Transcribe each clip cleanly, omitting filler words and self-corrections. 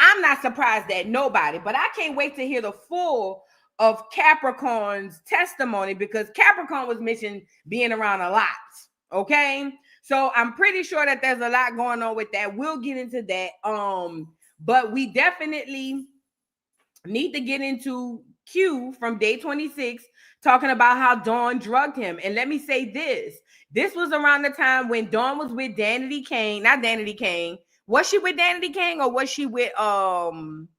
I'm not surprised at nobody, but I can't wait to hear the full of Capricorn's testimony, because Capricorn was mentioned being around a lot. Okay. So I'm pretty sure that there's a lot going on with that. We'll get into that. But we definitely need to get into Q from day 26, talking about how Dawn drugged him. And let me say this. This was around the time when Dawn was with Danity Kane. Not Danity Kane. Was she with Danity Kane, or was she with the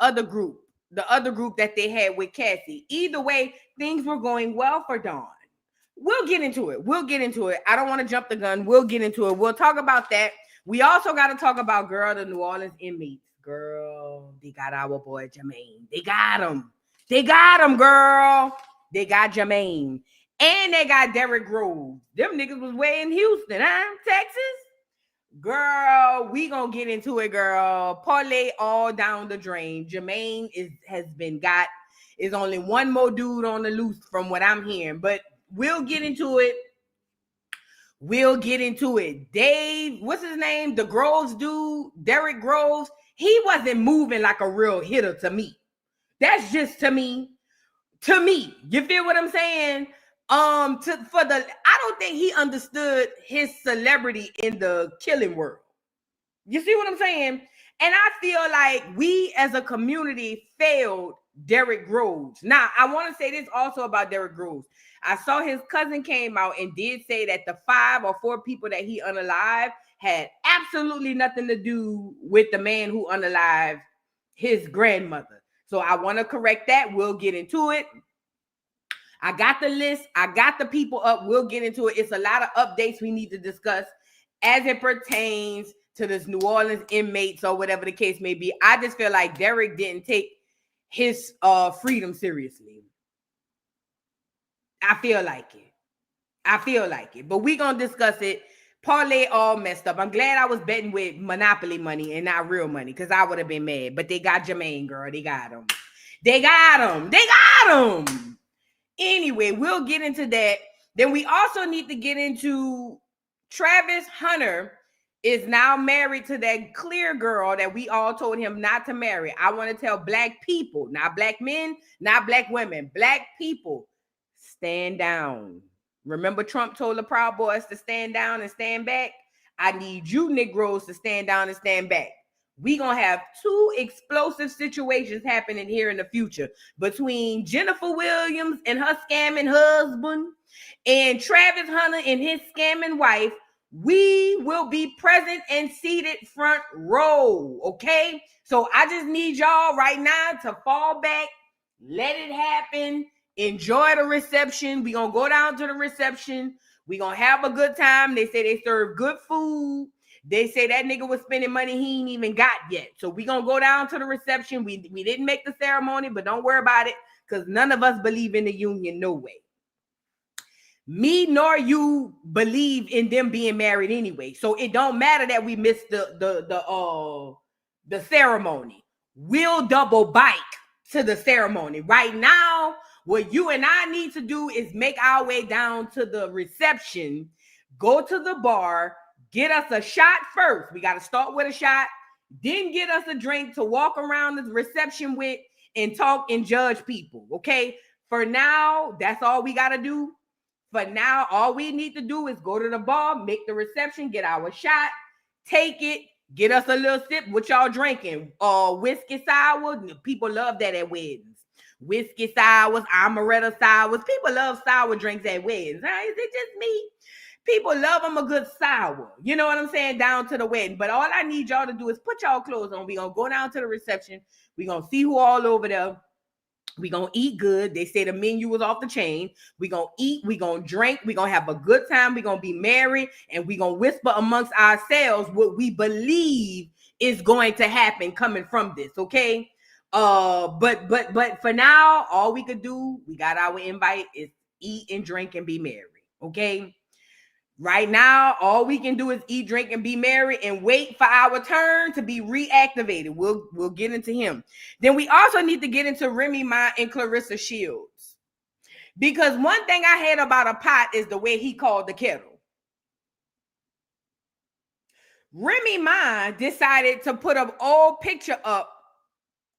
other group? The other group that they had with Cassie. Either way, things were going well for Dawn. We'll get into it. I don't want to jump the gun. We'll get into it. We'll talk about that. We also got to talk about, girl, the New Orleans inmates. Girl, they got our boy Jermaine. They got him, girl. They got Jermaine. And they got Derrick Groves. Them niggas was way in Houston, huh? Texas? Girl, we gonna get into it, girl. Parlay all down the drain. Jermaine is only one more dude on the loose from what I'm hearing. But we'll get into it. Dave, what's his name? The Groves dude, Derrick Groves. He wasn't moving like a real hitter to me. That's just to me. You feel what I'm saying? I don't think he understood his celebrity in the killing world. You see what I'm saying? And I feel like we as a community failed Derrick Groves. Now, I want to say this also about Derrick Groves. I saw his cousin came out and did say that the 5 or 4 people that he unalived had absolutely nothing to do with the man who unalived his grandmother. So I want to correct that. We'll get into it. I got the list. I got the people up. We'll get into it. It's a lot of updates we need to discuss as it pertains to this New Orleans inmates or whatever the case may be. I just feel like Derrick didn't take his freedom seriously. I feel like it. But we're going to discuss it. Parlay all messed up. I'm glad I was betting with Monopoly money and not real money, because I would have been mad. But they got Jermaine, girl. They got him. Anyway, we'll get into that. Then we also need to get into Travis Hunter is now married to that clear girl that we all told him not to marry. I want to tell black people, not black men, not black women, black people, stand down. Remember Trump told the Proud Boys to stand down and stand back? I need you Negroes to stand down and stand back. We're going to have 2 explosive situations happening here in the future between Jennifer Williams and her scamming husband and Travis Hunter and his scamming wife. We will be present and seated front row, okay? So I just need y'all right now to fall back, let it happen, enjoy the reception. We're going to go down to the reception. We're going to have a good time. They say they serve good food. They say that nigga was spending money he ain't even got yet. So we're going to go down to the reception. We didn't make the ceremony, but don't worry about it, because none of us believe in the union, no way. Me nor you believe in them being married anyway. So it don't matter that we missed the ceremony. We'll double bike to the ceremony. Right now, what you and I need to do is make our way down to the reception, go to the bar, get us a shot first. We got to start with a shot, then get us a drink to walk around the reception with and talk and judge people, okay? For now, that's all we got to do. For now, all we need to do is go to the bar, make the reception, get our shot, take it, get us a little sip. What y'all drinking? Whiskey sour. People love that at weddings. Whiskey sours, amaretto sours. People love sour drinks at weddings. Huh? Is it just me? People love them a good sour. You know what I'm saying? Down to the wedding. But all I need y'all to do is put y'all clothes on. We're going to go down to the reception. We're going to see who all over there. We're going to eat good. They say the menu was off the chain. We're going to eat. We're going to drink. We're going to have a good time. We're going to be merry. And we're going to whisper amongst ourselves what we believe is going to happen coming from this, okay? But for now, all we could do, we got our invite, is eat and drink and be merry, okay? Right now, all we can do is eat, drink, and be merry and wait for our turn to be reactivated. We'll get into him. Then we also need to get into Remy Ma and Clarissa Shields. Because one thing I hate about a pot is the way he called the kettle. Remy Ma decided to put an old picture up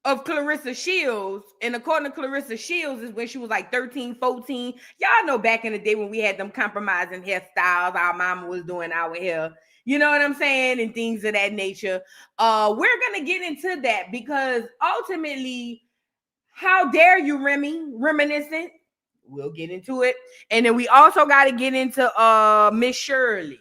of Clarissa Shields, and according to Clarissa Shields is when she was like 13, 14. Y'all know back in the day when we had them compromising hairstyles, our mama was doing our hair, you know what I'm saying, and things of that nature. We're gonna get into that because ultimately, how dare you, Remy, reminiscent? We'll get into it. And then we also got to get into Miss Shirley.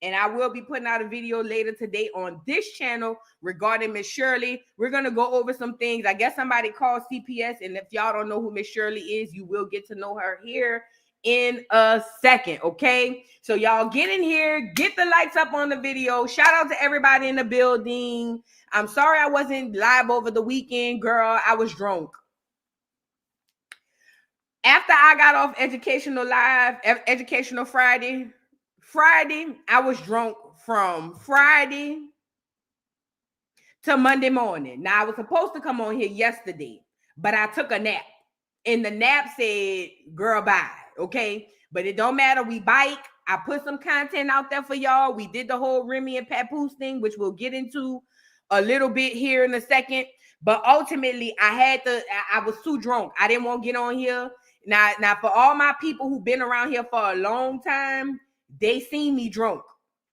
And I will be putting out a video later today on this channel regarding Miss Shirley. We're going to go over some things. I guess somebody called CPS. And if y'all don't know who Miss Shirley is, you will get to know her here in a second. Okay. So y'all get in here, get the likes up on the video. Shout out to everybody in the building. I'm sorry I wasn't live over the weekend, girl. I was drunk. After I got off Educational Live, Educational Friday, I was drunk from Friday to Monday morning. Now, I was supposed to come on here yesterday, but I took a nap. And the nap said, girl, bye, okay? But it don't matter. We bike. I put some content out there for y'all. We did the whole Remy and Pap thing, which we'll get into a little bit here in a second. But ultimately, I was too drunk. I didn't want to get on here. Now, for all my people who've been around here for a long time, they seen me drunk.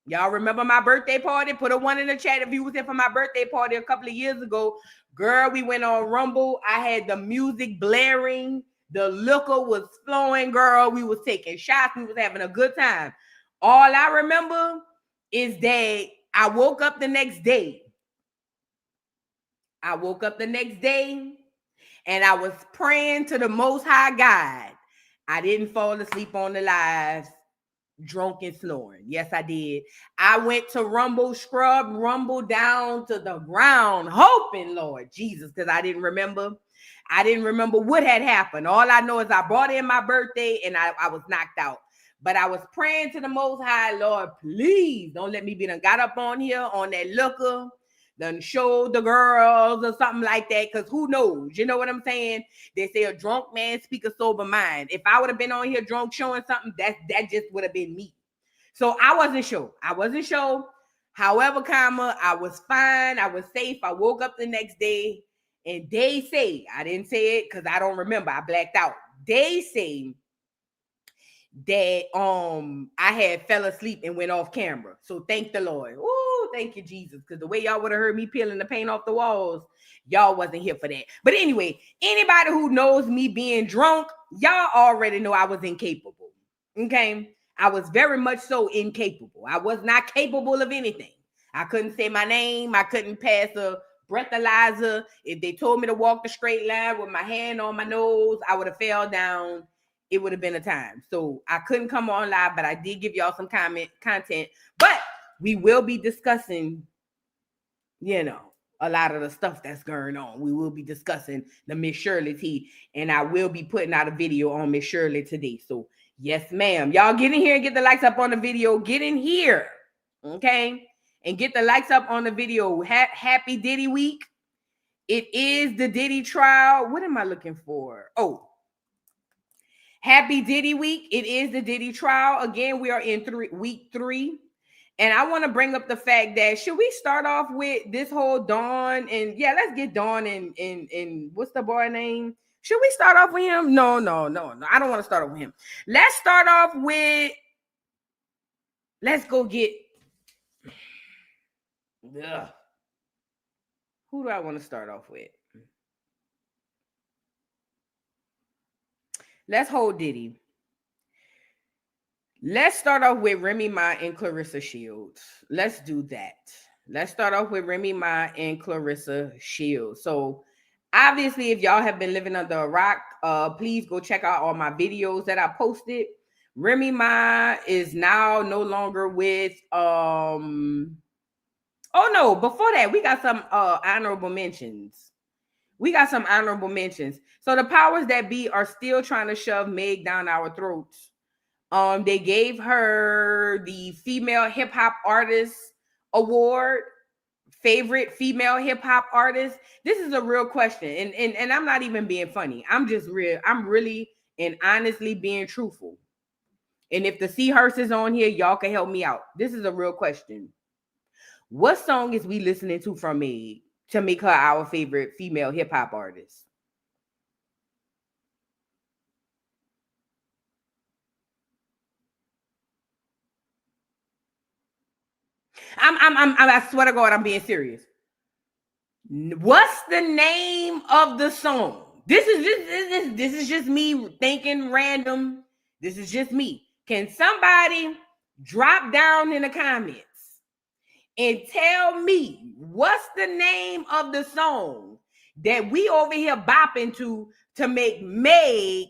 Y'all remember my birthday party? Put a 1 in the chat if you was there for my birthday party a couple of years ago. Girl, we went on Rumble. I had the music blaring. The liquor was flowing, girl. We was taking shots. We was having a good time. All I remember is that I woke up the next day. And I was praying to the Most High God. I didn't fall asleep on the lives, drunk and snoring. Yes, I did. I went to Rumble, scrubbed Rumble down to the ground, hoping, Lord Jesus, because I didn't remember what had happened. All I know is I brought in my birthday and I was knocked out. But I was praying to the Most High, Lord, please don't let me be done got up on here on that liquor, done showed the girls or something like that, because who knows? You know what I'm saying? They say a drunk man speak a sober mind. If I would have been on here drunk showing something, that just would have been me. So I wasn't sure. However, I was fine. I was safe. I woke up the next day and they say, I didn't say it because I don't remember. I blacked out. They say that I had fell asleep and went off camera. So thank the Lord. Ooh, thank you, Jesus. Because the way y'all would have heard me peeling the paint off the walls, y'all wasn't here for that. But anyway, anybody who knows me being drunk, y'all already know I was incapable. Okay? I was very much so incapable. I was not capable of anything. I couldn't say my name. I couldn't pass a breathalyzer. If they told me to walk the straight line with my hand on my nose, I would have fell down. It would have been a time. So I couldn't come on live, but I did give y'all some content. But we will be discussing, a lot of the stuff that's going on. We will be discussing the Miss Shirley tea, and I will be putting out a video on Miss Shirley today. So yes, ma'am. Y'all get in here and get the likes up on the video. Get in here, okay? And get the likes up on the video. Happy Diddy week. It is the Diddy trial. What am I looking for? Oh, happy Diddy week. It is the Diddy trial. Again, we are in week 3. And I want to bring up the fact that should we start off with this whole Dawn? And yeah, let's get Dawn and what's the boy name? Should we start off with him? No. I don't want to start off with him. Let's start off with, let's go get, who do I want to start off with? Let's hold Diddy. Let's start off with Remy Ma and Clarissa Shields. Let's do that. Let's start off with Remy Ma and Clarissa Shields. So obviously, if y'all have been living under a rock, please go check out all my videos that I posted. Remy Ma is now no longer with, oh no, before that, we got some honorable mentions. So the powers that be are still trying to shove Meg down our throats. They gave her the Female Hip Hop Artist Award, favorite female hip hop artist. This is a real question, and I'm not even being funny. I'm really and honestly being truthful. And if the Seahurst is on here, y'all can help me out. This is a real question. What song is we listening to from Meg to make her our favorite female hip hop artist? I swear to God, I'm being serious. What's the name of the song? This is just me thinking random. This is just me. Can somebody drop down in the comments and tell me what's the name of the song that we over here bopping to make Meg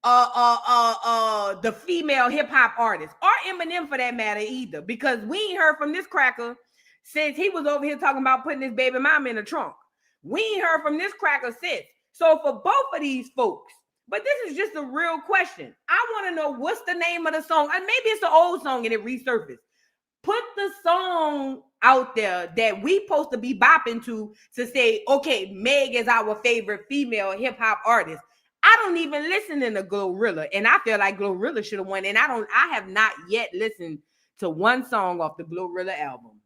the female hip hop artist, or Eminem for that matter either, because we ain't heard from this cracker since he was over here talking about putting his baby mama in the trunk. We ain't heard from this cracker since. So for both of these folks, but this is just a real question. I want to know what's the name of the song, and maybe it's an old song and it resurfaced. Put the song out there that we supposed to be bopping to say, okay, Meg is our favorite female hip hop artist. I don't even listen to Glorilla, and I feel like Glorilla should have won. And I have not yet listened to one song off the Glorilla album.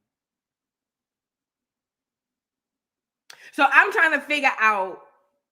So I'm trying to figure out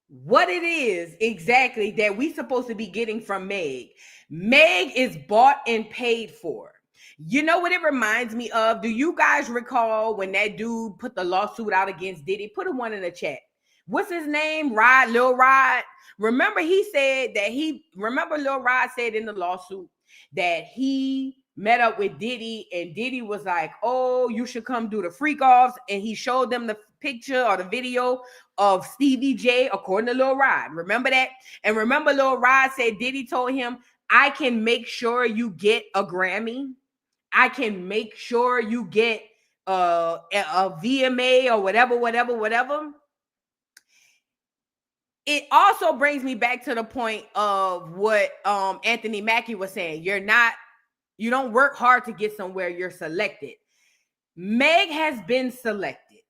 what it is exactly that we supposed to be getting from Meg. Meg is bought and paid for. You know what it reminds me of? Do you guys recall when that dude put the lawsuit out against Diddy? Put a one in the chat. What's his name? Lil Rod. Remember he said that Lil Rod said in the lawsuit that he met up with Diddy, and Diddy was like, oh, you should come do the freak offs. And he showed them the picture or the video of Stevie J, according to Lil Rod. Remember that? And remember Lil Rod said Diddy told him, I can make sure you get a Grammy. I can make sure you get a VMA or whatever. It also brings me back to the point of what Anthony Mackie was saying. You don't work hard to get somewhere, you're selected. Meg has been selected.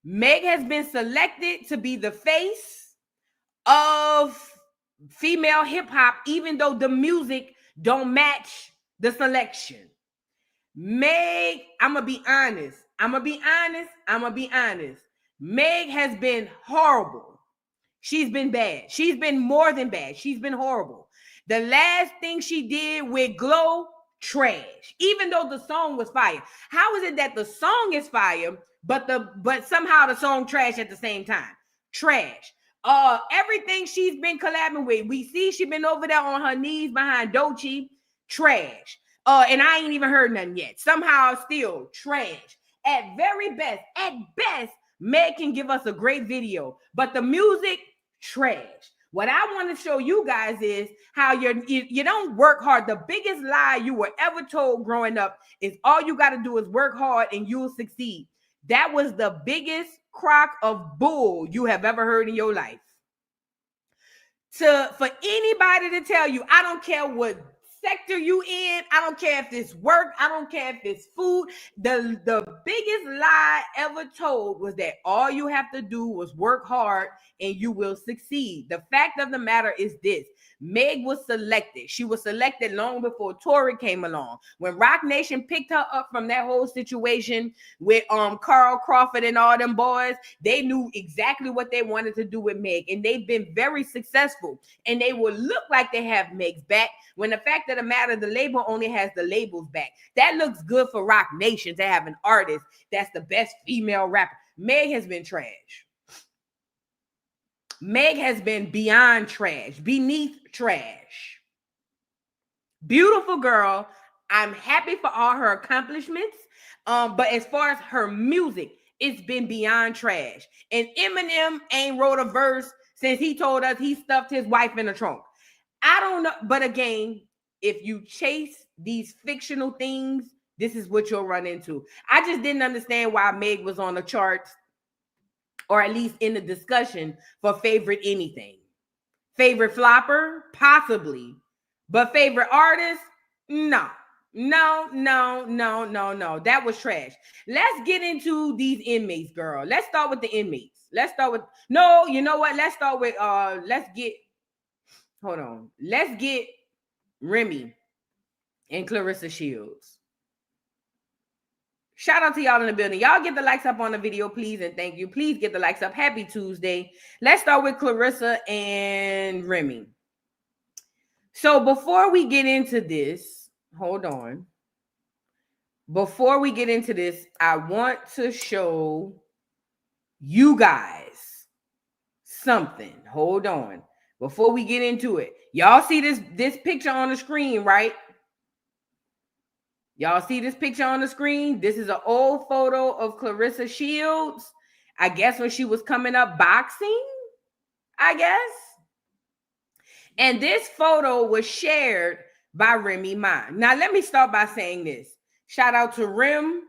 Meg has been selected to be the face of female hip hop, even though the music don't match the selection. Meg, I'm gonna be honest. Meg has been horrible. She's been bad. She's been more than bad. She's been horrible. The last thing she did with Glow, trash. Even though the song was fire. How is it that the song is fire, but somehow the song trash at the same time? Trash. Everything she's been collabing with, we see she's been over there on her knees behind Doechii, trash. And I ain't even heard nothing yet. Somehow still trash. At best, Meg can give us a great video, but the music, trash. What I want to show you guys is how you don't work hard. The biggest lie you were ever told growing up is all you got to do is work hard and you'll succeed. That was the biggest crock of bull you have ever heard in your life. For anybody to tell you, I don't care what sector you in, I don't care if it's work, I don't care if it's food. The biggest lie ever told was that all you have to do was work hard and you will succeed. The fact of the matter is this: Meg was selected. She was selected long before Tory came along. When Roc Nation picked her up from that whole situation with Carl Crawford and all them boys, they knew exactly what they wanted to do with Meg, and they've been very successful. And they will look like they have Meg's back, when the fact of the matter, the label only has the label's back. That looks good for Roc Nation to have an artist that's the best female rapper. Meg has been trash. Meg has been beyond trash, beneath trash. Beautiful girl. I'm happy for all her accomplishments. But as far as her music, it's been beyond trash. And Eminem ain't wrote a verse since he told us he stuffed his wife in the trunk. I don't know. But again, if you chase these fictional things, this is what you'll run into. I just didn't understand why Meg was on the charts, or at least in the discussion for favorite anything. Favorite flopper? Possibly. But favorite artist? No. That was trash. Let's get into these inmates, girl. Let's start with the inmates. You know what? Let's start with, Let's get Remy and Clarissa Shields. Shout out to y'all in the building. Y'all get the likes up on the video, please, and thank you. Please get the likes up. Happy Tuesday. Let's start with Clarissa and Remy. So before we get into this, hold on. Before we get into this, I want to show you guys something. Hold on. Before we get into it, y'all see this picture on the screen, right? Y'all see this picture on the screen? This is an old photo of Clarissa Shields. I guess when she was coming up boxing, I guess. And this photo was shared by Remy Ma. Now, let me start by saying this. Shout out to Rem.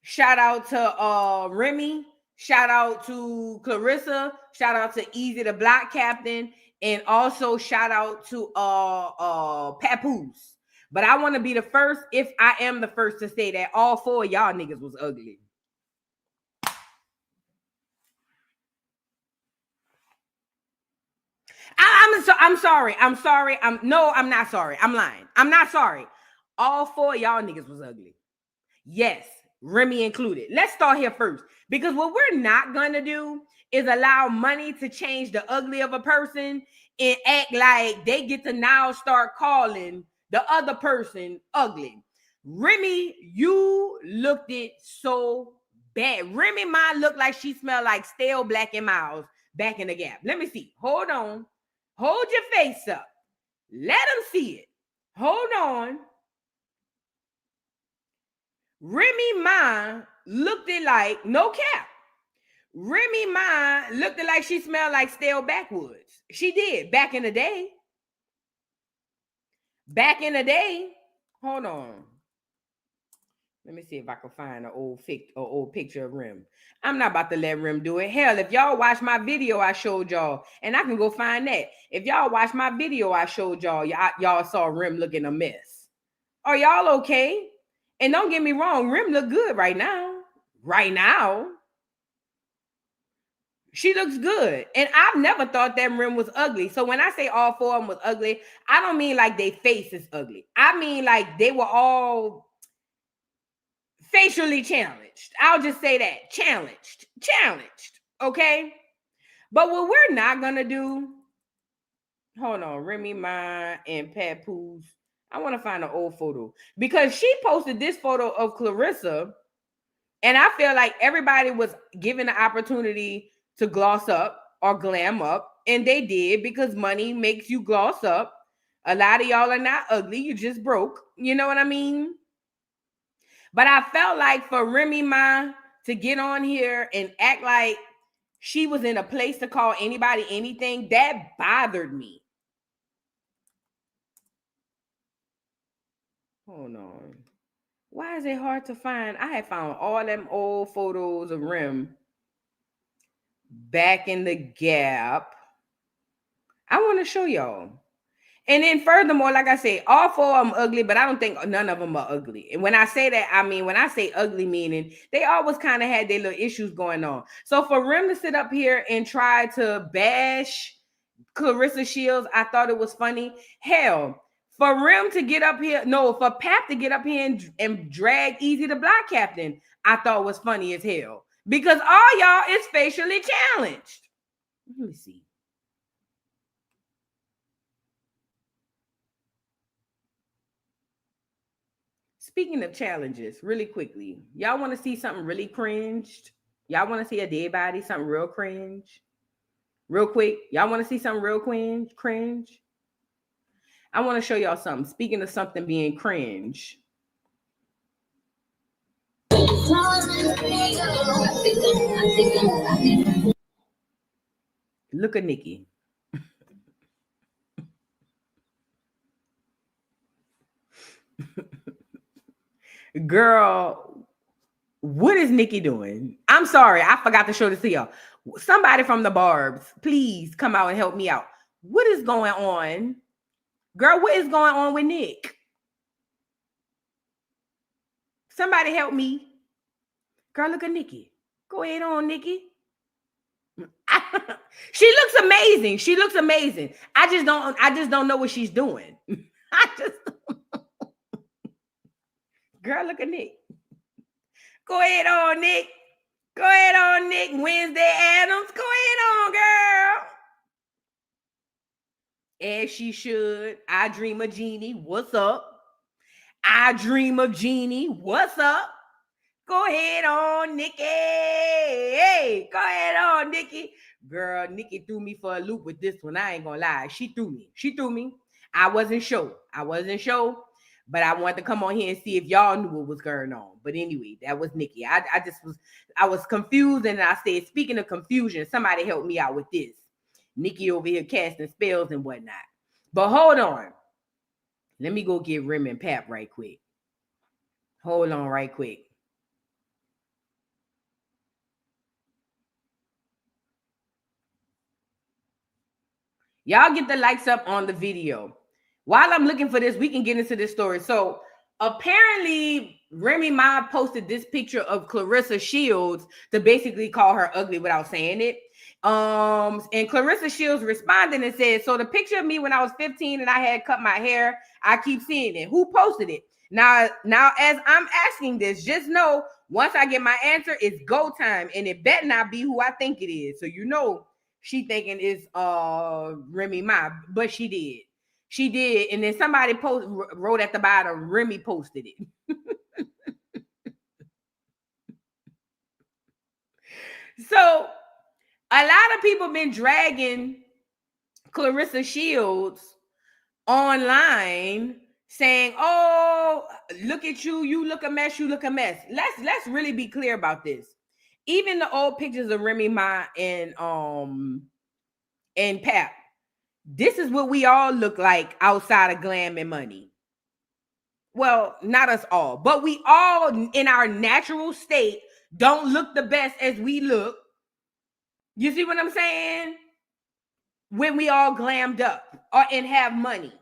Shout out to Remy. Shout out to Clarissa. Shout out to Easy the Block Captain. And also shout out to Papoose. But I want to be the first, if I am the first, to say that all four of y'all niggas was ugly. I'm sorry. I'm not sorry. I'm lying. I'm not sorry. All four of y'all niggas was ugly. Yes, Remy included. Let's start here first. Because what we're not going to do is allow money to change the ugly of a person and act like they get to now start calling the other person ugly. Remy, you looked it so bad. Remy Ma looked like she smelled like stale Black and Miles back in the Gap. Let me see. Hold on. Hold your face up. Let them see it. Hold on. Remy Ma looked it like, no cap. Remy Ma looked it like she smelled like stale backwoods. She did back in the day. Back in the day. Hold on. Let me see if I can find an old picture of Rem. I'm not about to let Rem do it. Hell, if y'all watch my video I showed y'all, and I can go find that. If y'all watch my video I showed y'all, y'all saw Rem looking a mess. Are y'all okay? And don't get me wrong, Rem look good right now. Right now. She looks good. And I've never thought that Rem was ugly. So when I say all four of them was ugly, I don't mean like their face is ugly. I mean like they were all facially challenged. I'll just say that. Challenged. Okay? But what we're not going to do, hold on, Remy Ma and Papoose. I want to find an old photo. Because she posted this photo of Clarissa, and I feel like everybody was given the opportunity to gloss up or glam up, and they did, because money makes you gloss up. A lot of y'all are not ugly. You just broke. You know what I mean? But I felt like for Remy Ma to get on here and act like she was in a place to call anybody anything, that bothered me. Hold on. Why is it hard to find? I had found all them old photos of Rem back in the Gap. I want to show y'all. And then furthermore, like I say, all four of them ugly, but I don't think none of them are ugly. And when I say that, I mean, when I say ugly, meaning they always kind of had their little issues going on. So for Rem to sit up here and try to bash Clarissa Shields, I thought it was funny. Hell, for Rem to get up here, no, for Pap to get up here and drag Easy the Block Captain, I thought was funny as hell. Because all y'all is facially challenged. Let me see. Speaking of challenges, really quickly, y'all want to see something really cringed? Y'all want to see a dead body, something real cringe? Real quick, y'all want to see something real cringe? I want to show y'all something. Speaking of something being cringe. Look at Nicki. Girl, what is Nicki doing? I'm sorry, I forgot to show this to y'all. Somebody from the Barbs, please come out and help me out. What is going on? Girl, what is going on with Nick? Somebody help me. Girl, look at Nicki. Go ahead on, Nicki. She looks amazing. She looks amazing. I just don't know what she's doing. Girl, look at Nick. Go ahead on, Nick. Go ahead on, Nick. Wednesday Addams. Go ahead on, girl. As she should. I Dream of Jeannie. What's up? I Dream of Jeannie. What's up? Go ahead on, Nikki. Hey, go ahead on, Nikki. Girl, Nikki threw me for a loop with this one. I ain't gonna lie. She threw me. I wasn't sure. But I wanted to come on here and see if y'all knew what was going on. But anyway, that was Nikki. I was confused, and I said, speaking of confusion, somebody help me out with this. Nikki over here casting spells and whatnot. But hold on. Let me go get Remy and Pap right quick. Hold on right quick. Y'all get the likes up on the video. While I'm looking for this, we can get into this story. So apparently, Remy Ma posted this picture of Clarissa Shields to basically call her ugly without saying it. And Clarissa Shields responded and said, so the picture of me when I was 15 and I had cut my hair, I keep seeing it. Who posted it? Now, as I'm asking this, just know once I get my answer, it's go time. And it better not be who I think it is. So you know she thinking it's Remy Ma, but she did. She did, and then somebody wrote at the bottom, Remy posted it. So a lot of people been dragging Clarissa Shields online saying, oh, look at you, you look a mess, you look a mess. Let's really be clear about this. Even the old pictures of Remy Ma and Pap, this is what we all look like outside of glam and money. Well, not us all, but we all in our natural state don't look the best as we look. You see what I'm saying? When we all glammed up and have money.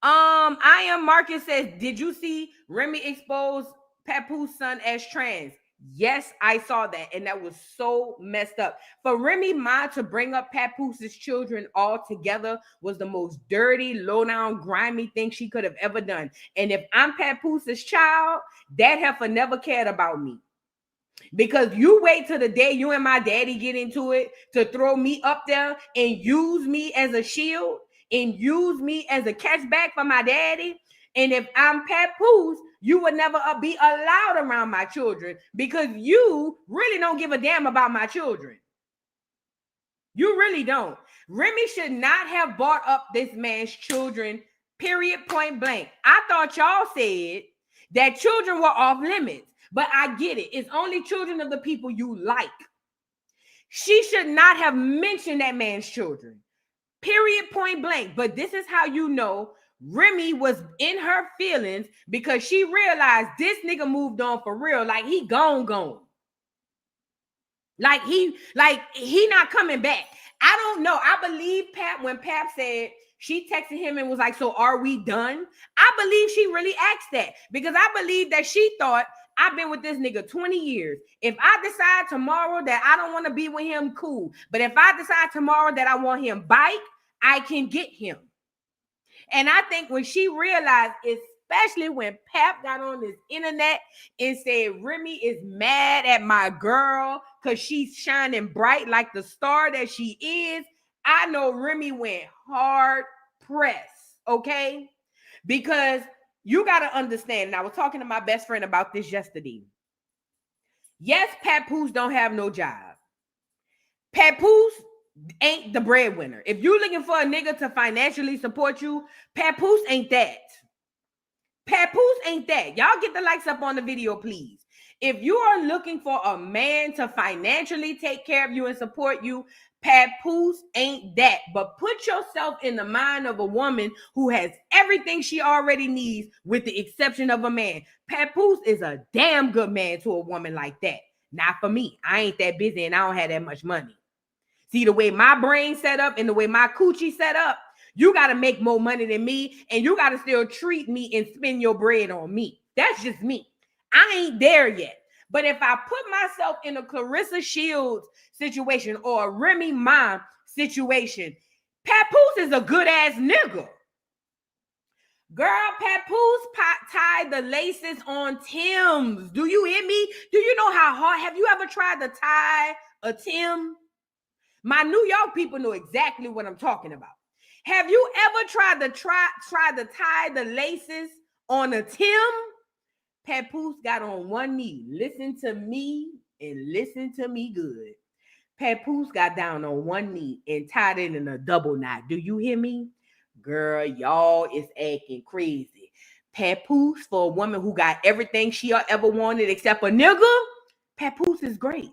I Am Marcus says, did you see Remy expose Papoose son as trans? Yes, I saw that, and that was so messed up. For Remy Ma to bring up Papoose's children all together was the most dirty, low-down, grimy thing she could have ever done. And if I'm Papoose's child, that heifer never cared about me. Because you wait till the day you and my daddy get into it to throw me up there and use me as a shield and use me as a catchback for my daddy. And if I'm Papoose, you would never be allowed around my children because you really don't give a damn about my children. You really don't. Remy should not have brought up this man's children, period, point blank. I thought y'all said that children were off limits, but I get it. It's only children of the people you like. She should not have mentioned that man's children, period, point blank. But this is how you know Remy was in her feelings because she realized this nigga moved on for real. Like he gone. Like he not coming back. I don't know. I believe Pap when Pap said she texted him and was like, so are we done? I believe she really asked that because I believe that she thought I've been with this nigga 20 years. If I decide tomorrow that I don't want to be with him, cool. But if I decide tomorrow that I want him bike, I can get him. And I think when she realized, especially when Pap got on this internet and said, Remy is mad at my girl because she's shining bright like the star that she is, I know Remy went hard press, okay? Because you got to understand, and I was talking to my best friend about this yesterday. Yes, Papoose don't have no job. Papoose ain't the breadwinner. If you're looking for a nigga to financially support you, Papoose ain't that. Papoose ain't that. Y'all get the likes up on the video, please. If you are looking for a man to financially take care of you and support you, Papoose ain't that. But put yourself in the mind of a woman who has everything she already needs with the exception of a man. Papoose is a damn good man to a woman like that. Not for me. I ain't that busy and I don't have that much money. See, the way my brain set up and the way my coochie set up, you got to make more money than me and you got to still treat me and spend your bread on me. That's just me. I ain't there yet. But if I put myself in a Clarissa Shields situation or a Remy Ma situation, Papoose is a good ass nigga. Girl, Papoose tied the laces on Tim's. Do you hear me? Do you know how hard? Have you ever tried to tie a Tim? My New York people know exactly what I'm talking about. Have you ever tried to tie the laces on a Tim? Papoose got on one knee. Listen to me and listen to me good. Papoose got down on one knee and tied it in a double knot. Do you hear me? Girl, y'all is acting crazy. Papoose, for a woman who got everything she ever wanted except a nigga, Papoose is great.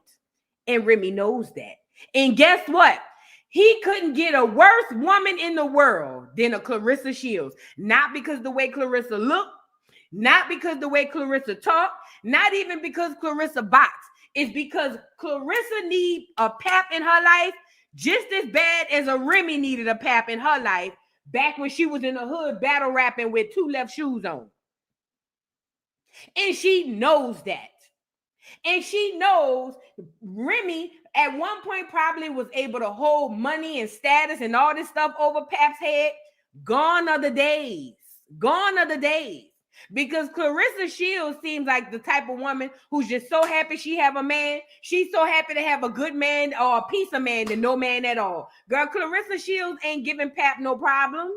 And Remy knows that. And guess what? He couldn't get a worse woman in the world than a Clarissa Shields. Not because the way Clarissa looked, not because the way Clarissa talked, not even because Clarissa boxed. It's because Clarissa needs a Pap in her life just as bad as a Remy needed a Pap in her life back when she was in the hood battle rapping with two left shoes on. And she knows that. And she knows Remy at one point probably was able to hold money and status and all this stuff over Pap's head. Gone are the days. Gone are the days. Because Clarissa Shields seems like the type of woman who's just so happy she have a man. She's so happy to have a good man or a piece of man than no man at all. Girl, Clarissa Shields ain't giving Pap no problems.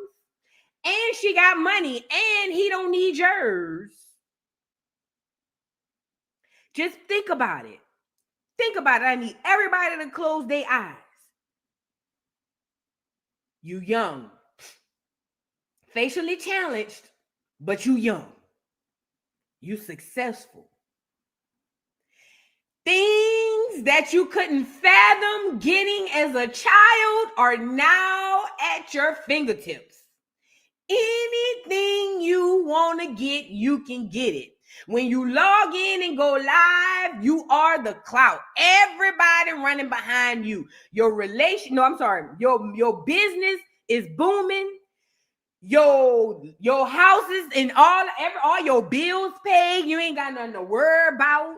And she got money and he don't need yours. Just think about it. Think about it. I need everybody to close their eyes. You young. Facially challenged, but you young. You successful. Things that you couldn't fathom getting as a child are now at your fingertips. Anything you want to get, you can get it. When you log in and go live, you are the clout. Everybody running behind you. Your business is booming. Your houses and all your bills paid. You ain't got nothing to worry about.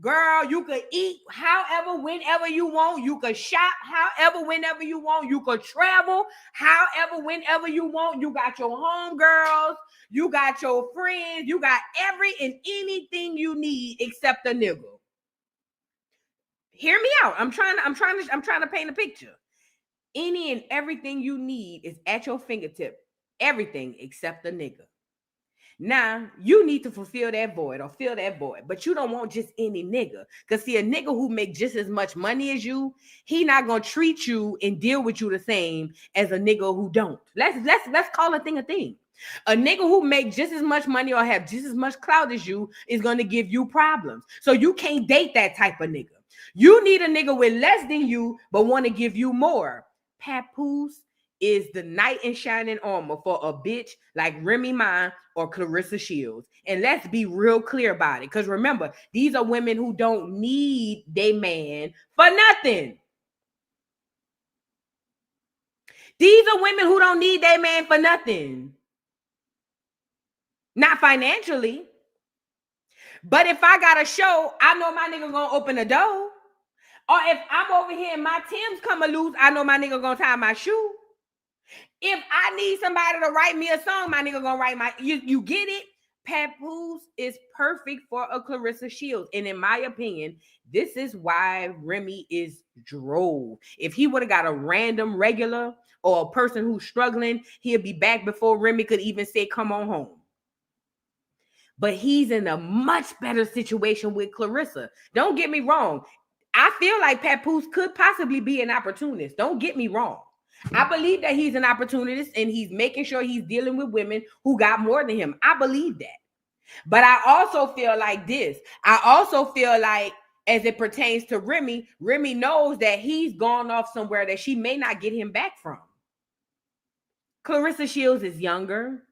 Girl, you could eat however, whenever you want. You could shop however, whenever you want. You could travel however, whenever you want. You got your homegirls. You got your friends. You got every and anything you need except a nigga. Hear me out. I'm trying to paint a picture. Any and everything you need is at your fingertip. Everything except a nigga. Now, you need to fulfill that void or fill that void, but you don't want just any nigga. Because see, a nigga who make just as much money as you, he not going to treat you and deal with you the same as a nigga who don't. Let's call a thing a thing. A nigga who make just as much money or have just as much clout as you is going to give you problems. So you can't date that type of nigga. You need a nigga with less than you, but want to give you more. Papoose is the knight in shining armor for a bitch like Remy Ma or Clarissa Shields. And let's be real clear about it. Because remember, these are women who don't need their man for nothing. These are women who don't need their man for nothing. Not financially. But if I got a show, I know my nigga gonna open the door. Or if I'm over here and my Tim's come loose, I know my nigga gonna tie my shoe. If I need somebody to write me a song, my nigga gonna write you get it? Papoose is perfect for a Clarissa Shields. And in my opinion, this is why Remy is drove. If he would have got a random regular or a person who's struggling, he'll be back before Remy could even say, come on home. But he's in a much better situation with Clarissa. Don't get me wrong. I feel like Papoose could possibly be an opportunist. Don't get me wrong. I believe that he's an opportunist and he's making sure he's dealing with women who got more than him. I believe that. But I also feel like this. I also feel like as it pertains to Remy, Remy knows that he's gone off somewhere that she may not get him back from. Clarissa Shields is younger.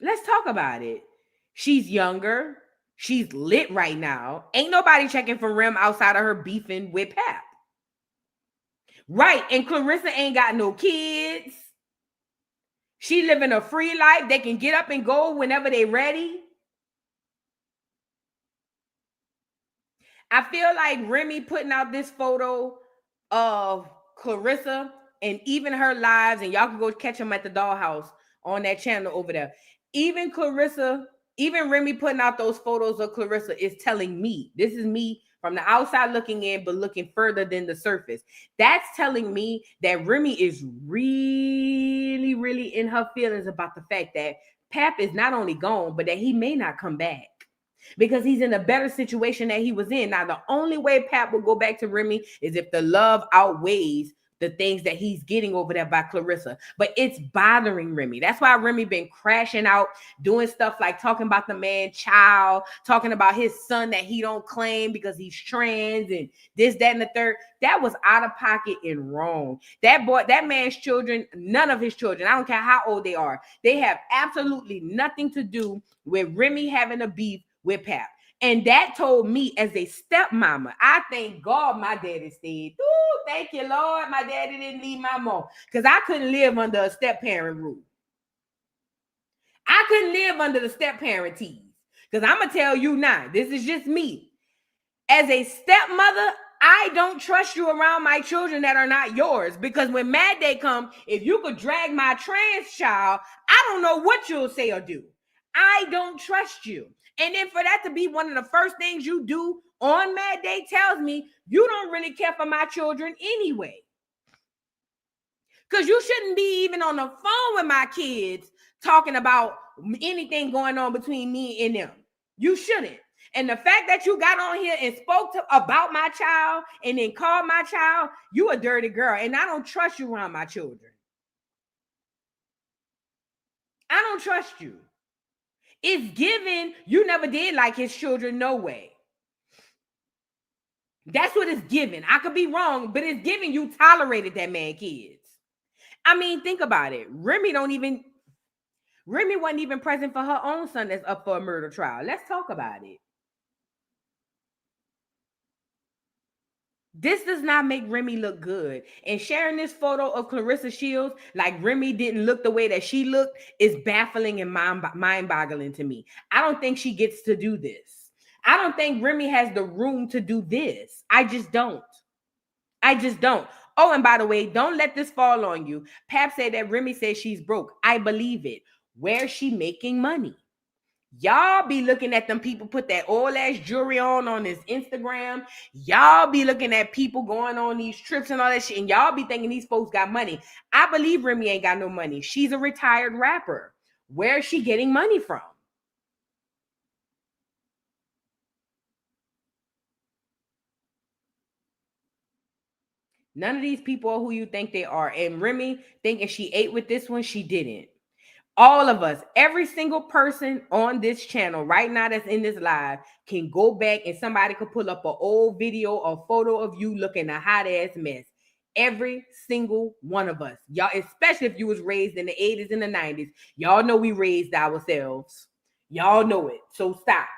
Let's talk about it. She's younger. She's lit right now. Ain't nobody checking for Rem outside of her beefing with Pap. Right, and Clarissa ain't got no kids. She living a free life. They can get up and go whenever they ready. I feel like Remy putting out this photo of Clarissa and even her lives, and y'all can go catch them at the Dollhouse on that channel over there. Even Clarissa, even Remy putting out those photos of Clarissa is telling me, this is me from the outside looking in, but looking further than the surface. That's telling me that Remy is really, really in her feelings about the fact that Pap is not only gone, but that he may not come back because he's in a better situation that he was in. Now, the only way Pap will go back to Remy is if the love outweighs the things that he's getting over there by Clarissa. But it's bothering Remy. That's why Remy been crashing out, doing stuff like talking about the man child, talking about his son that he don't claim because he's trans and this, that, and the third. That was out of pocket and wrong. That boy, that man's children, none of his children, I don't care how old they are, they have absolutely nothing to do with Remy having a beef with Pap. And that told me as a stepmama, I thank God my daddy stayed. Ooh, thank you, Lord. My daddy didn't leave my mom because I couldn't live under a step-parent rule. I couldn't live under the step-parent tease because I'm going to tell you now, this is just me. As a stepmother, I don't trust you around my children that are not yours because when Mad Day come, if you could drag my trans child, I don't know what you'll say or do. I don't trust you. And then for that to be one of the first things you do on Mad Day tells me you don't really care for my children anyway. Because you shouldn't be even on the phone with my kids talking about anything going on between me and them. You shouldn't. And the fact that you got on here and spoke about my child and then called my child, you a dirty girl. And I don't trust you around my children. I don't trust you. It's given you never did like his children, no way. That's what it's given. I could be wrong, but it's given you tolerated that man kids. I mean, think about it. Remy wasn't even present for her own son that's up for a murder trial. Let's talk about it. This does not make Remy look good. And sharing this photo of Clarissa Shields like Remy didn't look the way that she looked is baffling and mind-boggling to me. I don't think she gets to do this. I don't think Remy has the room to do this. I just don't. Oh, and by the way, don't let this fall on you. Pap said that Remy says she's broke. I believe it. Where's she making money? Y'all be looking at them people put that old ass jewelry on his Instagram. Y'all be looking at people going on these trips and all that shit. And y'all be thinking these folks got money. I believe Remy ain't got no money. She's a retired rapper. Where's she getting money from? None of these people are who you think they are. And Remy thinking she ate with this one, she didn't. All of us, every single person on this channel right now that's in this live can go back and somebody could pull up an old video or photo of you looking a hot ass mess. Every single one of us. Y'all, especially if you was raised in the 80s and the 90s. Y'all know we raised ourselves. Y'all know it. So stop.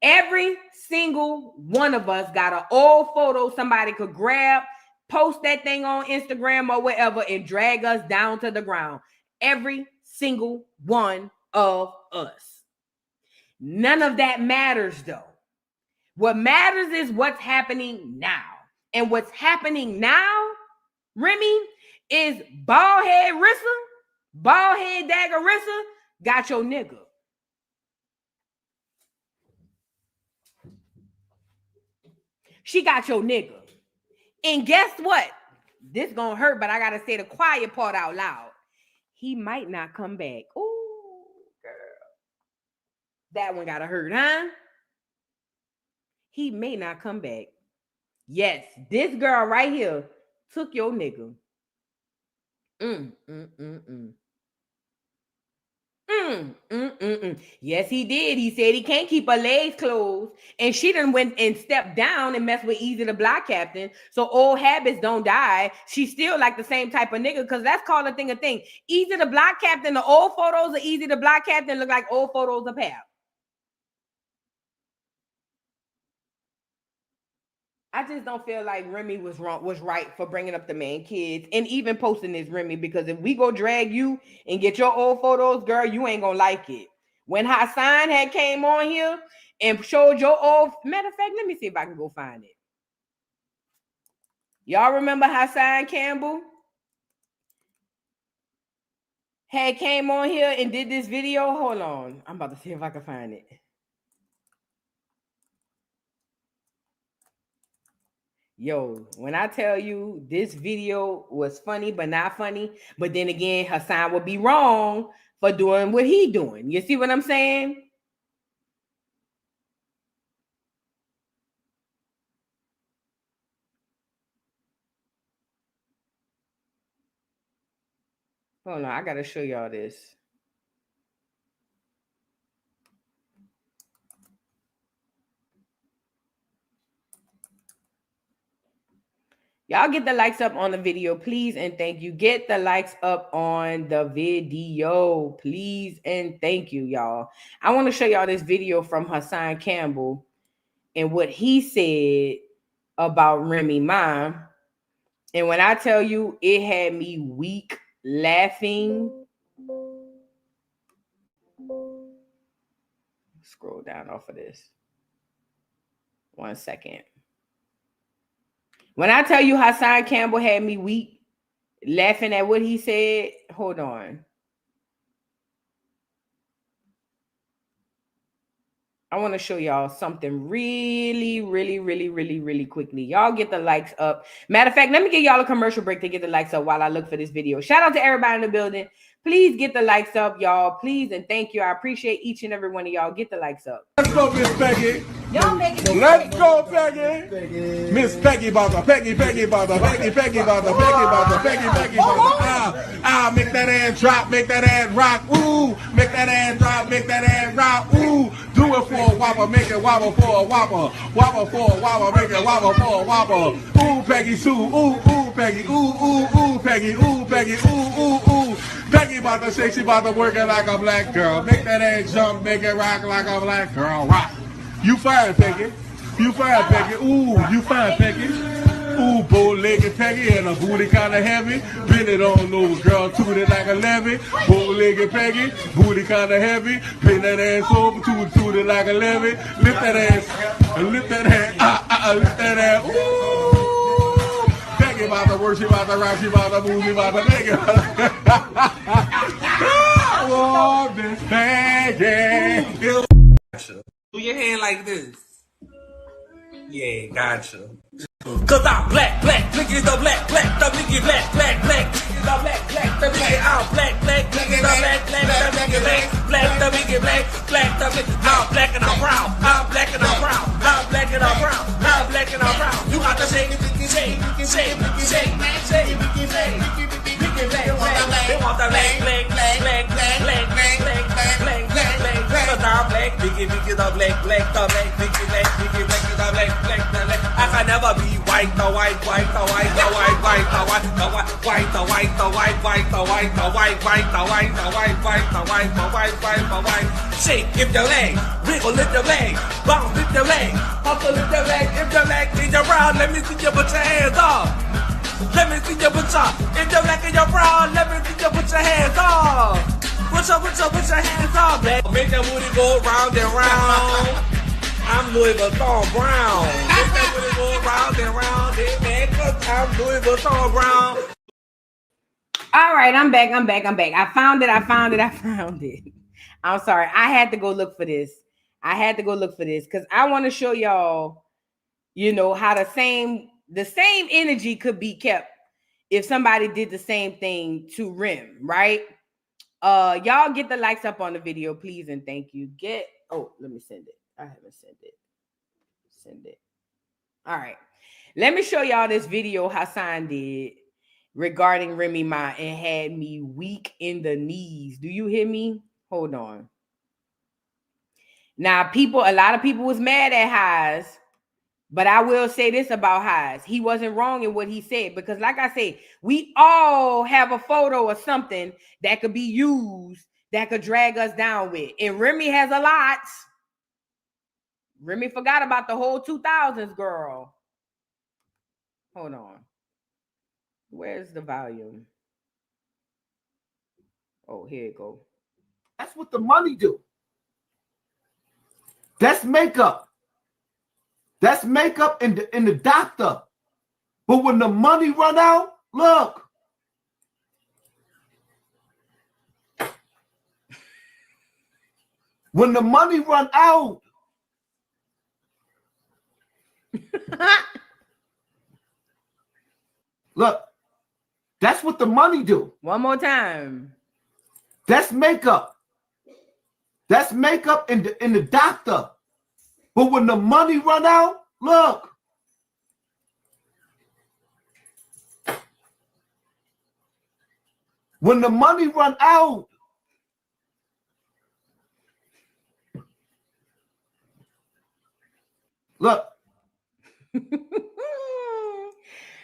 Every single one of us got an old photo somebody could grab, post that thing on Instagram or whatever and drag us down to the ground. Every single one of us. None of that matters though. What matters is what's happening now. And what's happening now, Remy, is baldhead dagger Rissa got your nigga. She got your nigga. And guess what? This gonna hurt, but I gotta say the quiet part out loud. He might not come back. Ooh, girl. That one gotta hurt, huh? He may not come back. Yes, this girl right here took your nigga. Yes, he did. He said he can't keep her legs closed. And she done went and stepped down and messed with Easy the Block Captain. So old habits don't die. She's still like the same type of nigga because that's called a thing. Easy the Block Captain, the old photos of Easy the Block Captain look like old photos of Pap. I just don't feel like Remy was right for bringing up the man kids and even posting this Remy, because if we go drag you and get your old photos, girl, you ain't gonna like it. When Hassan had came on here and showed your old, matter of fact, let me see if I can go find it. Y'all remember Hassan Campbell? had came on here and did this video. Hold on. I'm about to see if I can find it. Yo, when I tell you this video was funny, but not funny, but then again, Hassan would be wrong for doing what he doing. You see what I'm saying? Hold on, I gotta show y'all this. Y'all get the likes up on the video, please, and thank you. Get the likes up on the video, please, and thank you, y'all. I want to show y'all this video from Hassan Campbell and what he said about Remy Ma. And when I tell you, it had me weak laughing. Scroll down off of this. 1 second. When I tell you Hassan Campbell had me weak laughing at what he said, hold on. I want to show y'all something really quickly. Y'all get the likes up. Matter of fact, let me give y'all a commercial break to get the likes up while I look for this video. Shout out to everybody in the building. Please get the likes up, y'all. Please and thank you. I appreciate each and every one of y'all. Get the likes up. Let's go, Miss Peggy. Y'all make it. Let's go, Peggy. Miss Peggy bother, Peggy bother, Peggy bother. Make that ass drop, make that ass rock. Ooh, make that ass drop, make that ass rock. Ooh, do it for a whopper, make it wobble for a whopper. Wobble for a whopper, make it wobble for a whopper. Ooh, Peggy Sue, ooh, Peggy, ooh, Peggy, ooh. Peggy about to say she about to work it like a black girl. Make that ass jump, make it rock like a black girl. Rock. You fine, Peggy. You fine, Peggy. Ooh, you fine, Peggy. Ooh, bow-legged Peggy and a booty kind of heavy. Bend it on those girl, toot it like a levy. Bow-legged Peggy, booty kind of heavy. Bend that ass over, toot it like a levy. Lift that ass, lift that ass, lift that ass. Ooh, Peggy about to work, she about to rock, she about to move, she about to make it. Oh, Miss Peggy. Do your hand like this. Yeah, gotcha. Cause I'm black, look at the black, the nigga black, the nigga I'm black, the nigga black, the nigga black, the nigga black, the nigga I'm black and I'm brown, I'm black and I'm brown, I'm black and I'm brown, I'm black and I'm brown. You got to shake, they want the black. Cause I'm black, biggie, the black, biggie, black, I can never be white, the white. Shake, if the leg, wiggle, lift the leg, bounce, lift the leg, hustle, lift the leg, if the leg is around, let me see you put your hands up. Let me see you put your, if the leg is around, let me see you put your hands up. Put your hands up, man. Make that booty go round and round. I'm Louis Vuitton Brown. Make that booty go round and round, man, cause I'm Louis Vuitton Brown. All right, I'm back. I found it. I'm sorry. I had to go look for this because I want to show y'all, you know, how the same energy could be kept if somebody did the same thing to Rem, right? Y'all get the likes up on the video, please, and thank you. Let me send it. I haven't sent it. Send it. All right. Let me show y'all this video Hassan did regarding Remy Ma and had me weak in the knees. Do you hear me? Hold on. Now, a lot of people was mad at Haas, but I will say this about Haas. He wasn't wrong in what he said because, like I said, we all have a photo or something that could be used that could drag us down with. And Remy has a lot. Remy forgot about the whole 2000s, girl. Hold on. Where's the volume? Oh, here it go. That's what the money do. That's makeup. That's makeup in the doctor. But when the money run out, look. When the money run out, look, that's what the money do. One more time. That's makeup. That's makeup in the doctor. But when the money run out, look. When the money run out, look.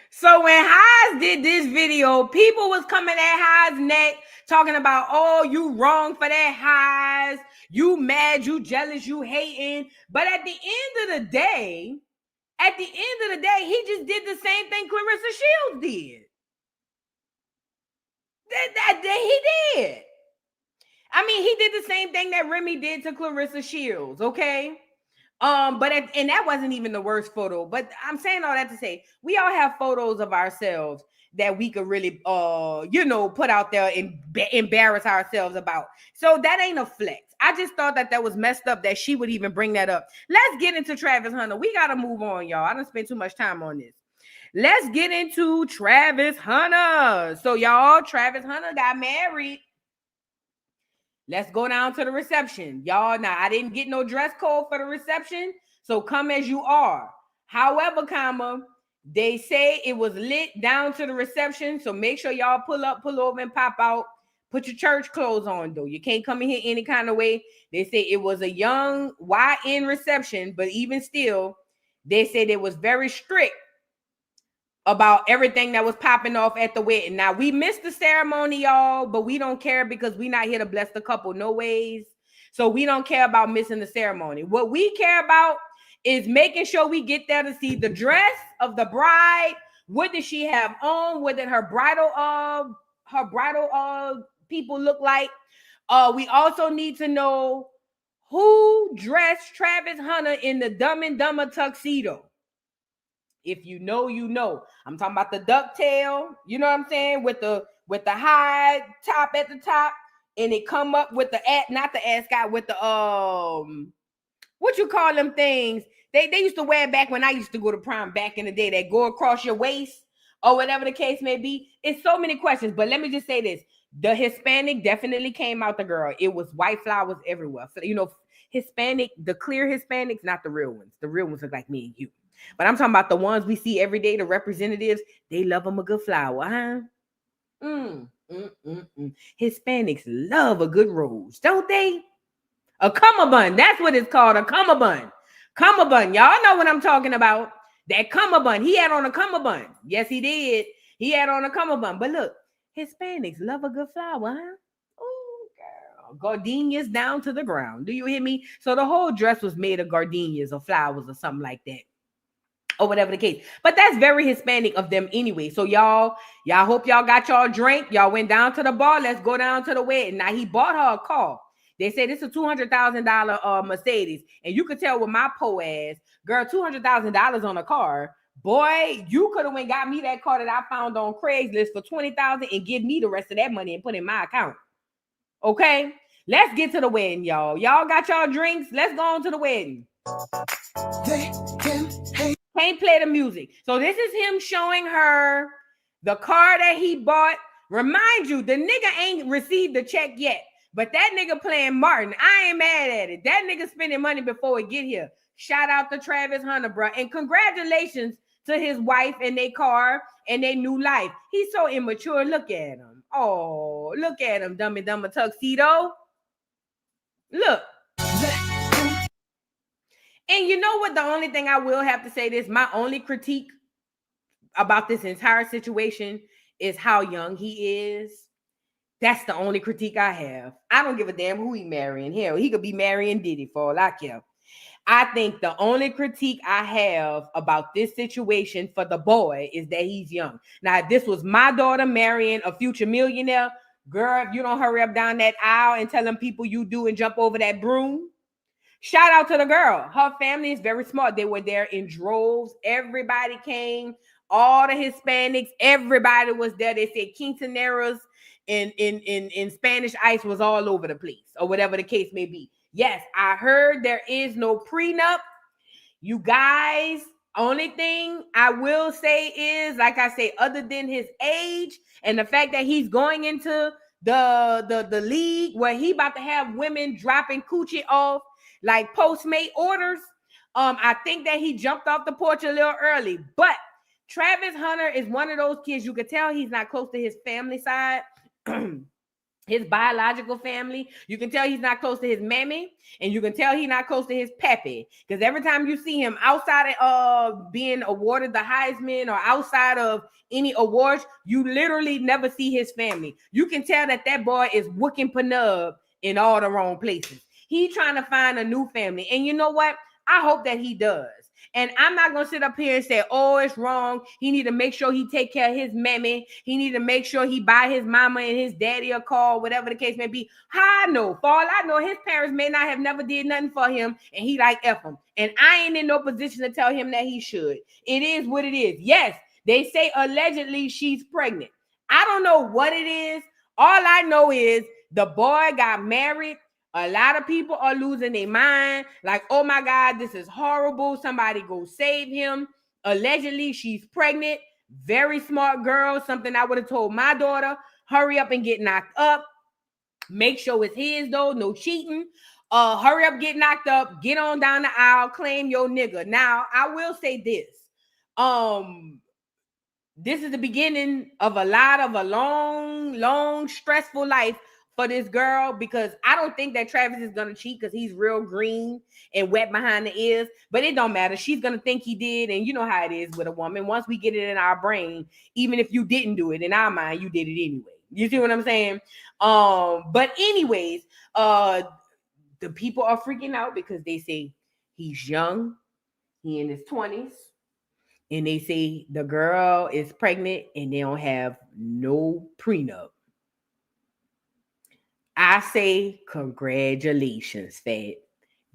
So when Haas did this video, people was coming at Haas' neck talking about, oh, you wrong for that, Haas. You mad, you jealous, you hating. But at the end of the day, he just did the same thing Clarissa Shields did. He did. I mean, he did the same thing that Remy did to Clarissa Shields, okay? And that wasn't even the worst photo. But I'm saying all that to say, we all have photos of ourselves that we could really, put out there and embarrass ourselves about. So that ain't a flex. I just thought that was messed up that she would even bring that up. Let's get into Travis Hunter. We got to move on, y'all. I done spent too much time on this. Let's get into Travis Hunter. So, y'all, Travis Hunter got married. Let's go down to the reception. Y'all, now, I didn't get no dress code for the reception, so come as you are. However, they say it was lit down to the reception, so make sure y'all pull up, pull over, and pop out. Put your church clothes on, though. You can't come in here any kind of way. They say it was a young YN reception, but even still, they said it was very strict about everything that was popping off at the wedding. Now, we missed the ceremony, y'all, but we don't care because we're not here to bless the couple no ways. So we don't care about missing the ceremony. What we care about is making sure we get there to see the dress of the bride. What did she have on? What did her bridal people look like? We also need to know who dressed Travis Hunter in the Dumb and Dumber tuxedo. If you know, you know. I'm talking about the ducktail, you know what I'm saying? With the high top at the top, and it come up with not the ascot, with the what you call them things? They used to wear back when I used to go to prom back in the day, that go across your waist or whatever the case may be. It's so many questions, but let me just say this. The Hispanic definitely came out the girl. It was white flowers everywhere. So, Hispanic, the clear Hispanics, not the real ones. The real ones look like me and you. But I'm talking about the ones we see every day, the representatives. They love them a good flower, huh? Hispanics love a good rose, don't they? A cummerbund. That's what it's called, a cummerbund. Cummerbund. Y'all know what I'm talking about. That cummerbund. He had on a cummerbund. Yes, he did. He had on a cummerbund. But look, Hispanics love a good flower, huh? Oh, girl. Gardenias down to the ground. Do you hear me? So the whole dress was made of gardenias or flowers or something like that, or whatever the case. But that's very Hispanic of them anyway. So y'all hope y'all got y'all drink. Y'all went down to the bar. Let's go down to the wedding. Now, he bought her a car. They said it's a $200,000 Mercedes. And you could tell with my po ass, girl, $200,000 on a car. Boy, you could have went got me that car that I found on Craigslist for $20,000 and give me the rest of that money and put in my account. Okay? Let's get to the wedding, y'all. Y'all got y'all drinks? Let's go on to the wedding. Can't play the music. So this is him showing her the car that he bought. Remind you, the nigga ain't received the check yet, but that nigga playing Martin. I ain't mad at it. That nigga spending money before it get here. Shout out to Travis Hunter, bro. And congratulations to his wife and their car and their new life. He's so immature. Look at him. Oh, look at him, Dumb and Dumber tuxedo. Look. And you know what? The only thing I will have to say this, my only critique about this entire situation is how young he is. That's the only critique I have. I don't give a damn who he marrying. Hell, he could be marrying Diddy for all I care. I think the only critique I have about this situation for the boy is that he's young. Now, if this was my daughter marrying a future millionaire, girl, if you don't hurry up down that aisle and tell them people you do and jump over that broom, shout out to the girl. Her family is very smart. They were there in droves. Everybody came. All the Hispanics, everybody was there. They said quinceañeras in Spanish ice was all over the place, or whatever the case may be. Yes, I heard there is no prenup. You guys, only thing I will say is, like I say, other than his age and the fact that he's going into the league where he about to have women dropping coochie off like Postmate orders, I think that he jumped off the porch a little early. But Travis Hunter is one of those kids, you could tell he's not close to his family side. His biological family. You can tell he's not close to his mammy, and you can tell he's not close to his pappy. Because every time you see him outside of being awarded the Heisman or outside of any awards, you literally never see his family. You can tell that that boy is wooking Prenup in all the wrong places. He trying to find a new family. And you know what? I hope that he does. And I'm not going to sit up here and say, oh, it's wrong. He need to make sure he take care of his mammy. He need to make sure he buy his mama and his daddy a car, whatever the case may be. How I know? For all I know, his parents may not have never did nothing for him, and he like F him. And I ain't in no position to tell him that he should. It is what it is. Yes, they say allegedly she's pregnant. I don't know what it is. All I know is the boy got married. A lot of people are losing their mind. Like, oh my God, this is horrible. Somebody go save him. Allegedly, she's pregnant. Very smart girl. Something I would have told my daughter. Hurry up and get knocked up. Make sure it's his though. No cheating. Hurry up, get knocked up. Get on down the aisle. Claim your nigga. Now, I will say this. This is the beginning of a long, stressful life for this girl, because I don't think that Travis is going to cheat because he's real green and wet behind the ears, but it don't matter. She's going to think he did. And you know how it is with a woman. Once we get it in our brain, even if you didn't do it, in our mind, you did it anyway. You see what I'm saying? But anyways, the people are freaking out because they say he's young. He in his 20s. And they say the girl is pregnant and they don't have no prenup. I say congratulations, Fat.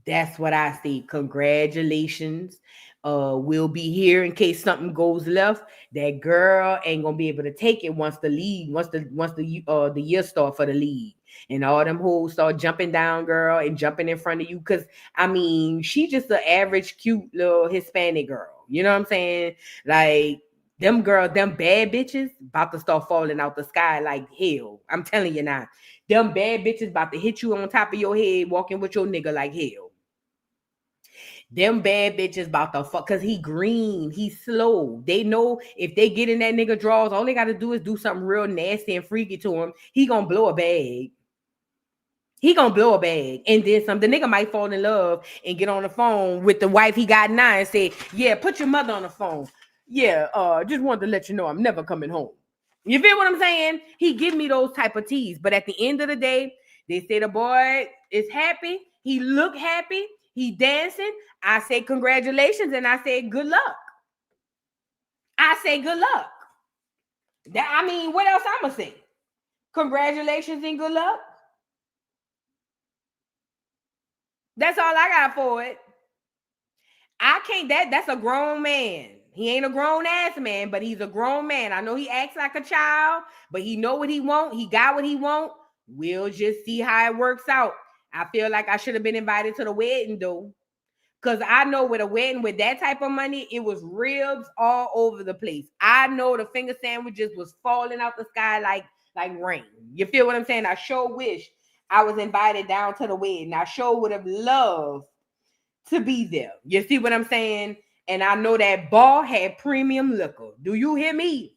That's what I say. Congratulations. We'll be here in case something goes left. That girl ain't gonna be able to take it once the year start for the league. And all them hoes start jumping down, girl, and jumping in front of you. Cause I mean, she just an average, cute little Hispanic girl. You know what I'm saying? Like them bad bitches about to start falling out the sky like hell. I'm telling you now. Them bad bitches about to hit you on top of your head, walking with your nigga like hell. Them bad bitches about to fuck, because he green, he's slow. They know if they get in that nigga drawers, all they got to do is do something real nasty and freaky to him. He gonna blow a bag. He gonna blow a bag. And then some. The nigga might fall in love and get on the phone with the wife he got now and say, yeah, put your mother on the phone. Yeah, just wanted to let you know I'm never coming home. You feel what I'm saying? He give me those type of teas. But at the end of the day, they say the boy is happy. He look happy. He dancing. I say congratulations and I say good luck. I say good luck. I mean, what else I'm going to say? Congratulations and good luck. That's all I got for it. I can't, that's a grown man. He ain't a grown ass man, but he's a grown man. I know he acts like a child, but he know what he want. He got what he want. We'll just see how it works out. I feel like I should have been invited to the wedding though. Because I know with a wedding with that type of money, it was ribs all over the place. I know the finger sandwiches was falling out the sky like rain. You feel what I'm saying? I sure wish I was invited down to the wedding. I sure would have loved to be there. You see what I'm saying? And I know that bar had premium liquor. Do you hear me?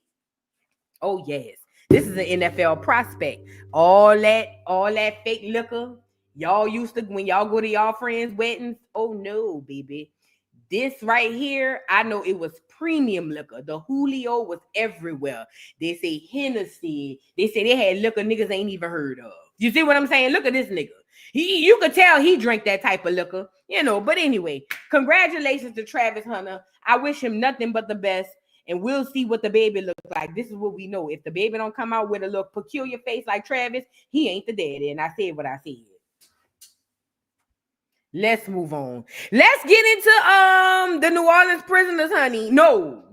Oh, yes. This is an NFL prospect. All that fake liquor y'all used to, when y'all go to y'all friends' weddings. Oh, no, baby. This right here, I know it was premium liquor. The Julio was everywhere. They say Hennessy. They say they had liquor niggas ain't even heard of. You see what I'm saying? Look at this nigga. You could tell he drank that type of liquor, you know. But anyway, congratulations to Travis Hunter. I wish him nothing but the best. And we'll see what the baby looks like. This is what we know. If the baby don't come out with a little peculiar face like Travis, he ain't the daddy. And I said what I said. Let's move on. Let's get into the New Orleans prisoners, honey. No.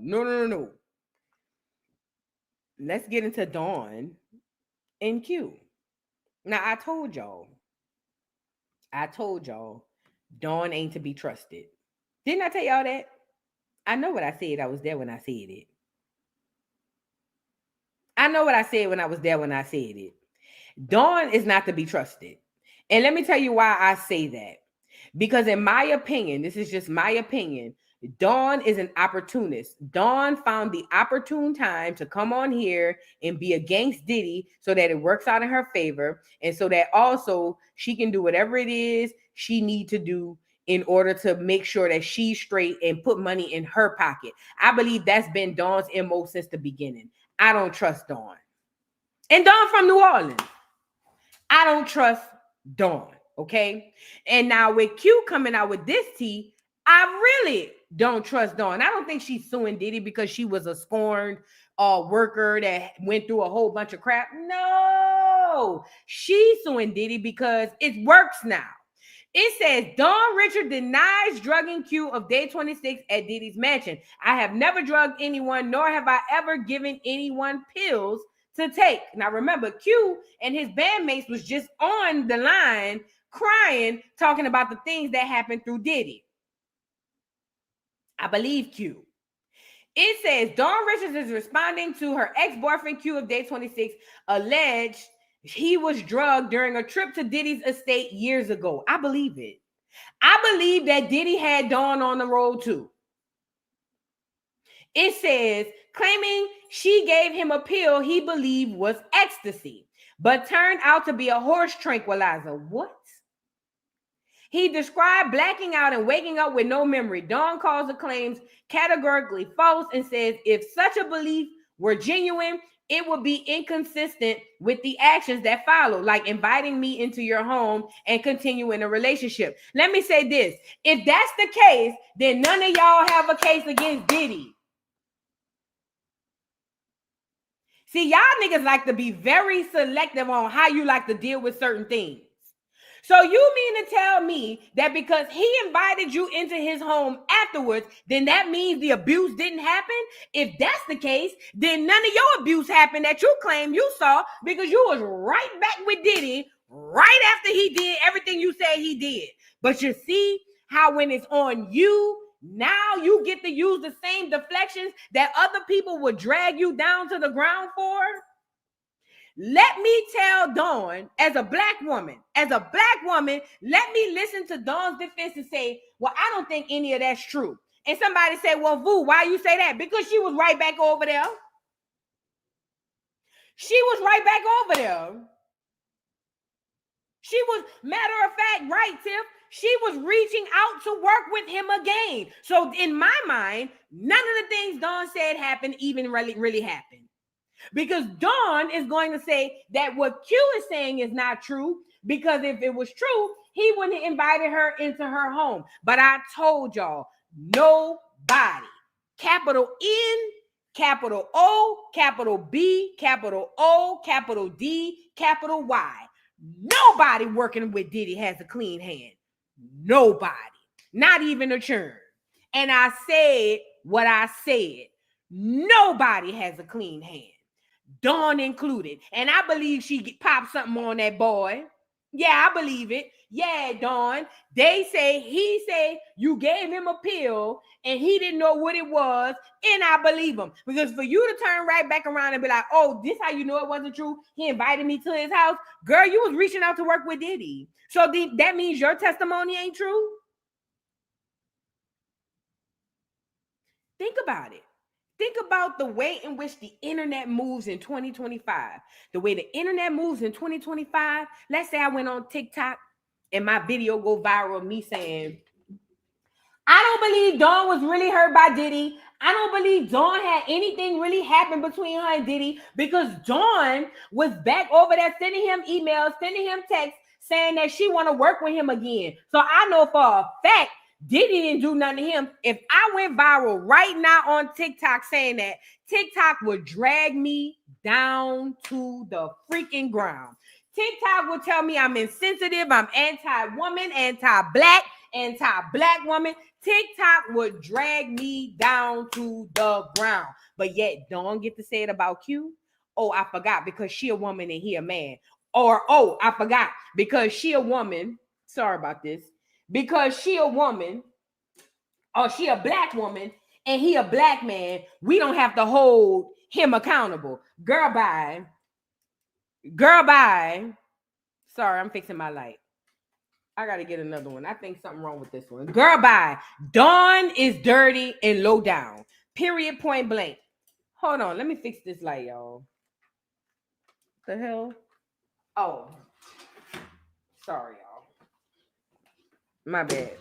Let's get into Dawn and Q. Now, I told y'all I told y'all, Dawn ain't to be trusted. Didn't I tell y'all that? I know what I said. I was there when I said it. I know what I said when I was there when I said it. Dawn is not to be trusted. And let me tell you why I say that. Because in my opinion, this is just my opinion, Dawn is an opportunist. Dawn found the opportune time to come on here and be against Diddy so that it works out in her favor, and so that also she can do whatever it is she need to do in order to make sure that she's straight and put money in her pocket. I believe that's been Dawn's MO since the beginning. I don't trust Dawn. And Dawn from New Orleans. I don't trust Dawn, okay? And now with Q coming out with this tea, I really don't trust Dawn. I don't think she's suing Diddy because she was a scorned worker that went through a whole bunch of crap. No, she's suing Diddy because it works now. It says, Dawn Richard denies drugging Q of day 26 at Diddy's mansion. I have never drugged anyone, nor have I ever given anyone pills to take. Now remember, Q and his bandmates was just on the line crying, talking about the things that happened through Diddy. I believe Q. It says Dawn Richards is responding to her ex-boyfriend Q of day 26 alleged he was drugged during a trip to Diddy's estate years ago. I believe it. I believe that Diddy had Dawn on the road too. It says, claiming she gave him a pill he believed was ecstasy, but turned out to be a horse tranquilizer. What? He described blacking out and waking up with no memory. Dawn calls the claims categorically false and says if such a belief were genuine, it would be inconsistent with the actions that follow, like inviting me into your home and continuing a relationship. Let me say this. If that's the case, then none of y'all have a case against Diddy. See, y'all niggas like to be very selective on how you like to deal with certain things. So you mean to tell me that because he invited you into his home afterwards, then that means the abuse didn't happen? If that's the case, then none of your abuse happened that you claim you saw because you was right back with Diddy right after he did everything you said he did. But you see how when it's on you, now you get to use the same deflections that other people would drag you down to the ground for? Let me tell Dawn, as a black woman, let me listen to Dawn's defense and say, well, I don't think any of that's true. And somebody say, well, Vu, why you say that? Because she was right back over there. She was right back over there. She was, matter of fact, right, Tiff, she was reaching out to work with him again. So in my mind, none of the things Dawn said happened even really happened. Because Dawn is going to say that what Q is saying is not true, because if it was true, he wouldn't have invited her into her home. But I told y'all, nobody, capital N, capital O, capital B, capital O, capital D, capital Y. Nobody working with Diddy has a clean hand. Nobody, not even a churn. And I said what I said. Nobody has a clean hand. Dawn included. And I believe she popped something on that boy. Yeah, I believe it. Yeah, Dawn. He say you gave him a pill and he didn't know what it was, and I believe him. Because for you to turn right back around and be like, oh, this how you know it wasn't true? He invited me to his house. Girl, you was reaching out to work with Diddy. So that means your testimony ain't true? Think about it. Think about the way in which the internet moves in 2025. The way the internet moves in 2025. Let's say I went on TikTok and my video go viral of me saying, I don't believe Dawn was really hurt by Diddy. I don't believe Dawn had anything really happen between her and Diddy, because Dawn was back over there sending him emails, sending him texts, saying that she want to work with him again. So I know for a fact Diddy didn't do nothing to him. If I went viral right now on TikTok saying that, TikTok would drag me down to the freaking ground. TikTok would tell me I'm insensitive, I'm anti-woman, anti-black woman. TikTok would drag me down to the ground. But yet, don't get to say it about Q. Oh, I forgot because she a woman and he a man. Or, oh, I forgot because she a woman. Sorry about this. Because she a woman, or she a black woman, and he a black man, we don't have to hold him accountable. Girl, bye. Girl, bye. Sorry, I'm fixing my light. I gotta get another one. I think something wrong with this one. Girl, bye. Dawn is dirty and low down. Period, point blank. Hold on, let me fix this light, y'all. The hell? Oh. Sorry, y'all. My bad.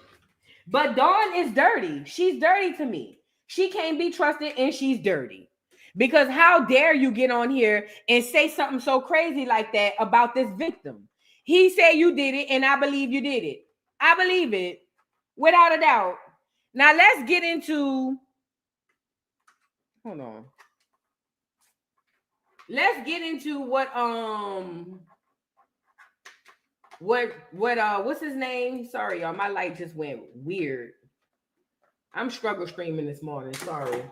But Dawn is dirty. She's dirty to me. She can't be trusted and she's dirty. Because how dare you get on here and say something so crazy like that about this victim? He said you did it and I believe you did it. I believe it without a doubt. Now let's get into, hold on. Let's get into what's his name? Sorry, y'all. My light just went weird. I'm struggle streaming this morning. Sorry.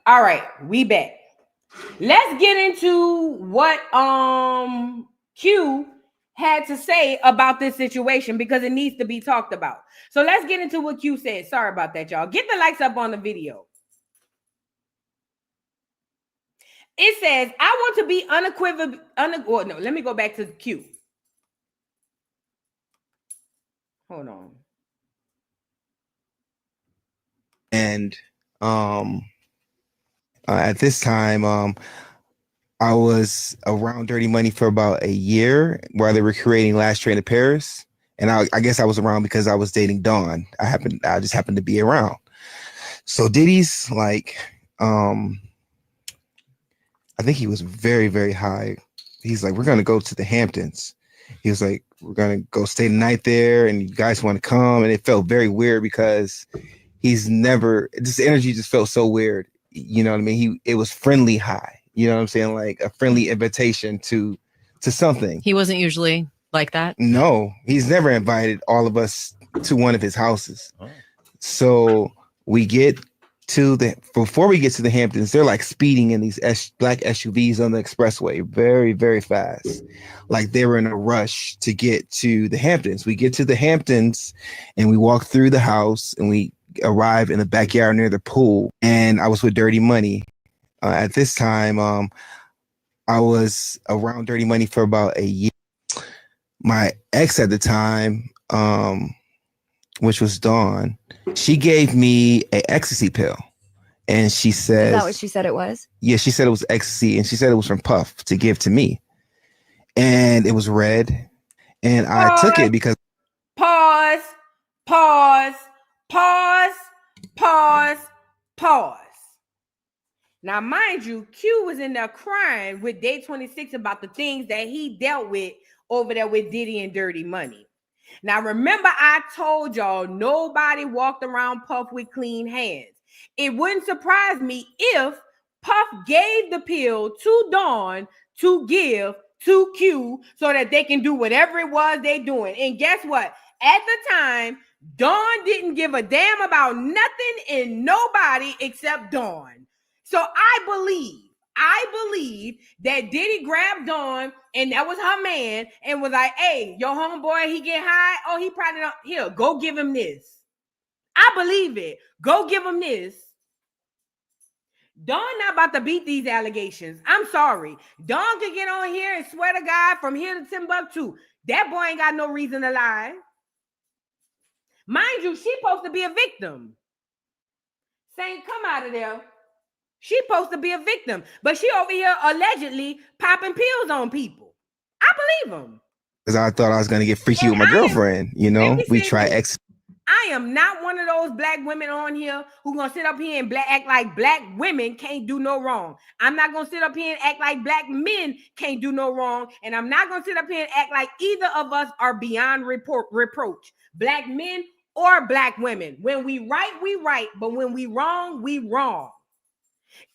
All right, we back. Let's get into what Q had to say about this situation because it needs to be talked about. So let's get into what Q said. Sorry about that, y'all. Get the likes up on the video. It says, I want to be unequivocal. No, let me go back to Q. Hold on. And at this time, I was around Dirty Money for about a year while they were creating Last Train to Paris. And I guess I was around because I was dating Dawn. I just happened to be around. So Diddy's like, I think he was very, very high. He's like, we're going to go to the Hamptons. He was like, we're going to go stay the night there and you guys want to come. And it felt very weird because this energy just felt so weird. You know what I mean? It was friendly high. You know what I'm saying? Like a friendly invitation to something. He wasn't usually like that. No, he's never invited all of us to one of his houses. Oh. So before we get to the Hamptons, they're like speeding in these black SUVs on the expressway very, very fast. Like they were in a rush to get to the Hamptons. We get to the Hamptons and we walk through the house and we arrive in the backyard near the pool. And I was with Dirty Money. At this time, I was around Dirty Money for about a year. My ex at the time, which was Dawn, she gave me an ecstasy pill. And she said, is that what she said it was? Yeah, she said it was ecstasy. And she said it was from Puff to give to me. And it was red. And I took it because... Pause. Now, mind you, Q was in there crying with Day 26 about the things that he dealt with over there with Diddy and Dirty Money. Now, remember, I told y'all nobody walked around Puff with clean hands. It wouldn't surprise me if Puff gave the pill to Dawn to give to Q so that they can do whatever it was they doing. And guess what? At the time, Dawn didn't give a damn about nothing and nobody except Dawn. So I believe that Diddy grabbed Dawn and that was her man and was like, hey, your homeboy, he get high. Oh, he probably don't. Here, go give him this. I believe it. Go give him this. Dawn not about to beat these allegations. I'm sorry. Dawn could get on here and swear to God from here to Timbuktu. That boy ain't got no reason to lie. Mind you, she's supposed to be a victim. Saying, come out of there. She's supposed to be a victim. But she over here allegedly popping pills on people. I believe him. Because I thought I was going to get freaky with my girlfriend. You know, we try I am not one of those black women on here who gonna sit up here and act like black women can't do no wrong. I'm not gonna sit up here and act like black men can't do no wrong. And I'm not gonna sit up here and act like either of us are beyond reproach. Black men or black women. When we right, but when we wrong, we wrong.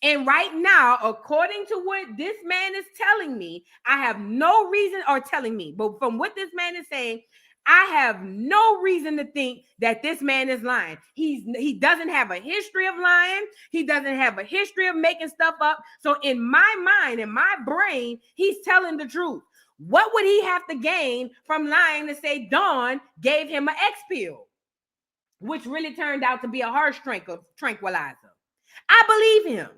And right now, according to what this man is telling me, I have no reason, or telling me, but from what this man is saying, I have no reason to think that this man is lying. He doesn't have a history of lying. He doesn't have a history of making stuff up. So in my mind, in my brain, he's telling the truth. What would he have to gain from lying to say Dawn gave him an X pill, which really turned out to be a harsh tranquilizer? I believe him.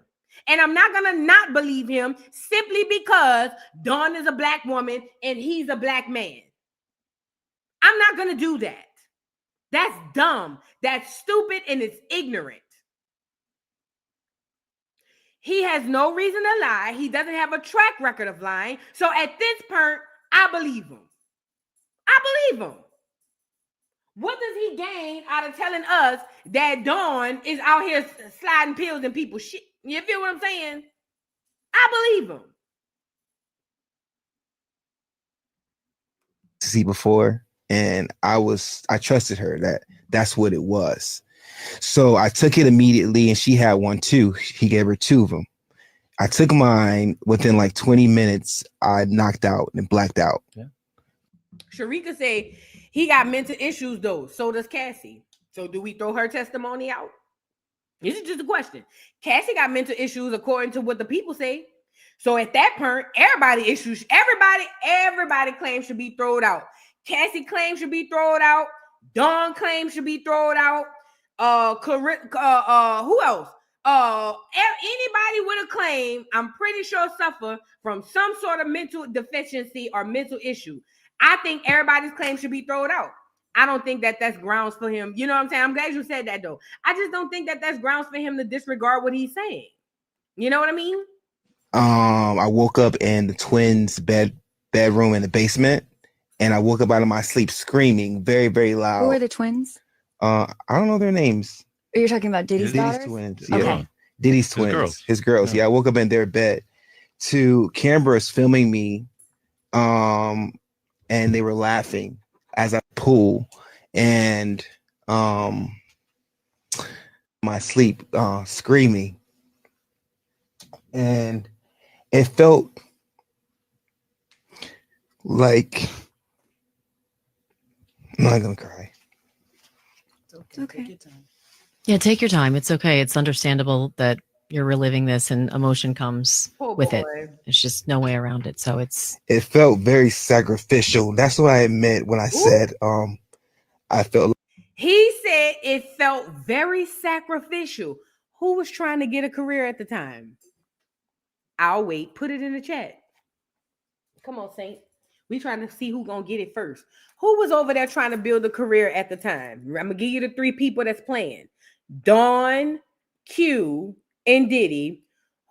And I'm not going to not believe him simply because Dawn is a black woman and he's a black man. I'm not going to do that. That's dumb. That's stupid and it's ignorant. He has no reason to lie. He doesn't have a track record of lying. So at this point, I believe him. I believe him. What does he gain out of telling us that Dawn is out here sliding pills in people's shit? You feel what I'm saying? I believe him. See before, and I trusted her that's what it was. So I took it immediately, and she had one too. He gave her 2 of them. I took mine within like 20 minutes. I knocked out and blacked out. Yeah. Sharika say he got mental issues though. So does Cassie. So do we throw her testimony out? This is just a question. Cassie got mental issues according to what the people say. So at that point, everybody claims should be thrown out. Cassie claims should be thrown out. Dawn claims should be thrown out. Who else? Anybody with a claim, I'm pretty sure suffer from some sort of mental deficiency or mental issue. I think everybody's claim should be thrown out. I don't think that that's grounds for him. You know what I'm saying? I'm glad you said that though. I just don't think that that's grounds for him to disregard what he's saying. You know what I mean? I woke up in the twins' bedroom in the basement, and I woke up out of my sleep screaming very, very loud. Who are the twins? I don't know their names. You're talking about Diddy's daughters? Diddy's twins. Okay. Yeah. Diddy's twins. His girls. Yeah, I woke up in their bed. Cameras filming me, and they were laughing as I pull, and my sleep screaming, and it felt like I'm not gonna cry. Okay. Yeah, take your time. It's okay. It's understandable that you're reliving this and emotion comes with it. There's just no way around it. So it felt very sacrificial. That's what I meant when I said I felt. He said it felt very sacrificial. Who was trying to get a career at the time? I'll wait. Put it in the chat. Come on, Saint. We trying to see who gonna get it first. Who was over there trying to build a career at the time? I'm gonna give you the 3 people that's playing. Dawn, Q, and Diddy.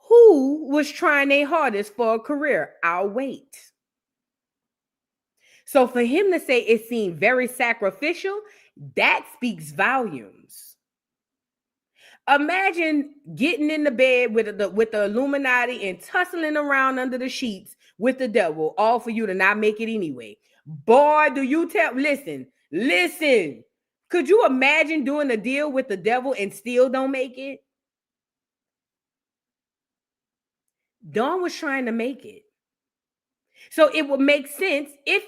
Who was trying their hardest for a career? I'll wait. So for him to say it seemed very sacrificial, that speaks volumes. Imagine getting in the bed with the Illuminati and tussling around under the sheets with the devil, all for you to not make it anyway. Boy, do you listen. Could you imagine doing a deal with the devil and still don't make it? Dawn was trying to make it. So it would make sense if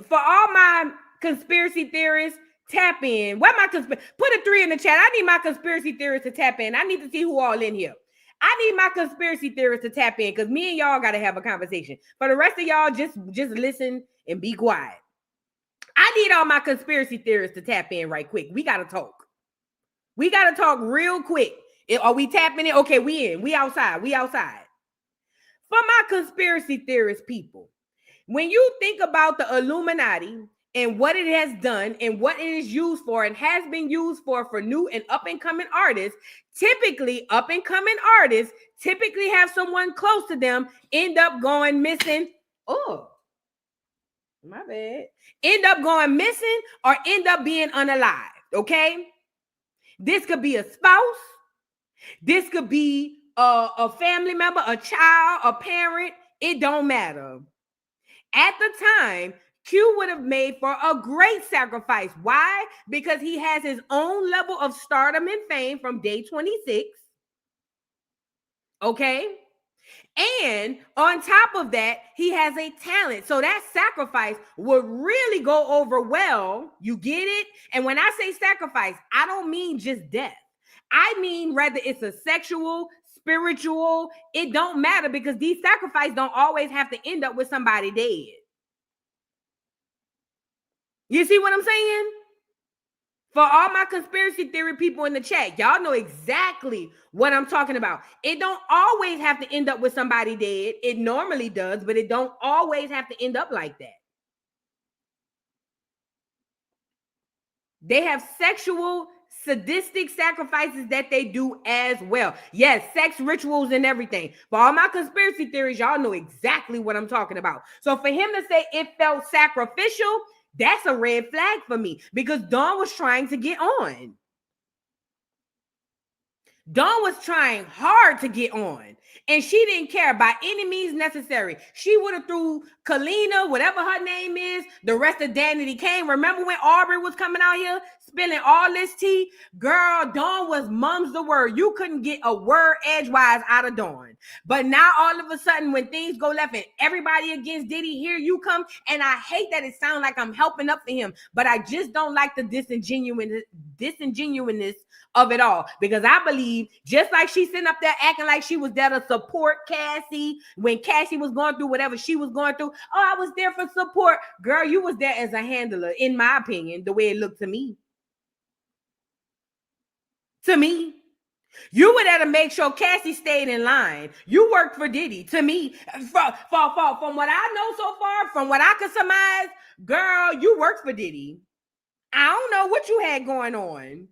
for all my conspiracy theorists, tap in. Put a 3 in the chat. I need my conspiracy theorists to tap in. I need to see who all in here. I need my conspiracy theorists to tap in because me and y'all got to have a conversation. For the rest of y'all, just listen and be quiet. I need all my conspiracy theorists to tap in right quick. We got to talk. We got to talk real quick. Are we tapping in? Okay, we in. We outside. For my conspiracy theorist people, when you think about the Illuminati and what it has done and what it is used for and has been used for new and up-and-coming artists, typically up-and-coming artists typically have someone close to them end up going missing. Oh, my bad. End up going missing or end up being unalived, okay? This could be a spouse. This could be a family member, a child, a parent. It don't matter. At the time, Q would have made for a great sacrifice. Why? Because he has his own level of stardom and fame from day 26. Okay? And on top of that, he has a talent. So that sacrifice would really go over well. You get it? And when I say sacrifice, I don't mean just death. I mean, whether it's a sexual, spiritual, it don't matter because these sacrifices don't always have to end up with somebody dead. You see what I'm saying? For all my conspiracy theory people in the chat, y'all know exactly what I'm talking about. It don't always have to end up with somebody dead. It normally does, but it don't always have to end up like that. They have sexual, sadistic sacrifices that they do as well. Yes, sex rituals and everything. For all my conspiracy theories, y'all know exactly what I'm talking about. So for him to say it felt sacrificial, that's a red flag for me because Dawn was trying to get on. Dawn was trying hard to get on, and she didn't care by any means necessary. She would have threw Kalina, whatever her name is, the rest of Danity Kane. Remember when Aubrey was coming out here spilling all this tea? Girl, Dawn was mum's the word. You couldn't get a word edgewise out of Dawn. But now all of a sudden when things go left and everybody against Diddy, here you come. And I hate that it sounds like I'm helping up for him, but I just don't like the disingenuousness of it all, because I believe just like she's sitting up there acting like she was there to support Cassie when Cassie was going through whatever she was going through. Oh, I was there for support. Girl, you was there as a handler, in my opinion, the way it looked to me. To me, you were there to make sure Cassie stayed in line. You worked for Diddy. To me, from what I know so far, from what I can surmise, girl, you worked for Diddy. I don't know what you had going on.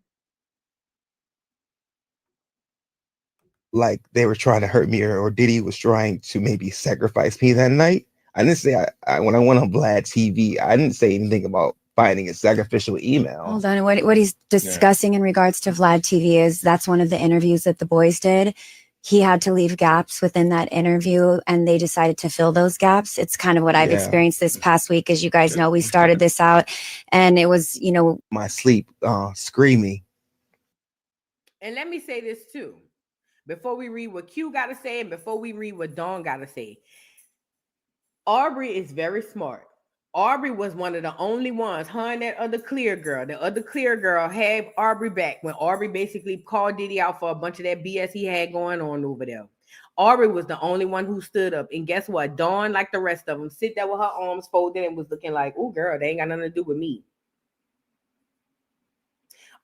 Like they were trying to hurt me, or Diddy was trying to maybe sacrifice me that night. I didn't say when I went on Vlad TV, I didn't say anything about finding a sacrificial email. Hold on. What he's discussing in regards to Vlad TV is that's one of the interviews that the boys did. He had to leave gaps within that interview, and they decided to fill those gaps. It's kind of what I've experienced this past week. As you guys know, we started this out, and it was, my sleep screaming. And let me say this too. Before we read what Q got to say and before we read what Dawn got to say, Aubrey is very smart. Aubrey was one of the only ones, her and that other clear girl. The other clear girl had Aubrey back when Aubrey basically called Diddy out for a bunch of that BS he had going on over there. Aubrey was the only one who stood up. And guess what? Dawn, like the rest of them, sit there with her arms folded and was looking like, oh, girl, they ain't got nothing to do with me.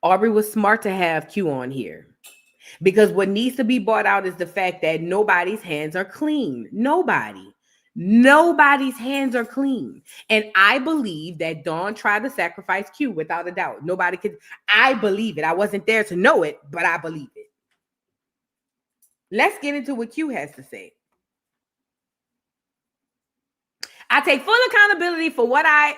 Aubrey was smart to have Q on here. Because what needs to be brought out is the fact that nobody's hands are clean. Nobody's hands are clean. And I believe that Dawn tried to sacrifice Q without a doubt. Nobody could. I believe it. I wasn't there to know it, but I believe it. Let's get into what Q has to say. I take full accountability for what I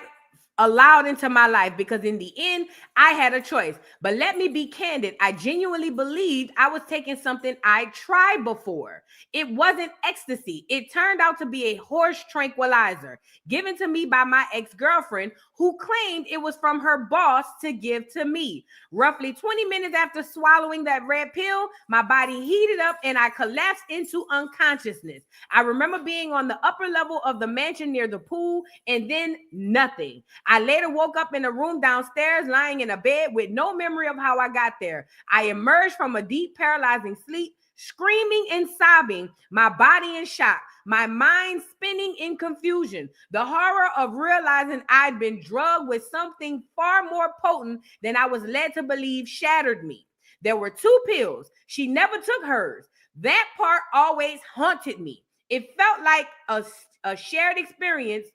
allowed into my life, because in the end I had a choice. But let me be candid, I genuinely believed I was taking something I tried before. It wasn't ecstasy. It turned out to be a horse tranquilizer given to me by my ex-girlfriend, who claimed it was from her boss to give to me. Roughly 20 minutes after swallowing that red pill, my body heated up and I collapsed into unconsciousness. I remember being on the upper level of the mansion near the pool, and then nothing. I later woke up in a room downstairs, lying in a bed with no memory of how I got there. I emerged from a deep, paralyzing sleep, screaming and sobbing, my body in shock, my mind spinning in confusion. The horror of realizing I'd been drugged with something far more potent than I was led to believe shattered me. There were 2 pills. She never took hers. That part always haunted me. It felt like a shared experience.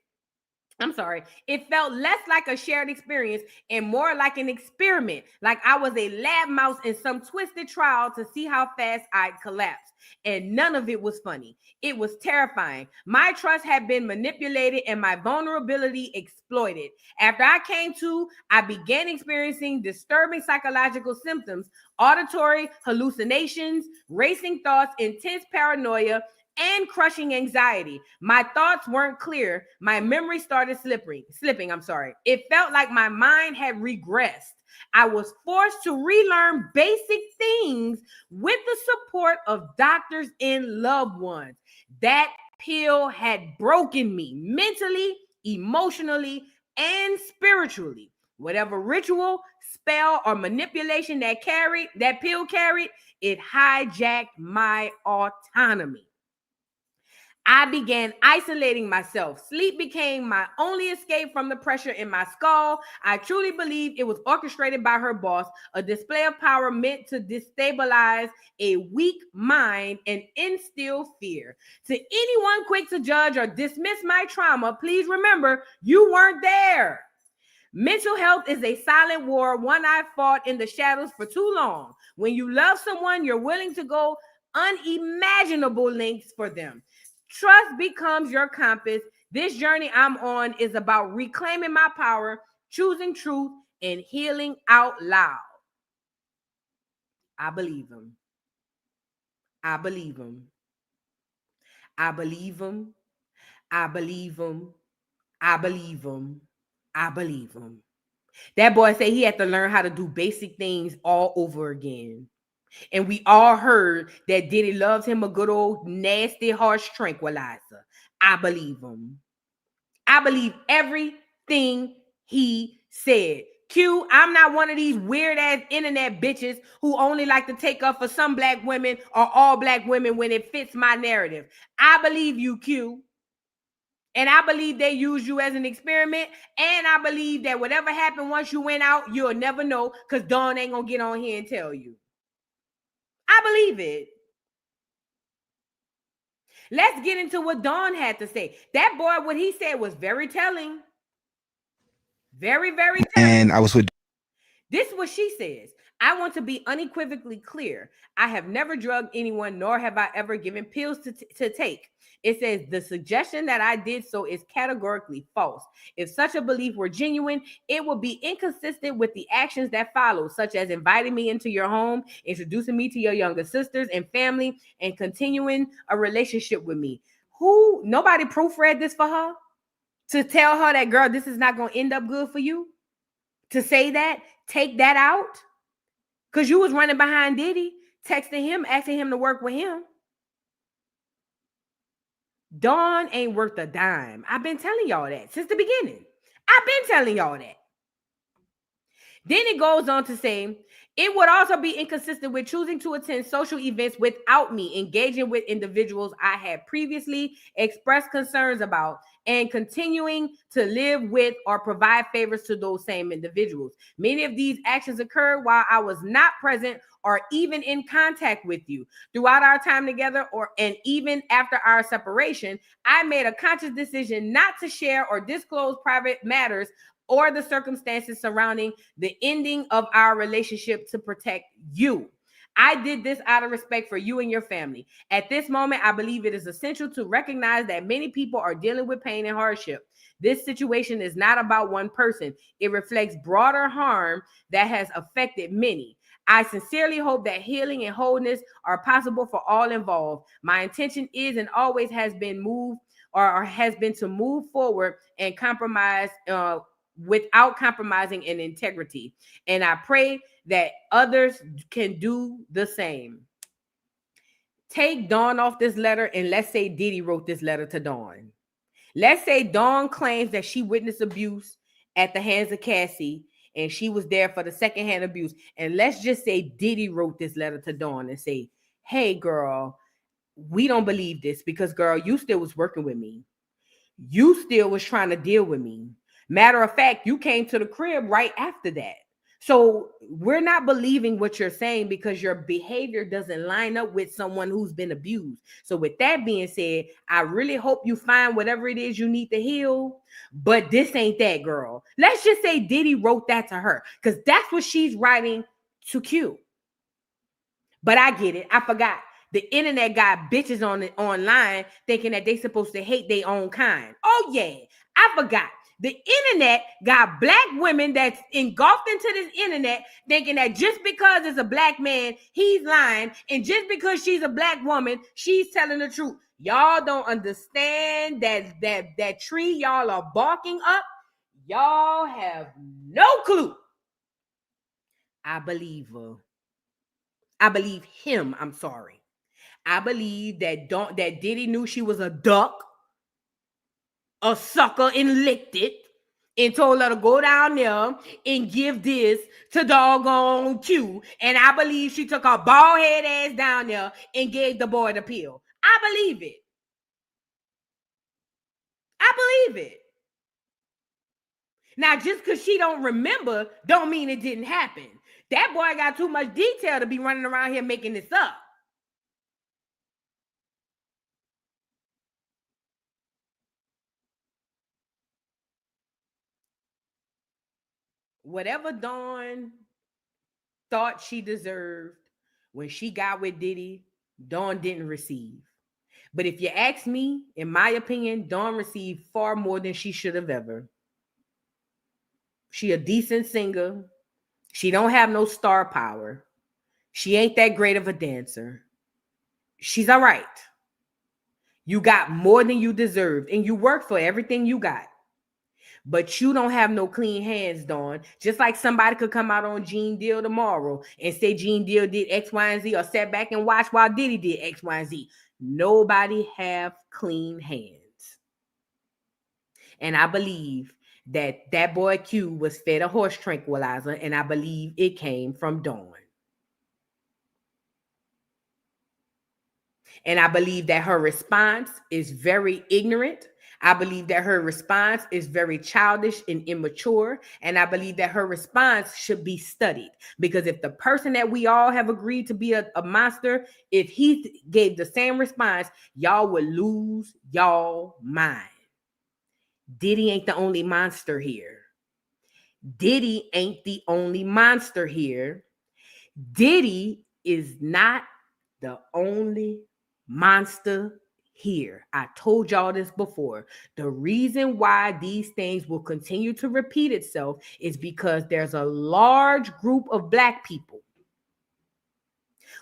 It felt less like a shared experience and more like an experiment, like I was a lab mouse in some twisted trial to see how fast I'd collapse. And none of it was funny. It was terrifying. My trust had been manipulated and my vulnerability exploited. After I came to, I began experiencing disturbing psychological symptoms, auditory hallucinations, racing thoughts, intense paranoia, and crushing anxiety. My thoughts weren't clear. My memory started slipping. It felt like my mind had regressed. I was forced to relearn basic things with the support of doctors and loved ones. That pill had broken me mentally, emotionally, and spiritually. Whatever ritual, spell, or manipulation that pill carried, it hijacked my autonomy. I began isolating myself. Sleep became my only escape from the pressure in my skull. I truly believe it was orchestrated by her boss, a display of power meant to destabilize a weak mind and instill fear. To anyone quick to judge or dismiss my trauma, please remember you weren't there. Mental health is a silent war, one I fought in the shadows for too long. When you love someone, you're willing to go unimaginable lengths for them. Trust becomes your compass. This journey I'm on is about reclaiming my power, choosing truth, and healing out loud. I believe him. I believe him. I believe him. I believe him. I believe him. I believe him. That boy said he had to learn how to do basic things all over again. And we all heard that Diddy loves him a good old nasty, harsh tranquilizer. I believe him. I believe everything he said. Q, I'm not one of these weird-ass internet bitches who only like to take up for some black women or all black women when it fits my narrative. I believe you, Q. And I believe they use you as an experiment. And I believe that whatever happened once you went out, you'll never know because Dawn ain't going to get on here and tell you. I believe it. Let's get into what Dawn had to say. That boy, what he said was very telling. Very, very telling. And I was with... This is what she says. I want to be unequivocally clear. I have never drugged anyone, nor have I ever given pills to take. It says the suggestion that I did so is categorically false. If such a belief were genuine, it would be inconsistent with the actions that follow, such as inviting me into your home, introducing me to your younger sisters and family, and continuing a relationship with me. Nobody proofread this for her? To tell her that, girl, this is not going to end up good for you? To say that? Take that out? Because you was running behind Diddy, texting him, asking him to work with him. Dawn ain't worth a dime. I've been telling y'all that since the beginning. I've been telling y'all that. Then it goes on to say, it would also be inconsistent with choosing to attend social events without me, engaging with individuals I had previously expressed concerns about, and continuing to live with or provide favors to those same individuals. Many of these actions occurred while I was not present or even in contact with you. Throughout our time together and even after our separation, I made a conscious decision not to share or disclose private matters or the circumstances surrounding the ending of our relationship to protect you. I did this out of respect for you and your family. At this moment, I believe it is essential to recognize that many people are dealing with pain and hardship. This situation is not about one person. It reflects broader harm that has affected many. I sincerely hope that healing and wholeness are possible for all involved. My intention is and always has been to move forward and compromise without compromising in integrity. And I pray that others can do the same. Take Dawn off this letter and let's say Diddy wrote this letter to Dawn. Let's say Dawn claims that she witnessed abuse at the hands of Cassie and she was there for the secondhand abuse. And let's just say Diddy wrote this letter to Dawn and say, hey, girl, we don't believe this because, girl, you still was working with me. You still was trying to deal with me. Matter of fact, you came to the crib right after that. So we're not believing what you're saying because your behavior doesn't line up with someone who's been abused. So with that being said, I really hope you find whatever it is you need to heal. But this ain't that, girl. Let's just say Diddy wrote that to her because that's what she's writing to Q. But I get it. I forgot. The internet got bitches online thinking that they supposed to hate their own kind. Oh, yeah. I forgot. The internet got black women that's engulfed into this internet thinking that just because it's a black man, he's lying. And just because she's a black woman, she's telling the truth. Y'all don't understand that tree y'all are barking up. Y'all have no clue. I believe her. I believe him. I'm sorry. I believe that Diddy knew she was a duck, a sucker, and licked it and told her to go down there and give this to doggone Q. And I believe she took her bald head ass down there and gave the boy the pill. I believe it. I believe it. Now, just because she don't remember, don't mean it didn't happen. That boy got too much detail to be running around here making this up. Whatever Dawn thought she deserved when she got with Diddy, Dawn didn't receive. But if you ask me, in my opinion, Dawn received far more than she should have ever. She a decent singer. She don't have no star power. She ain't that great of a dancer. She's all right. You got more than you deserved, and you worked for everything you got. But you don't have no clean hands, Dawn. Just like somebody could come out on Gene Deal tomorrow and say Gene Deal did X, Y, and Z, or sat back and watch while Diddy did X, Y, and Z. Nobody have clean hands. And I believe that boy Q was fed a horse tranquilizer, and I believe it came from Dawn. And I believe that her response is very ignorant. I believe that her response is very childish and immature. And I believe that her response should be studied. Because if the person that we all have agreed to be a monster, if he gave the same response, y'all would lose y'all mind. Diddy ain't the only monster here. Diddy ain't the only monster here. Diddy is not the only monster here. I told y'all this before. The reason why these things will continue to repeat itself is because there's a large group of Black people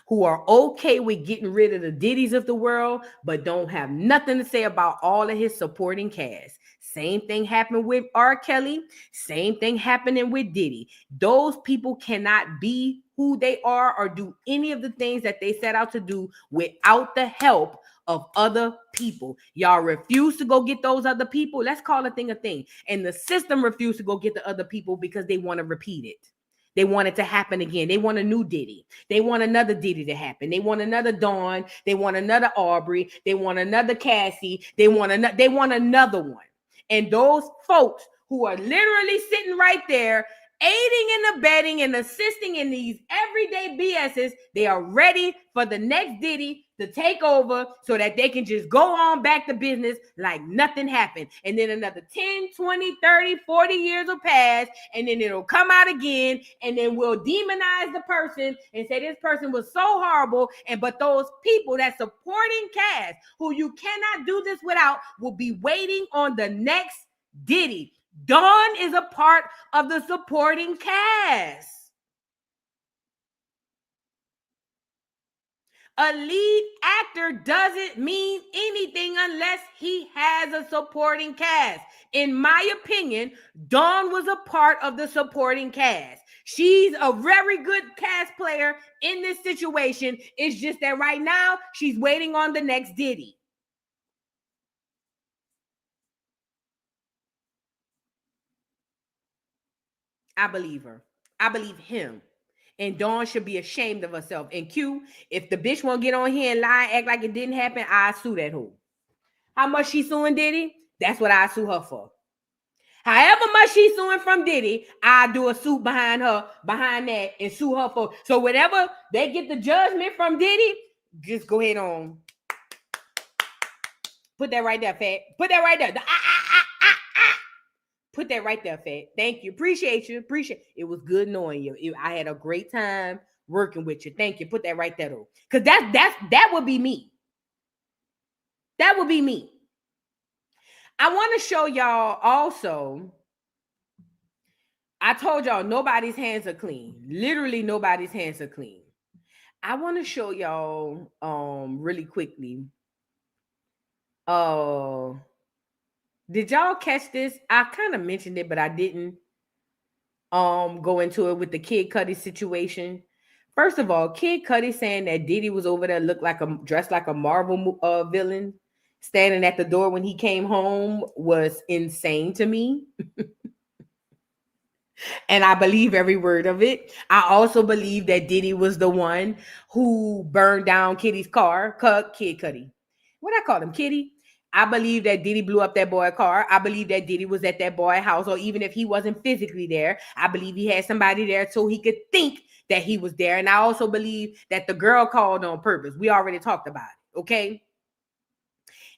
who are okay with getting rid of the Diddys of the world, but don't have nothing to say about all of his supporting cast. Same thing happened with R. Kelly. Same thing happening with Diddy. Those people cannot be who they are or do any of the things that they set out to do without the help of other people. Y'all refuse to go get those other people. Let's call a thing a thing. And the system refused to go get the other people because they want to repeat it. They want it to happen again. They want a new Diddy. They want another Diddy to happen. They want another Dawn. They want another Aubrey. They want another Cassie. They want another one. And those folks who are literally sitting right there, aiding and abetting and assisting in these everyday BSs, they are ready for the next Diddy to take over so that they can just go on back to business like nothing happened. And then another 10, 20, 30, 40 years will pass, and then it'll come out again, and then we'll demonize the person and say this person was so horrible. But those people, that supporting cast who you cannot do this without, will be waiting on the next Diddy. Dawn is a part of the supporting cast. A lead actor doesn't mean anything unless he has a supporting cast. In my opinion, Dawn was a part of the supporting cast. She's a very good cast player in this situation. It's just that right now, she's waiting on the next Diddy. I believe her. I believe him. And Dawn should be ashamed of herself. And Q, if the bitch won't get on here and lie, act like it didn't happen, I sue that hoe. How much she suing Diddy? That's what I sue her for. However much she's suing from Diddy, I do a suit behind that, and sue her for. So whatever they get the judgment from Diddy, just go ahead on. Put that right there, Fat. Put that right there. Put that right there, Fat. Thank you. Appreciate you. It was good knowing you. I had a great time working with you. Thank you. Put that right there, though. Because that would be me. That would be me. I want to show y'all also. I told y'all nobody's hands are clean. Literally nobody's hands are clean. I want to show y'all really quickly. Did y'all catch this? I kind of mentioned it, but I didn't go into it with the Kid Cudi situation. First of all, Kid Cudi saying that Diddy was over there dressed like a Marvel villain, standing at the door when he came home was insane to me. And I believe every word of it. I also believe that Diddy was the one who burned down Kitty's car. Kid Cudi. What I call him, Kitty? I believe that Diddy blew up that boy's car. I believe that Diddy was at that boy's house, or even if he wasn't physically there, I believe he had somebody there so he could think that he was there. And I also believe that the girl called on purpose. We already talked about it, okay?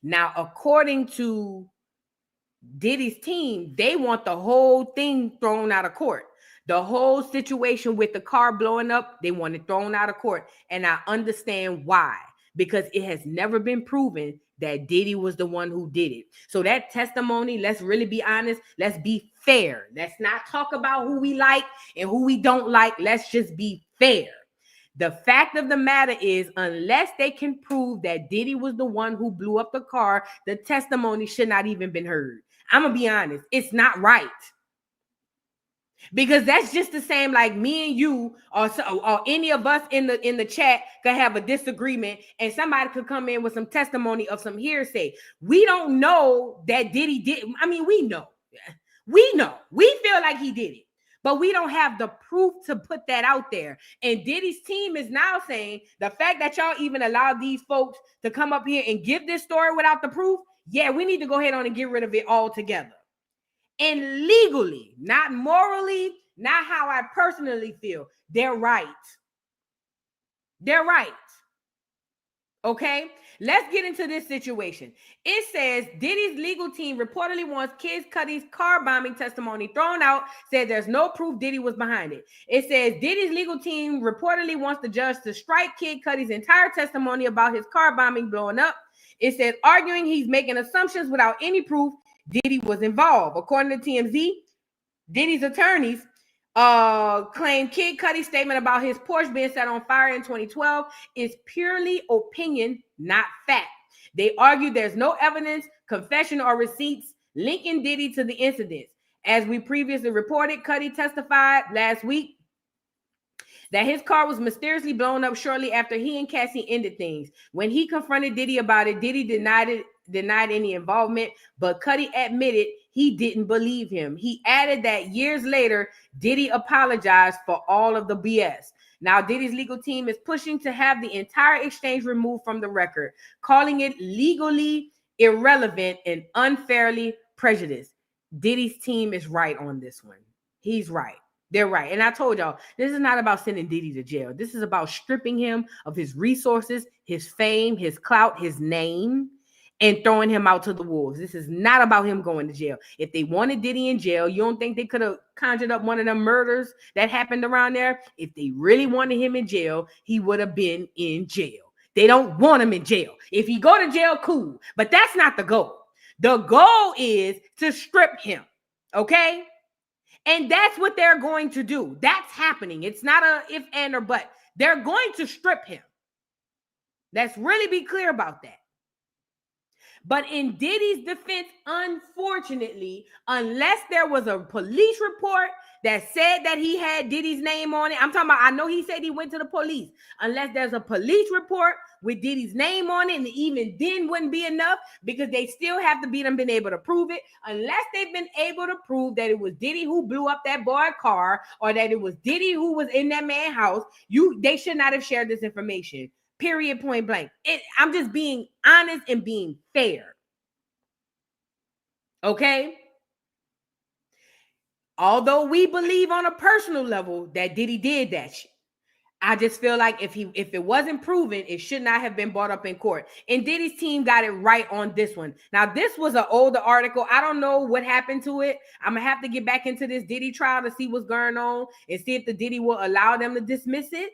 Now, according to Diddy's team, they want the whole thing thrown out of court. The whole situation with the car blowing up, they want it thrown out of court. And I understand why. Because it has never been proven that Diddy was the one who did it. So that testimony, let's really be honest. Let's be fair. Let's not talk about who we like and who we don't like. Let's just be fair. The fact of the matter is, unless they can prove that Diddy was the one who blew up the car, the testimony should not even been heard. I'm going to be honest. It's not right. Because that's just the same like me and you or any of us in the chat could have a disagreement and somebody could come in with some testimony of some hearsay. We don't know that Diddy did. I mean, we know. We know. We feel like he did it. But we don't have the proof to put that out there. And Diddy's team is now saying the fact that y'all even allowed these folks to come up here and give this story without the proof, yeah, we need to go ahead on and get rid of it altogether. And legally, not morally, not how I personally feel, they're right. They're right. Okay, let's get into this situation. It says Diddy's legal team reportedly wants Kid Cudi's car bombing testimony thrown out, said there's no proof Diddy was behind it. It says Diddy's legal team reportedly wants the judge to strike Kid Cudi's entire testimony about his car bombing blowing up. It says arguing he's making assumptions without any proof Diddy was involved. According to TMZ, Diddy's attorneys claim Kid Cudi's statement about his Porsche being set on fire in 2012 is purely opinion, not fact. They argue there's no evidence, confession, or receipts linking Diddy to the incidents. As we previously reported, Cudi testified last week that his car was mysteriously blown up shortly after he and Cassie ended things. When he confronted Diddy about it, Diddy denied any involvement, but Cudi admitted he didn't believe him. He added that years later, Diddy apologized for all of the BS. Now, Diddy's legal team is pushing to have the entire exchange removed from the record, calling it legally irrelevant and unfairly prejudiced. Diddy's team is right on this one. He's right. They're right. And I told y'all, this is not about sending Diddy to jail. This is about stripping him of his resources, his fame, his clout, his name, and throwing him out to the wolves. This is not about him going to jail. If they wanted Diddy in jail, you don't think they could have conjured up one of them murders that happened around there? If they really wanted him in jail, he would have been in jail. They don't want him in jail. If he go to jail, cool. But that's not the goal. The goal is to strip him. Okay? And that's what they're going to do. That's happening. It's not a if, and, or but. They're going to strip him. Let's really be clear about that. But in Diddy's defense, unfortunately, unless there was a police report that said that he had Diddy's name on it, I'm talking about, I know he said he went to the police. Unless there's a police report with Diddy's name on it, and even then wouldn't be enough because they still have to be them been able to prove it. Unless they've been able to prove that it was Diddy who blew up that boy's car or that it was Diddy who was in that man's house, they should not have shared this information. Period, point blank. I'm just being honest and being fair. Okay? Although we believe on a personal level that Diddy did that shit, I just feel like if it wasn't proven, it should not have been brought up in court. And Diddy's team got it right on this one. Now, this was an older article. I don't know what happened to it. I'm going to have to get back into this Diddy trial to see what's going on and see if the Diddy will allow them to dismiss it.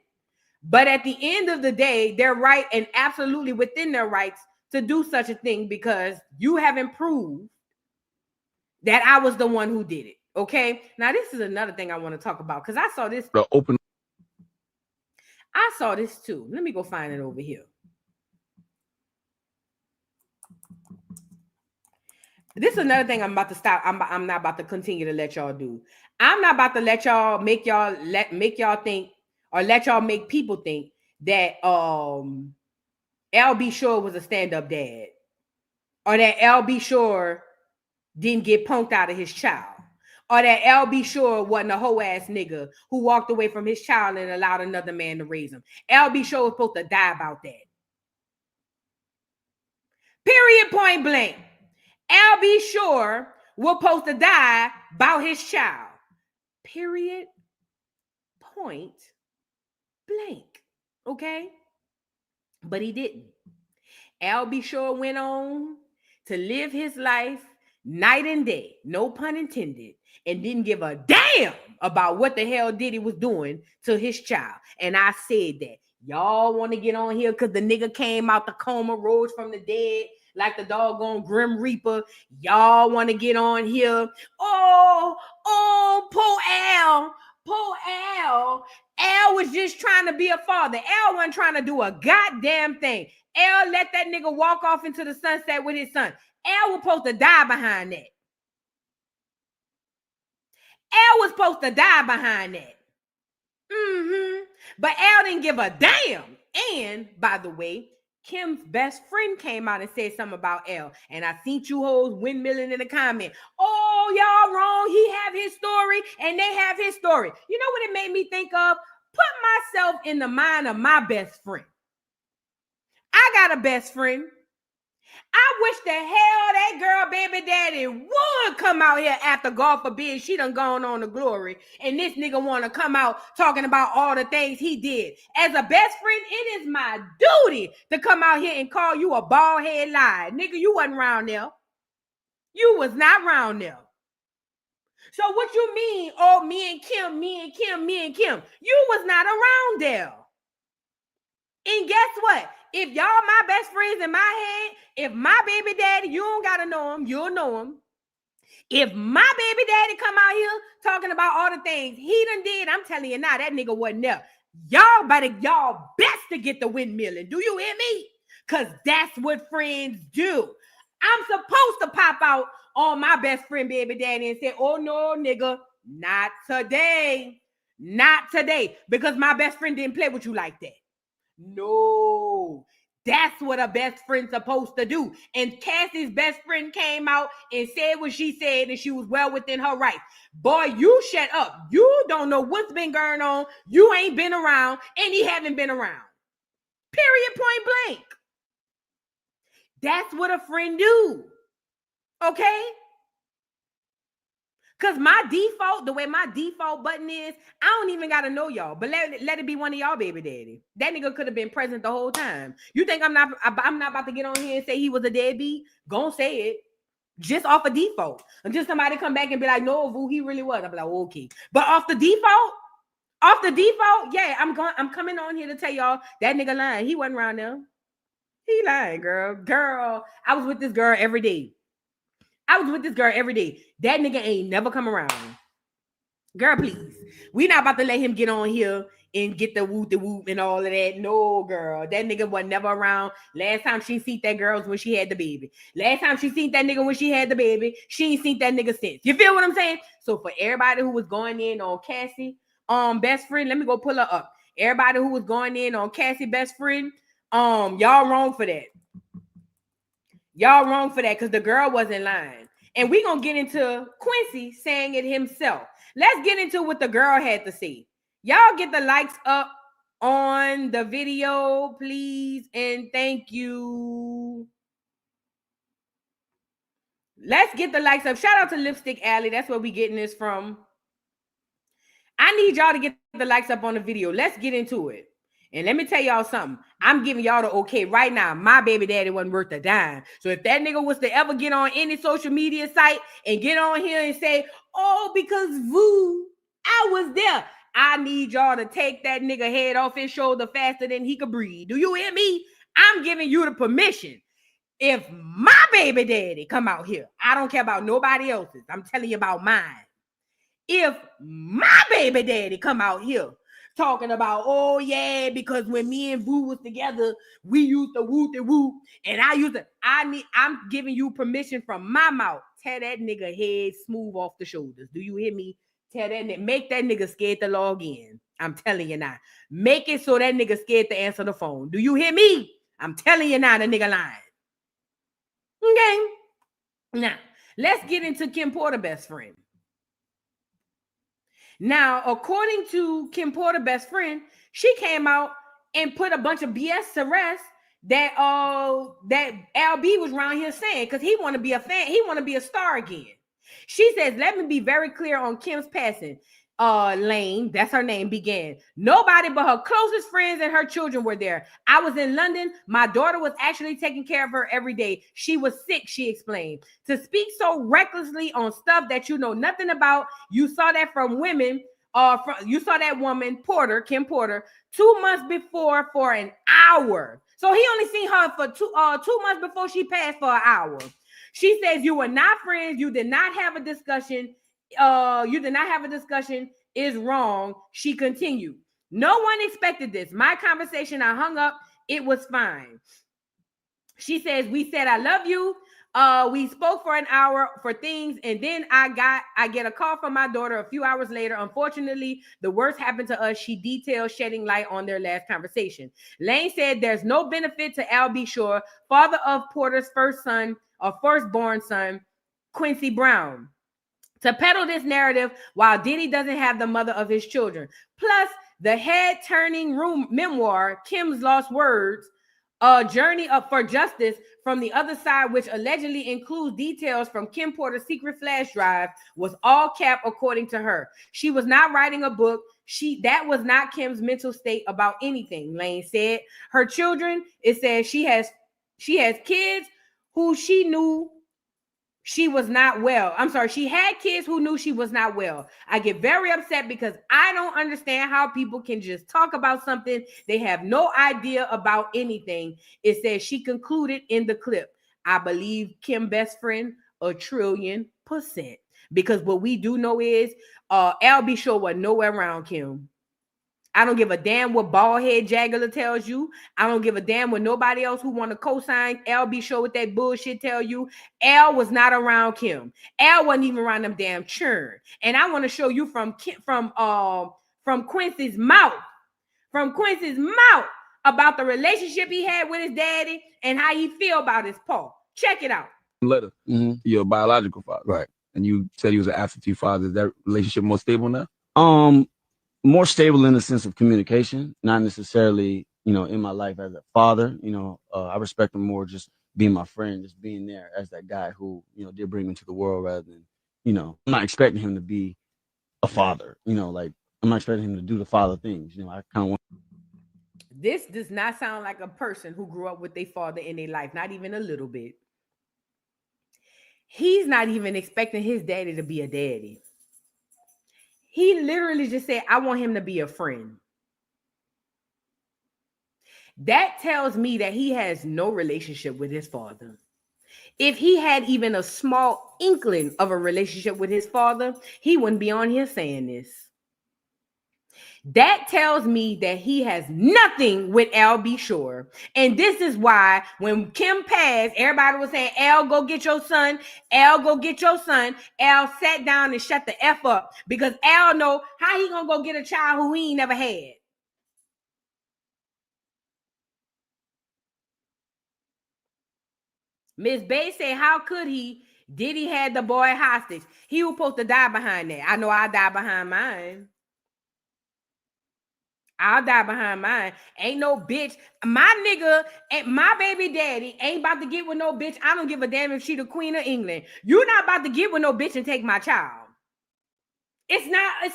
But at the end of the day, they're right and absolutely within their rights to do such a thing because you haven't proved that I was the one who did it. Okay. Now, this is another thing I want to talk about because I saw this. I saw this too. Let me go find it over here. This is another thing I'm about to stop. I'm not about to continue to let y'all do. I'm not about to let y'all make y'all think or let y'all make people think that LB Shore was a stand-up dad or that LB Shore didn't get punked out of his child or that LB Shore wasn't a hoe ass nigga who walked away from his child and allowed another man to raise him. LB Shore was supposed to die about that. Period, point blank. LB Shore was supposed to die about his child. Period, point blank. Okay? But he didn't. LB Shore went on to live his life night and day, no pun intended, and didn't give a damn about what the hell Diddy was doing to his child. And I said that. Y'all want to get on here because the nigga came out the coma, rose from the dead like the doggone Grim Reaper. Y'all want to get on here. Oh, poor Al. Poor Al. Al was just trying to be a father. Al wasn't trying to do a goddamn thing. Al let that nigga walk off into the sunset with his son. Al was supposed to die behind that. Al was supposed to die behind that. But Al didn't give a damn. And, by the way, Kim's best friend came out and said something about Al. And I seen you hoes windmilling in the comment. Oh, y'all wrong. He have his story and they have his story. You know what it made me think of? Put myself in the mind of my best friend. I got a best friend. I wish the hell that girl baby daddy would come out here after, God forbid, she done gone on to glory. And this nigga want to come out talking about all the things he did. As a best friend, it is my duty to come out here and call you a bald head lie. Nigga, you wasn't around there. You was not around there. So what you mean, oh, me and Kim. You was not around there. And guess what? If y'all my best friends in my head, if my baby daddy, you don't gotta know him, you'll know him. If my baby daddy come out here talking about all the things he done did, I'm telling you now, that nigga wasn't there. Y'all best to get the windmilling. Do you hear me? Because that's what friends do. I'm supposed to pop out on my best friend baby daddy and say, oh no, nigga, not today. Not today. Because my best friend didn't play with you like that. No, that's what a best friend's supposed to do. And Cassie's best friend came out and said what she said, and she was well within her rights. Boy, you shut up. You don't know what's been going on. You ain't been around, and he haven't been around. Period, point blank. That's what a friend do. Okay? Because my default, the way my default button is, I don't even got to know y'all. But let it be one of y'all baby daddy. That nigga could have been present the whole time. You think I'm not about to get on here and say he was a deadbeat? Go say it. Just off a default. Until somebody come back and be like, no, who he really was. I'm like, okay. But off the default, yeah, I'm coming on here to tell y'all that nigga lying. He wasn't around there. He lying, girl. Girl, I was with this girl every day. That nigga ain't never come around. Girl, please. We not about to let him get on here and get the whoop and all of that. No, girl. That nigga was never around. Last time she seen that girl was when she had the baby. Last time she seen that nigga when she had the baby, she ain't seen that nigga since. You feel what I'm saying? So for everybody who was going in on Cassie, best friend, let me go pull her up. Everybody who was going in on Cassie best friend, y'all wrong for that. Y'all wrong for that because the girl wasn't lying. And we're going to get into Quincy saying it himself. Let's get into what the girl had to say. Y'all get the likes up on the video, please, and thank you. Let's get the likes up. Shout out to Lipstick Alley. That's where we getting this from. I need y'all to get the likes up on the video. Let's get into it. And let me tell y'all something. I'm giving y'all the okay right now. My baby daddy wasn't worth a dime. So if that nigga was to ever get on any social media site and get on here and say, oh, because Voo, I was there. I need y'all to take that nigga head off his shoulder faster than he could breathe. Do you hear me? I'm giving you the permission. If my baby daddy come out here, I don't care about nobody else's. I'm telling you about mine. If my baby daddy come out here talking about, oh yeah, because when me and Boo was together, we used to whoop, and I'm giving you permission from my mouth. Tear that nigga head smooth off the shoulders. Do you hear me? Tell that nigga, make that nigga scared to log in. I'm telling you now. Make it so that nigga scared to answer the phone. Do you hear me? I'm telling you now, the nigga lying. Okay. Now, let's get into Kim Porter best friend. Now, according to Kim Porter best friend, she came out and put a bunch of BS to rest that LB was around here saying, because he want to be a fan, he want to be a star again. She says, let me be very clear on Kim's passing. Lane, that's her name, began. Nobody but her closest friends and her children were there. I was in London. My daughter was actually taking care of her every day. She was sick, she explained. To speak so recklessly on stuff that you know nothing about, you saw that from women, you saw that woman, Porter, Kim Porter, 2 months before for an hour. So he only seen her for 2 months before she passed for an hour. She says, you were not friends. You did not have a discussion. Is wrong. She continued. No one expected this. My conversation, I hung up. It was fine. She says, we said, I love you. We spoke for an hour for things. And then I get a call from my daughter a few hours later. Unfortunately, the worst happened to us. She detailed, shedding light on their last conversation. Lane said there's no benefit to LB Shore, father of Porter's firstborn son, Quincy Brown, to peddle this narrative while Diddy doesn't have the mother of his children. Plus, the head-turning memoir, Kim's Lost Words, A Journey for Justice from the Other Side, which allegedly includes details from Kim Porter's secret flash drive, was all cap according to her. She was not writing a book. That was not Kim's mental state about anything, Lane said. Her children, it says she has kids who she knew she was not well. I'm sorry. She had kids who knew she was not well. I get very upset because I don't understand how people can just talk about something they have no idea about anything. It says she concluded in the clip, I believe Kim's best friend 1,000,000,000%. Because what we do know is LB Shore was nowhere around Kim. I don't give a damn what baldhead Jaggler tells you. I don't give a damn what nobody else who want to co-sign LB Shore with that bullshit tell you. L was not around Kim. L wasn't even around them damn churn. And I want to show you from Quincy's mouth, about the relationship he had with his daddy and how he feel about his Paul. Check it out. Letter, your biological father, right? And you said he was an absentee father. Is that relationship more stable now? More stable in the sense of communication, not necessarily, in my life as a father. I respect him more just being my friend, just being there as that guy who, did bring me to the world rather than, I'm not expecting him to be a father, I'm not expecting him to do the father things. I kind of want. This does not sound like a person who grew up with their father in their life, not even a little bit. He's not even expecting his daddy to be a daddy. He literally just said, I want him to be a friend. That tells me that he has no relationship with his father. If he had even a small inkling of a relationship with his father, he wouldn't be on here saying this. That tells me that he has nothing with LB Shore. And this is why when Kim passed, everybody was saying, L, go get your son. L, go get your son. L sat down and shut the F up because L know how he gonna go get a child who he ain't never had. Miss Bay said, how could he? Diddy had the boy hostage. He was supposed to die behind that. I know I die behind mine. I'll die behind mine. Ain't no bitch. My nigga and my baby daddy ain't about to get with no bitch. I don't give a damn if she the queen of England. You're not about to get with no bitch and take my child. It's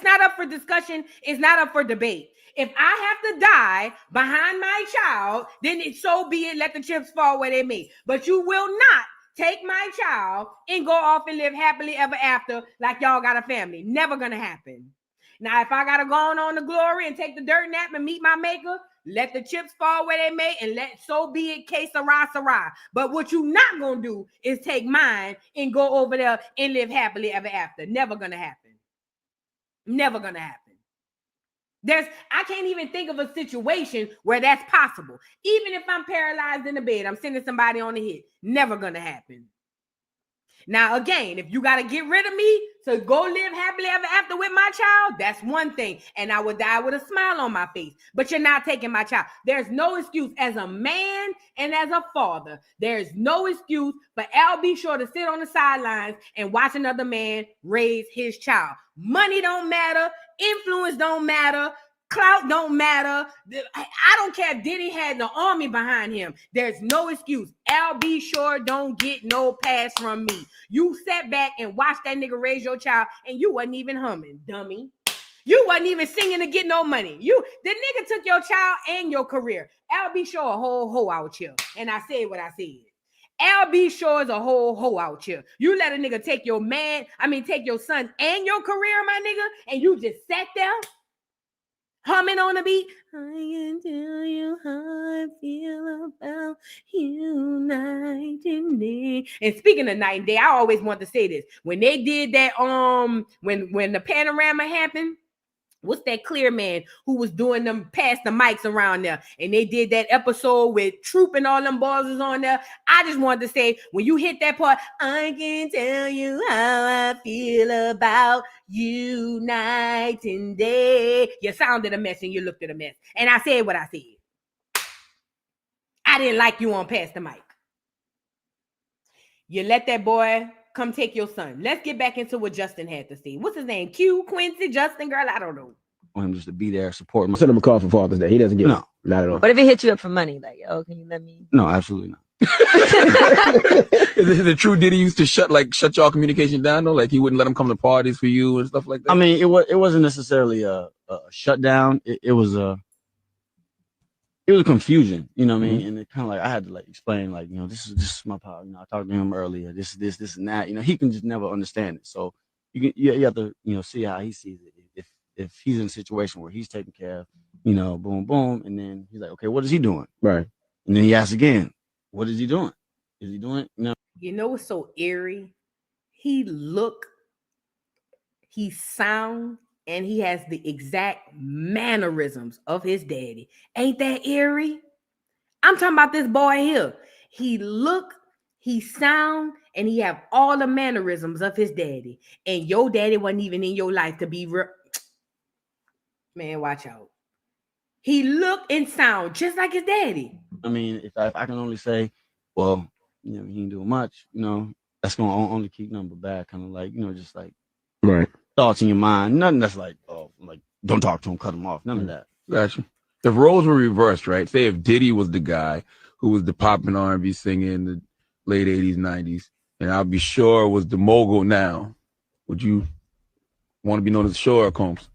not up for discussion. It's not up for debate. If I have to die behind my child, then so be it. Let the chips fall where they may. But you will not take my child and go off and live happily ever after like y'all got a family. Never gonna happen. Now, if I got to go on to glory and take the dirt nap and meet my maker, let the chips fall where they may and let so be it, que sera, sera. But what you not going to do is take mine and go over there and live happily ever after. Never going to happen. Never going to happen. I can't even think of a situation where that's possible. Even if I'm paralyzed in the bed, I'm sending somebody on the hit. Never going to happen. Now, again, if you got to get rid of me to go live happily ever after with my child, that's one thing. And I would die with a smile on my face. But you're not taking my child. There's no excuse as a man and as a father. There's no excuse for LB Shore to sit on the sidelines and watch another man raise his child. Money don't matter. Influence don't matter. Clout don't matter. I don't care if Diddy had the army behind him. There's no excuse. LB Shore don't get no pass from me. You sat back and watched that nigga raise your child, and you wasn't even humming, dummy. You wasn't even singing to get no money. The nigga took your child and your career. LB Shore a whole hoe out here. And I said what I said. LB Shore is a whole hoe out here. You let a nigga take your son and your career, my nigga, and you just sat there humming on the beat. I can tell you how I feel about you night and day. And speaking of night and day, I always want to say this. When they did that, when the panorama happened, what's that clear man who was doing them pass the mics around there? And they did that episode with Troop and all them boys was on there. I just wanted to say, when you hit that part, I can tell you how I feel about you night and day. You sounded a mess and you looked at a mess. And I said what I said. I didn't like you on Pass the Mic. You let that boy come take your son. Let's get back into what Justin had to say. What's his name? Q, Quincy, Justin, girl? I don't know. I want him just to be there, support him. Send him a call for Father's Day. He doesn't get it. No, not at all. What if he hit you up for money? Like, oh, can you let me? No, absolutely not. Is it true Diddy used to shut y'all communication down though? Like he wouldn't let them come to parties for you and stuff like that? I mean, it wasn't necessarily a shutdown. It was a confusion, you know what I mean? And it kind of like I had to like explain, like, you know, this is my power. You know, I talked to him earlier. This and that. You know, he can just never understand it. So you have to, you know, see how he sees it. If he's in a situation where he's taking care of, you know, boom, boom, and then he's like, okay, what is he doing? Right. And then he asks again, what is he doing? Is he doing? You know what's so eerie? He sound, and he has the exact mannerisms of his daddy. Ain't that eerie? I'm talking about this boy here. He look, he sound, and he have all the mannerisms of his daddy. And your daddy wasn't even in your life to be man, watch out. He look and sound just like his daddy. I mean, if I can only say, well, you know, he ain't doing much, you know, that's gonna only keep number bad, kind of like, you know, just like right thoughts in your mind. Nothing that's like, oh, like don't talk to him, cut him off. None of that. Gotcha. If roles were reversed, right? Say if Diddy was the guy who was the popping R&B singer in the late 80s, 90s, and I'll be sure was the mogul now, would you want to be known as Shore or Combs?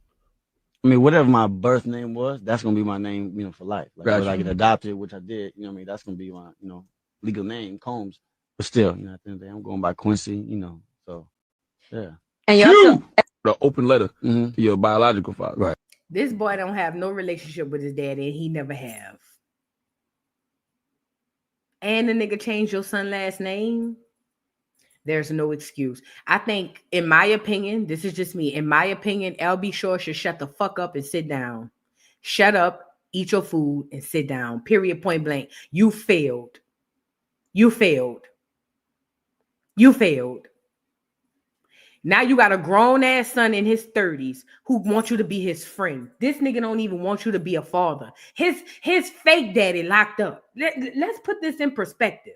I mean, whatever my birth name was, that's gonna be my name, you know, for life. Like gotcha. Whether I get adopted, which I did, you know what I mean, that's gonna be my, you know, legal name, Combs. But still, you know, at the end of the day, I'm going by Quincy, you know. So yeah. And you also the open letter to your biological father. Right. This boy don't have no relationship with his daddy, and he never have. And the nigga changed your son's last name. There's no excuse. I think, in my opinion, this is just me. In my opinion, LB Shore should shut the fuck up and sit down. Shut up, eat your food, and sit down. Period, point blank. You failed. You failed. You failed. Now you got a grown-ass son in his 30s who wants you to be his friend. This nigga don't even want you to be a father. His fake daddy locked up. Let's put this in perspective.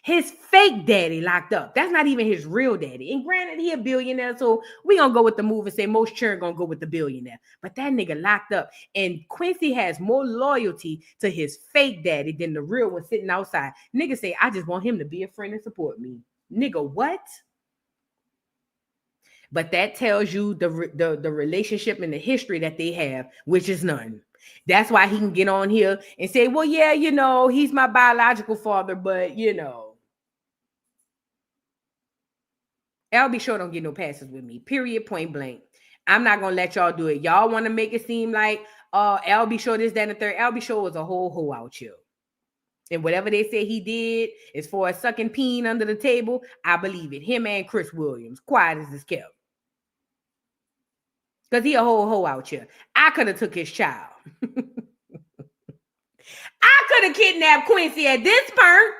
His fake daddy locked up. That's not even his real daddy. And granted, he a billionaire, so we gonna go with the move and say most children gonna go with the billionaire. But that nigga locked up. And Quincy has more loyalty to his fake daddy than the real one sitting outside. Nigga say, I just want him to be a friend and support me. Nigga, what? But that tells you the relationship and the history that they have, which is none. That's why he can get on here and say, well, yeah, you know, he's my biological father, but, you know. LB Shore don't get no passes with me, period, point blank. I'm not going to let y'all do it. Y'all want to make it seem like LB Shore this, that, and the third. LB Shore was a whole hoe out here. And whatever they say he did as far as sucking peen under the table, I believe it. Him and Chris Williams, quiet as it's kept. Because he a whole hoe out here. I could have took his child. I could have kidnapped Quincy at this point.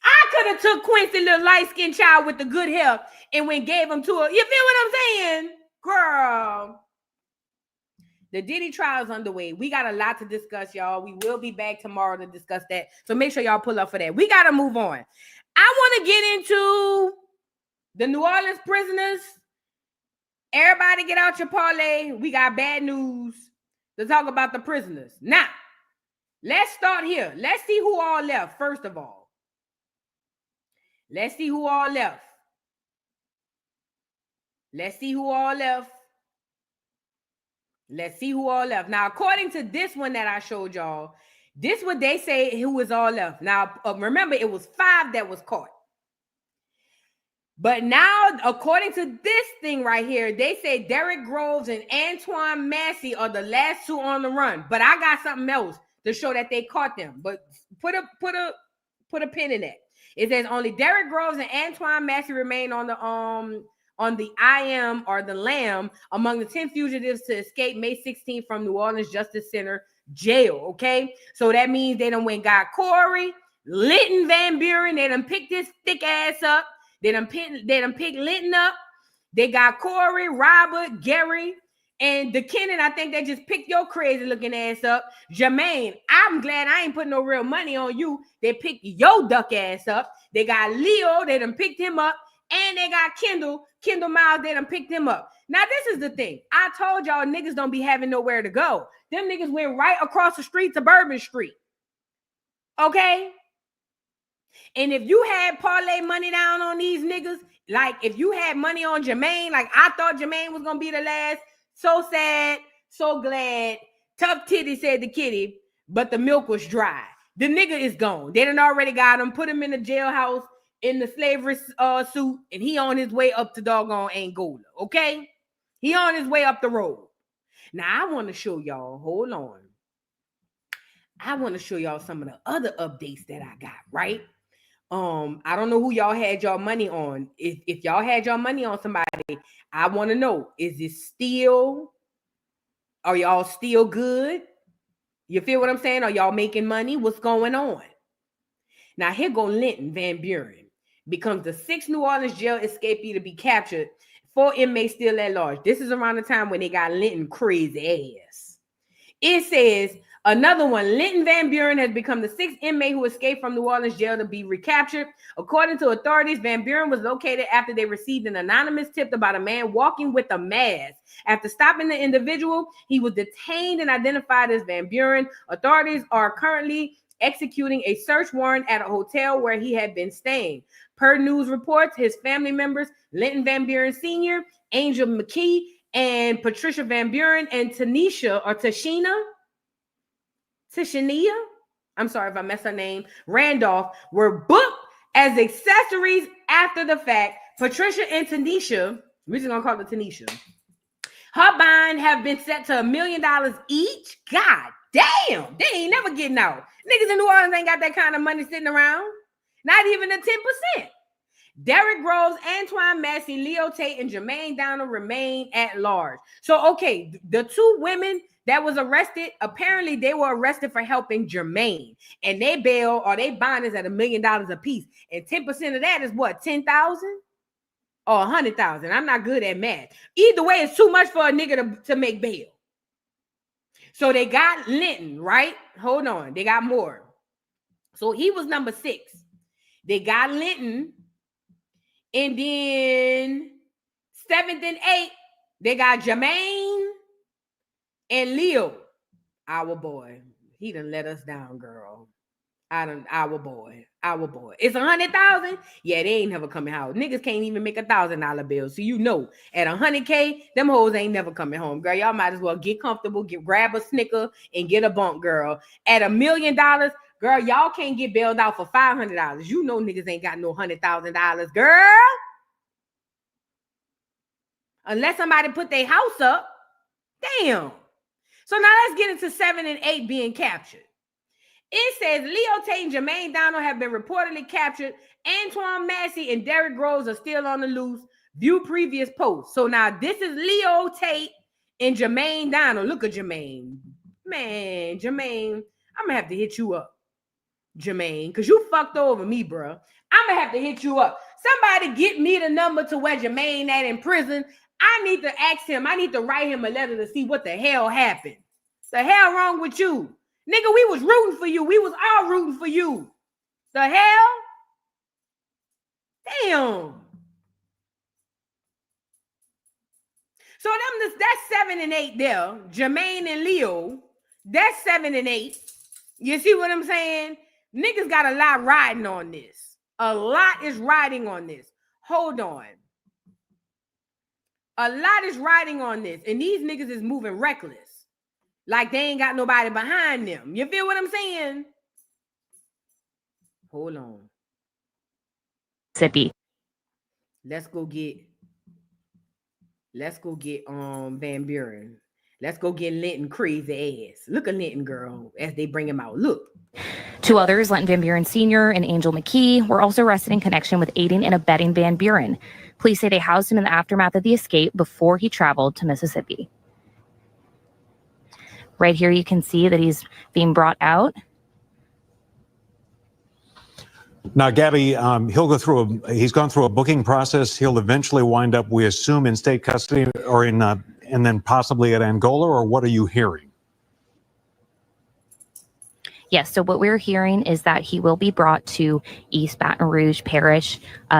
I could have took Quincy, little light-skinned child with the good health, and went gave him to her. You feel what I'm saying? Girl. The Diddy trial is underway. We got a lot to discuss, y'all. We will be back tomorrow to discuss that. So make sure y'all pull up for that. We got to move on. I want to get into the New Orleans prisoners. Everybody get out your parlay. We got bad news. to talk about the prisoners. Now, let's start here. Let's see who all left, first of all. Let's see who all left. Let's see who all left. Let's see who all left. Now, according to this one that I showed y'all, this what they say who was all left. Now, remember, it was 5 that was caught. But now, according to this thing right here, they say Derrick Groves and Antoine Massey are the last 2 on the run. But I got something else to show that they caught them. But put a pin in that. It says only Derrick Groves and Antoine Massey remain on the IM or the LAM among the 10 fugitives to escape May 16th from New Orleans Justice Center jail. Okay, so that means they done went got Corey, Linton Van Buren. They done picked this thick ass up. They done picked Linton up. They got Corey, Robert, Gary, and the Kenan. I think they just picked your crazy looking ass up. Jermaine, I'm glad I ain't putting no real money on you. They picked your duck ass up. They got Leo. They done picked him up. And they got Kendall Miles. They done picked him up. Now, this is the thing. I told y'all niggas don't be having nowhere to go. Them niggas went right across the street to Bourbon Street. Okay? And if you had parlay money down on these niggas, like if you had money on Jermaine, like I thought Jermaine was going to be the last. So sad, so glad. Tough titty, said the kitty, but the milk was dry. The nigga is gone. They done already got him, put him in the jailhouse in the slavery suit, and he on his way up to doggone Angola, okay? He on his way up the road. Now, I want to show y'all, hold on. I want to show y'all some of the other updates that I got, right? I don't know who y'all had y'all money on. If y'all had y'all money on somebody, I want to know, are y'all still good? You feel what I'm saying? Are y'all making money? What's going on? Now, here go Linton Van Buren. Becomes the 6th New Orleans jail escapee to be captured. 4 inmates still at large. This is around the time when they got Linton crazy ass. It says, another one, Linton Van Buren has become the 6th inmate who escaped from New Orleans jail to be recaptured. According to authorities, Van Buren was located after they received an anonymous tip about a man walking with a mask. After stopping the individual, he was detained and identified as Van Buren. Authorities are currently executing a search warrant at a hotel where he had been staying. Per news reports, his family members, Linton Van Buren Sr., Angel McKee, and Patricia Van Buren, and Tashina, I'm sorry if I messed her name, Randolph, were booked as accessories after the fact. Patricia and Tanisha, we're just gonna call it Tanisha, her bond have been set to $1 million each. God damn, they ain't never getting out. Niggas in New Orleans ain't got that kind of money sitting around. Not even the 10%. Derrick Groves, Antoine Massey, Leo Tate, and Jermaine Donald remain at large. So, okay, the 2 women that was arrested, apparently they were arrested for helping Jermaine. And they bail or they bond is at $1 million a piece. And 10% of that is what, 10,000 or 100,000? I'm not good at math. Either way, it's too much for a nigga to make bail. So they got Linton, right? Hold on, they got more. So he was number 6. They got Linton. And then 7th and 8th, they got Jermaine and Leo. Our boy. He done let us down, girl. Our boy. It's 100,000. Yeah, they ain't never coming out. Niggas can't even make $1,000 bill. So you know, at 100K, them hoes ain't never coming home, girl. Y'all might as well get comfortable, grab a Snicker and get a bunk, girl. At $1 million, girl, y'all can't get bailed out for $500. You know niggas ain't got no $100,000, girl. Unless somebody put their house up. Damn. So now let's get into 7 and 8 being captured. It says Leo Tate and Jermaine Donald have been reportedly captured. Antoine Massey and Derrick Groves are still on the loose. View previous posts. So now this is Leo Tate and Jermaine Donald. Look at Jermaine. Man, Jermaine, I'm going to have to hit you up, Jermaine, because you fucked over me, bro. I'm going to have to hit you up. Somebody get me the number to where Jermaine at in prison. I need to ask him. I need to write him a letter to see what the hell happened. The hell wrong with you? Nigga, we was rooting for you. We was all rooting for you. The hell? Damn. So that's 7 and 8 there. Jermaine and Leo, that's 7 and 8. You see what I'm saying? Niggas got a lot riding on this. A lot is riding on this. Hold on. A lot is riding on this. And these niggas is moving reckless. Like they ain't got nobody behind them. You feel what I'm saying? Hold on. Sippy. Let's go get Van Buren. Let's go get Linton crazy ass. Look at Linton, girl, as they bring him out. Look. 2 others, Linton Van Buren Sr. and Angel McKee, were also arrested in connection with aiding and abetting Van Buren. Police say they housed him in the aftermath of the escape before he traveled to Mississippi. Right here, you can see that he's being brought out. Now, Gabby, he's gone through a booking process. He'll eventually wind up, we assume, in state custody or and then possibly at Angola, or what are you hearing? Yes, so what we're hearing is that he will be brought to East Baton Rouge Parish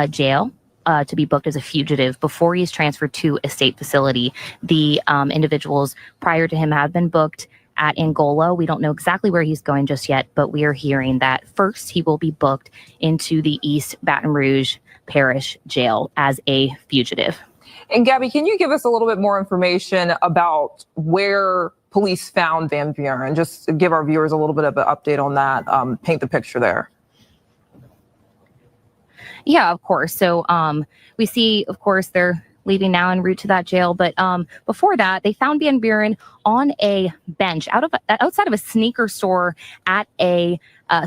Jail to be booked as a fugitive before he's transferred to a state facility. The individuals prior to him have been booked at Angola. We don't know exactly where he's going just yet, but we are hearing that first he will be booked into the East Baton Rouge Parish Jail as a fugitive. And Gabby, can you give us a little bit more information about where police found Van Buren? Just give our viewers a little bit of an update on that, paint the picture there. Yeah, of course. So we see, of course, they're leaving now en route to that jail. But before that, they found Van Buren on a bench outside of a sneaker store at a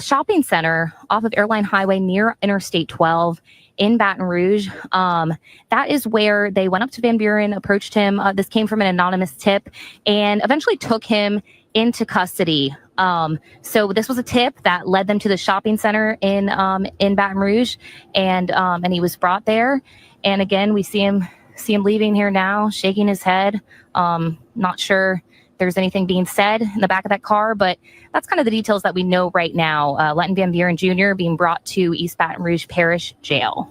shopping center off of Airline Highway near Interstate 12 in Baton Rouge. That is where they went up to Van Buren, approached him. This came from an anonymous tip and eventually took him into custody. So this was a tip that led them to the shopping center in Baton Rouge, and he was brought there. And again, we see him leaving here now, shaking his head. Not sure there's anything being said in the back of that car, but that's kind of the details that we know right now. Linton Van Buren Jr. being brought to East Baton Rouge Parish Jail.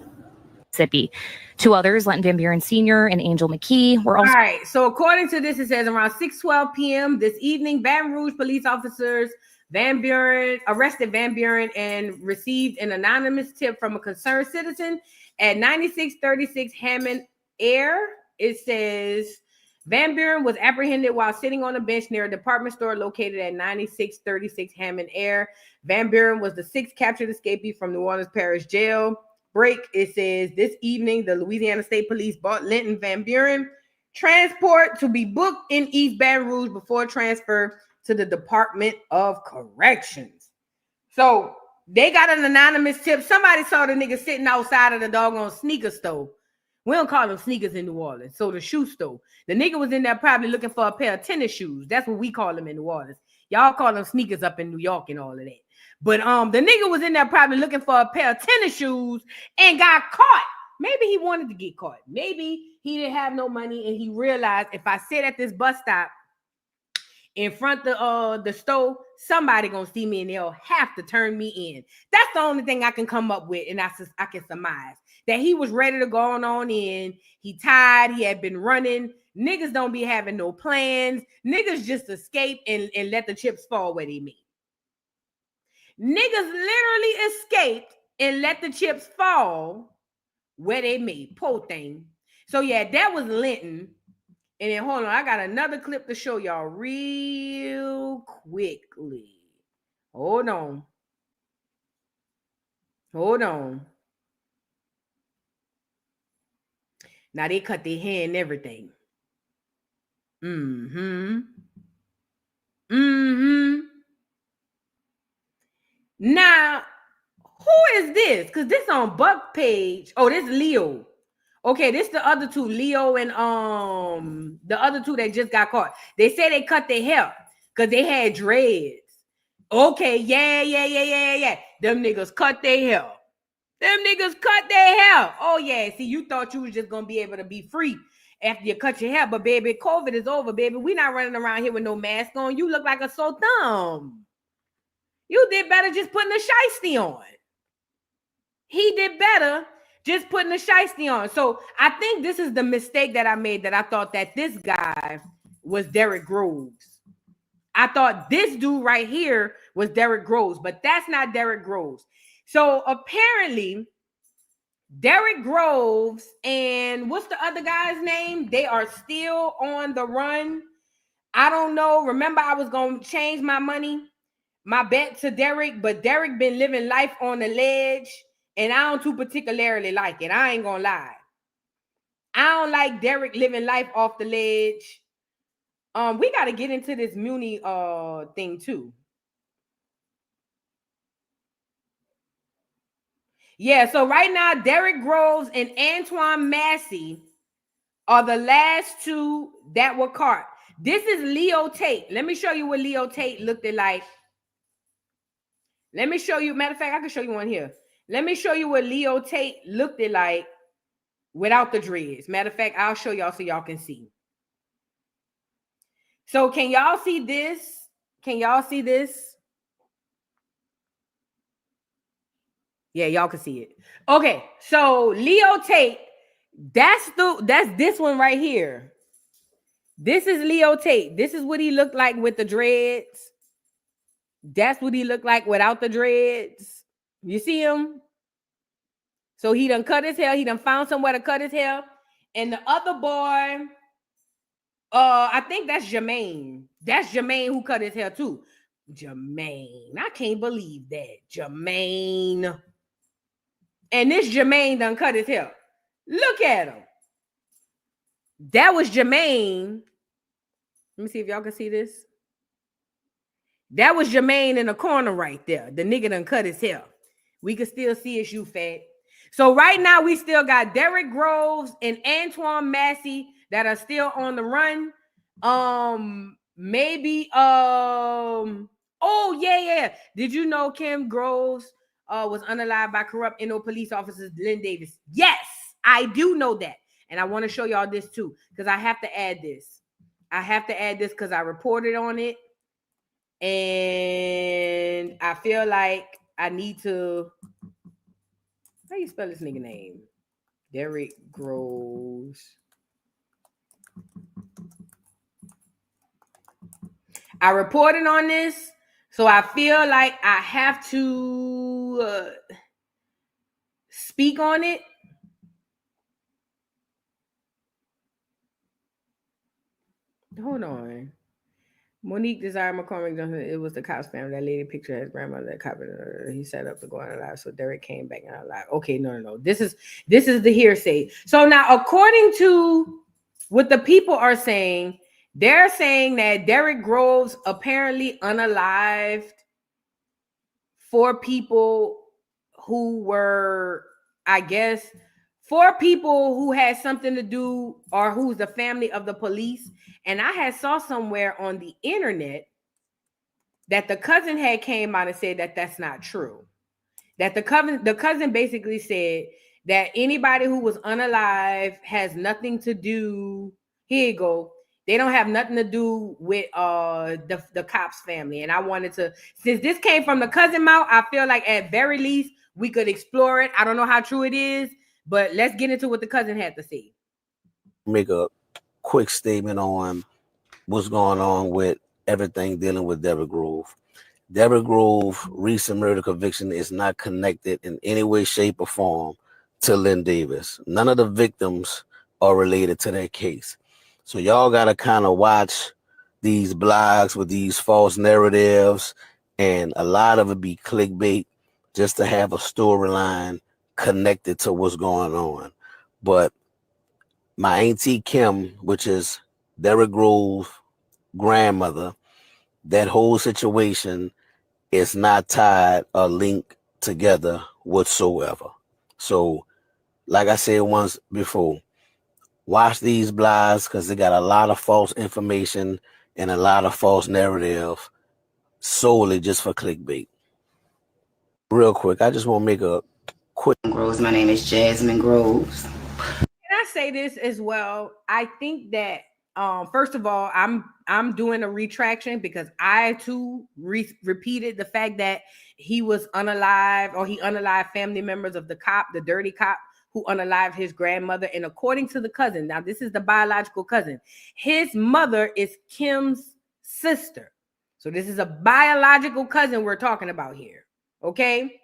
Mississippi. 2 others, Linton Van Buren Sr. and Angel McKee, were also... All right, so according to this, it says around 6:12 p.m. this evening, Baton Rouge police officers arrested Van Buren and received an anonymous tip from a concerned citizen at 9636 Hammond Air. It says Van Buren was apprehended while sitting on a bench near a department store located at 9636 Hammond Air. Van Buren was the 6th captured escapee from New Orleans Parish Jail. Break, it says this evening, the Louisiana State Police brought Linton Van Buren transport to be booked in East Baton Rouge before transfer to the Department of Corrections. So they got an anonymous tip. Somebody saw the nigga sitting outside of the doggone sneaker store. We don't call them sneakers in New Orleans. So the shoe store. The nigga was in there probably looking for a pair of tennis shoes. That's what we call them in New Orleans. Y'all call them sneakers up in New York and all of that. But the nigga was in there probably looking for a pair of tennis shoes and got caught. Maybe he wanted to get caught. Maybe he didn't have no money and he realized if I sit at this bus stop in front of the store, somebody gonna see me and they'll have to turn me in. That's the only thing I can come up with, and I can surmise that he was ready to go on in. He tired. He had been running. Niggas don't be having no plans. Niggas just escape and let the chips fall where they may. Niggas literally escaped and let the chips fall where they may. Poor thing. So yeah, that was Linton. And then hold on, I got another clip to show y'all real quickly. Hold on. Now they cut their hair and everything. Now, who is this? Because this on Buck page. Oh, this Leo. Okay, this the other 2, Leo and the other 2 that just got caught. They say they cut their hair because they had dreads. Okay, yeah. Them niggas cut their hair. Oh yeah, see, you thought you was just gonna be able to be free after you cut your hair, but baby, COVID is over, baby. We not running around here with no mask on. You look like a sore thumb. You did better just putting a shiesty on. He did better just putting a shiesty on. So I think this is the mistake that I made, that I thought that this guy was Derrick Groves. I thought this dude right here was Derrick Groves, but that's not Derrick Groves. So apparently Derrick Groves and what's the other guy's name? They are still on the run. I don't know. Remember, I was going to change my bet to Derrick, but Derrick been living life on the ledge, and I don't too particularly like it. I ain't going to lie. I don't like Derrick living life off the ledge. We got to get into this Muni thing too. Yeah, so right now, Derrick Groves and Antoine Massey are the last two that were caught. This is Leo Tate. Let me show you what Leo Tate looked like. Let me show you. Matter of fact, I can show you one here. Let me show you what Leo Tate looked like without the dreads. Matter of fact, I'll show y'all so y'all can see. So can y'all see this? Can y'all see this? Yeah, y'all can see it. Okay, so Leo Tate, that's this one right here. This is Leo Tate. This is what he looked like with the dreads. That's what he looked like without the dreads. You see him? So he done cut his hair. He done found somewhere to cut his hair. And the other boy, I think that's Jermaine. That's Jermaine who cut his hair too. Jermaine. I can't believe that. Jermaine. And this Jermaine done cut his hair. Look at him. That was Jermaine. Let me see if y'all can see this. That was Jermaine in the corner right there. The nigga done cut his hair. We can still see his shoe fat. So right now we still got Derrick Groves and Antoine Massey that are still on the run. Oh yeah. Did you know Kim Groves was unalived by corrupt NO police officers Lynn Davis? Yes, I do know that. And I want to show y'all this too, because I have to add this. I have to add this because I reported on it. And I feel like I need to. How you spell this nigga name? Derrick Groves. I reported on this, so I feel like I have to speak on it. Hold on. Monique desired McCormick Johnson. It was the cops family. That lady picture his grandmother. That cop, he set up to go on alive. So Derrick came back and alive. Okay, no. This is the hearsay. So now, according to what the people are saying, they're saying that Derrick Groves apparently unalived 4 people who were, I guess, 4 people who had something to do or who's the family of the police. And I had saw somewhere on the internet that the cousin had came out and said that that's not true. That the cousin basically said that anybody who was unalive has nothing to do. Here you go. They don't have nothing to do with the cops family. And I wanted to, since this came from the cousin mouth, I feel like at very least we could explore it. I don't know how true it is, but let's get into what the cousin had to say. Make a quick statement on what's going on with everything dealing with Derrick Grove. Derrick Grove recent murder conviction is not connected in any way, shape, or form to Lynn Davis. None of the victims are related to that case. So y'all got to kind of watch these blogs with these false narratives, and a lot of it be clickbait just to have a storyline connected to what's going on. But my auntie Kim, which is Derrick Grove's grandmother, that whole situation is not tied or linked together whatsoever. So, like I said once before, watch these blogs because they got a lot of false information and a lot of false narrative solely just for clickbait. Real quick, I just want to make a quick. Groves. My name is Jasmine Groves. Can I say this as well? I think that first of all, I'm doing a retraction because I too repeated the fact that he was unalive, or he unalived family members of the cop, the dirty cop who unalived his grandmother. And according to the cousin, now this is the biological cousin, his mother is Kim's sister. So this is a biological cousin we're talking about here. Okay.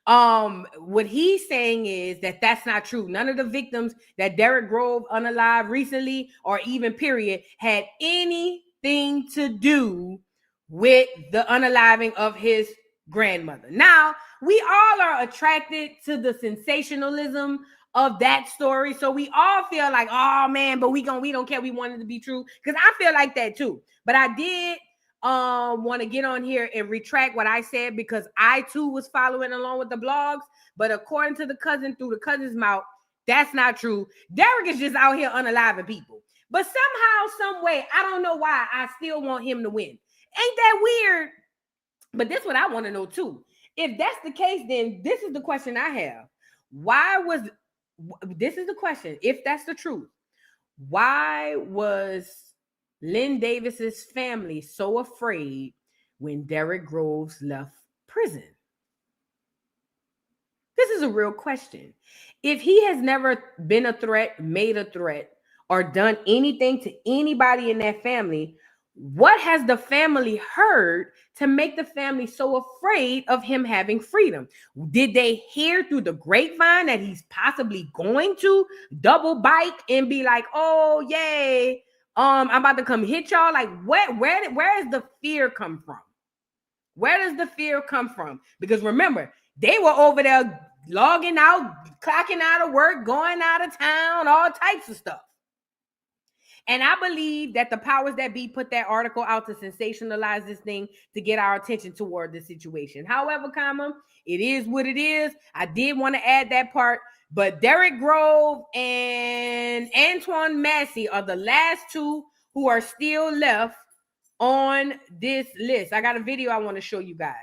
What he's saying is that that's not true. None of the victims that Derek Grove unalived recently, or even period, had anything to do with the unaliving of his grandmother. Now, we all are attracted to the sensationalism of that story. So we all feel like, oh man, but we don't care. We want it to be true. Because I feel like that too. But I did want to get on here and retract what I said, because I too was following along with the blogs. But according to the cousin, through the cousin's mouth, that's not true. Derek is just out here unaliving people. But somehow, some way, I don't know why, I still want him to win. Ain't that weird? But this is what I want to know too. If that's the case, then this is the question I have. This is the question. If that's the truth, why was Lynn Davis's family so afraid when Derek Groves left prison? This is a real question. If he has never been a threat, made a threat, or done anything to anybody in that family, what has the family heard to make the family so afraid of him having freedom? Did they hear through the grapevine that he's possibly going to double bike and be like, oh, yay, I'm about to come hit y'all? Like, where does the fear come from? Where does the fear come from? Because remember, they were over there logging out, clocking out of work, going out of town, all types of stuff. And I believe that the powers that be put that article out to sensationalize this thing to get our attention toward the situation. However, it is what it is. I did want to add that part. But Derek Grove and Antoine Massey are the last two who are still left on this list. I got a video I want to show you guys.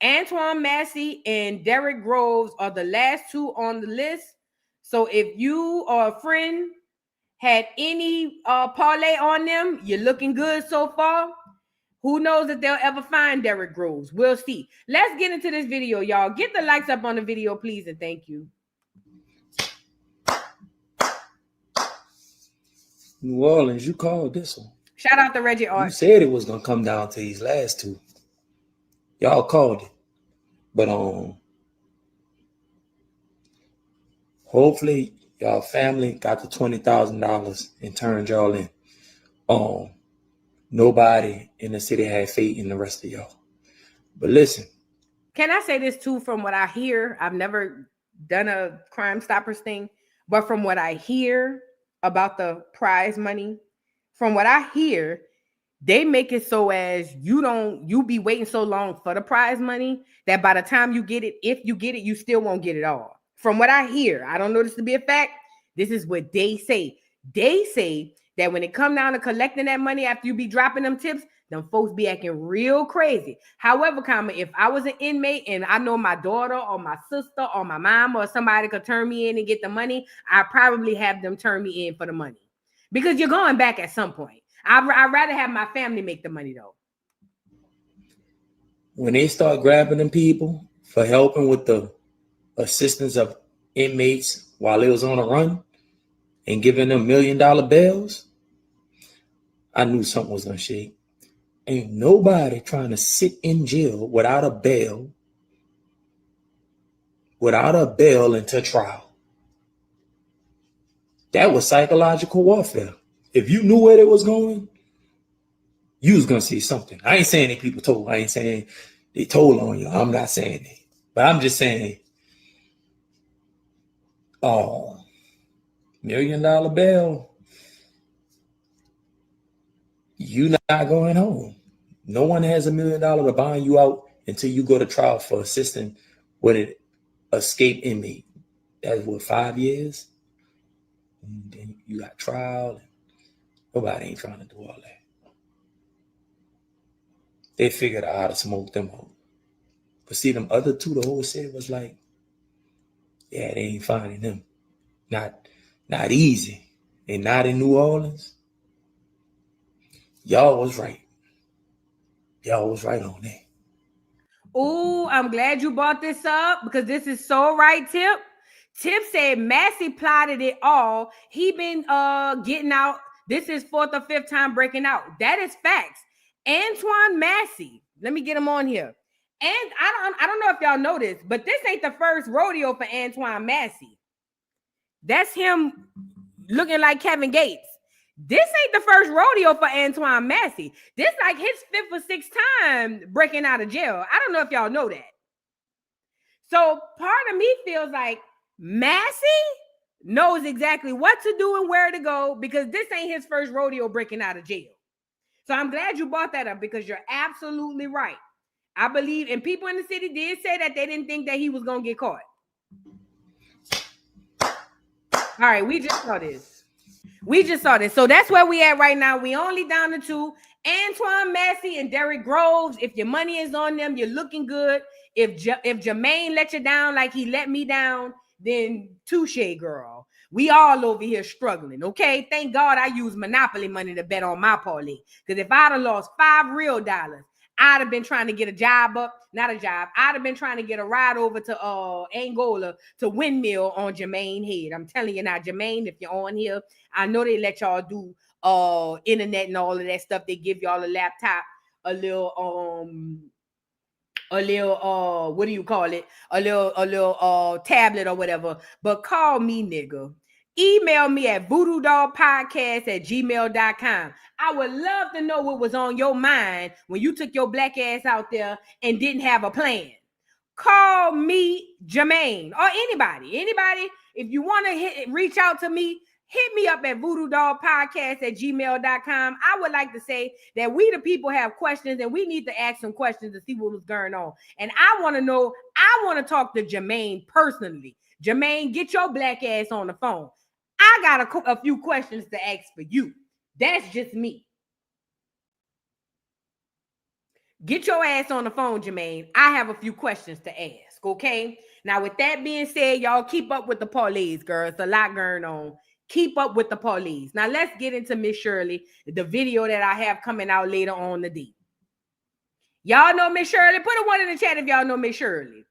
Antoine Massey and Derek Groves are the last two on the list. So if you or a friend had any parlay on them, you're looking good so far. Who knows if they'll ever find Derek Groves? We'll see. Let's get into this video, y'all. Get the likes up on the video, please, and thank you. New Orleans, you called this one. Shout out to Reggie Art. You said it was gonna come down to these last two. Y'all called it. But hopefully y'all family got the $20,000 and turned y'all in. Nobody in the city had faith in the rest of y'all. But listen. Can I say this too? From what I hear, I've never done a Crime Stoppers thing, but from what I hear about the prize money, from what I hear, they make it so as you be waiting so long for the prize money that by the time you get it, if you get it, you still won't get it all. From what I hear, I don't know this to be a fact. This is what they say. They say that when it come down to collecting that money after you be dropping them tips, them folks be acting real crazy. However, if I was an inmate and I know my daughter or my sister or my mom or somebody could turn me in and get the money, I probably have them turn me in for the money. Because you're going back at some point. I'd rather have my family make the money, though. When they start grabbing them people for helping with the assistance of inmates while they was on a run and giving them $1 million bails, I knew something was going to shake. Ain't nobody trying to sit in jail without a bail until trial. That was psychological warfare. If you knew where it was going, you was going to see something. I ain't saying that people told. I ain't saying they told on you. I'm not saying that. But I'm just saying, $1 million bail, you not going home. No one has $1 million to bond you out until you go to trial for assisting with an escaped inmate. That's what, 5 years? And then you got trial. Nobody ain't trying to do all that. They figured out how to smoke them out. But see, them other two, the whole city was like, yeah, they ain't finding them. Not easy. And not in New Orleans. Y'all was right. Y'all was right on that. Oh, I'm glad you brought this up because this is so right, Tip. Tip said Massey plotted it all. He been getting out. This is 4th or 5th time breaking out. That is facts. Antoine Massey. Let me get him on here. And I don't know if y'all know this, but this ain't the first rodeo for Antoine Massey. That's him looking like Kevin Gates. This ain't the first rodeo for Antoine Massey. This like his 5th or 6th time breaking out of jail. I don't know if y'all know that. So part of me feels like Massey knows exactly what to do and where to go because this ain't his first rodeo breaking out of jail. So I'm glad you brought that up because you're absolutely right. I believe, and people in the city did say that they didn't think that he was going to get caught. All right, we just saw this. So that's where we at right now. We only down to 2. Antoine Massey and Derrick Groves. If your money is on them, you're looking good. If Jermaine let you down like he let me down, then touche, girl. We all over here struggling, okay? Thank God I use Monopoly money to bet on my parlay. Because if I'd have lost $5 real, I'd have been trying to get a job up. Not a job. I'd have been trying to get a ride over to Angola to Windmill on Jermaine head. I'm telling you now, Jermaine, if you're on here, I know they let y'all do internet and all of that stuff. They give y'all a laptop, a little what do you call it? A little tablet or whatever. But call me, nigga. Email me at voodoodollpodcast@gmail.com. I would love to know what was on your mind when you took your black ass out there and didn't have a plan. Call me, Jermaine, or anybody. If you want to reach out to me, hit me up at voodoodollpodcast@gmail.com. I would like to say that we the people have questions and we need to ask some questions to see what was going on. And I want to know, I want to talk to Jermaine personally. Jermaine, get your black ass on the phone. I got a few questions to ask for you. That's just me. Get your ass on the phone, Jermaine. I have a few questions to ask, okay? Now, with that being said, y'all keep up with the parlays, girls. It's a lot going on. Keep up with the parlays. Now, let's get into Miss Shirley, the video that I have coming out later on the day. Y'all know Miss Shirley? Put a 1 in the chat if y'all know Miss Shirley.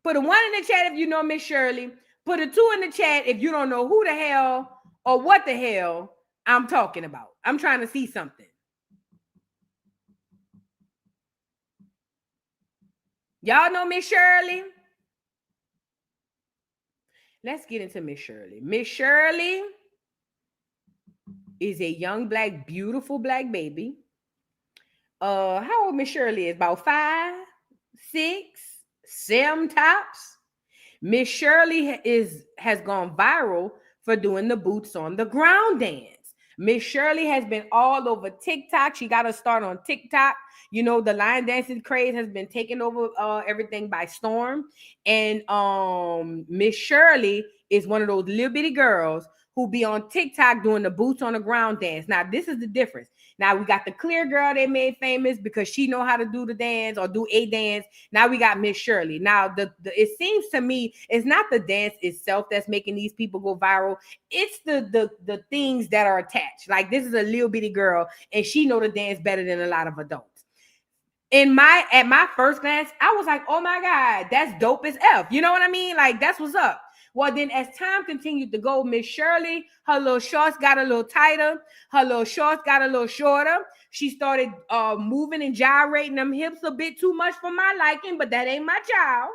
Put a 1 in the chat if you know Miss Shirley. Put a 2 in the chat if you don't know who the hell or what the hell I'm talking about. I'm trying to see something. Y'all know Miss Shirley? Let's get into Miss Shirley. Miss Shirley is a young black, beautiful black baby. How old Miss Shirley is? About 5, 6, 7 tops. Miss Shirley has gone viral for doing the boots on the ground dance. Miss Shirley has been all over TikTok. She got to start on TikTok. You know, the line dancing craze has been taking over everything by storm. And Miss Shirley is one of those little bitty girls who be on TikTok doing the boots on the ground dance. Now, this is the difference. Now, we got the clear girl they made famous because she know how to do the dance or do a dance. Now, we got Miss Shirley. Now, it seems to me it's not the dance itself that's making these people go viral. It's the things that are attached. Like, this is a little bitty girl, and she know the dance better than a lot of adults. At my first glance, I was like, oh, my God, that's dope as F. You know what I mean? Like, that's what's up. Well, then as time continued to go, Miss Shirley, her little shorts got a little tighter. Her little shorts got a little shorter. She started moving and gyrating them hips a bit too much for my liking, but that ain't my child.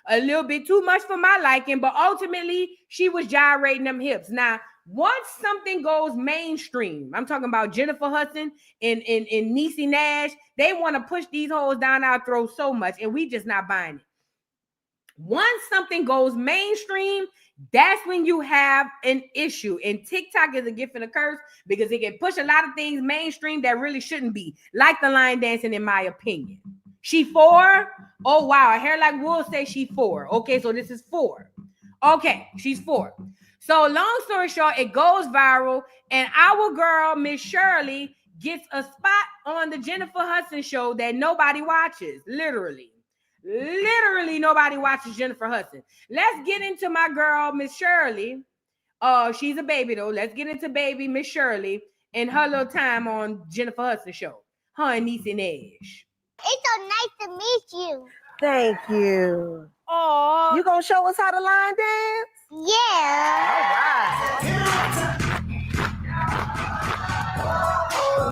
A little bit too much for my liking, but ultimately, she was gyrating them hips. Now, once something goes mainstream, I'm talking about Jennifer Hudson and Nicki Minaj, they want to push these hoes down our throats so much, and we just not buying it. Once something goes mainstream, that's when you have an issue. And TikTok is a gift and a curse because it can push a lot of things mainstream that really shouldn't be, like the line dancing, in my opinion. She 4? Oh, wow. Hair like wool say she 4. Okay, so this is 4. Okay, she's 4. So long story short, it goes viral, and our girl, Miss Shirley, gets a spot on the Jennifer Hudson show that nobody watches, literally nobody watches Jennifer Hudson. Let's get into my girl, Miss Shirley. She's a baby though. Let's get into baby Miss Shirley and her little time on Jennifer Hudson show. Her and Nicki Minaj. It's so nice to meet you. Thank you. Oh, you gonna show us how to line dance? Yeah. All right.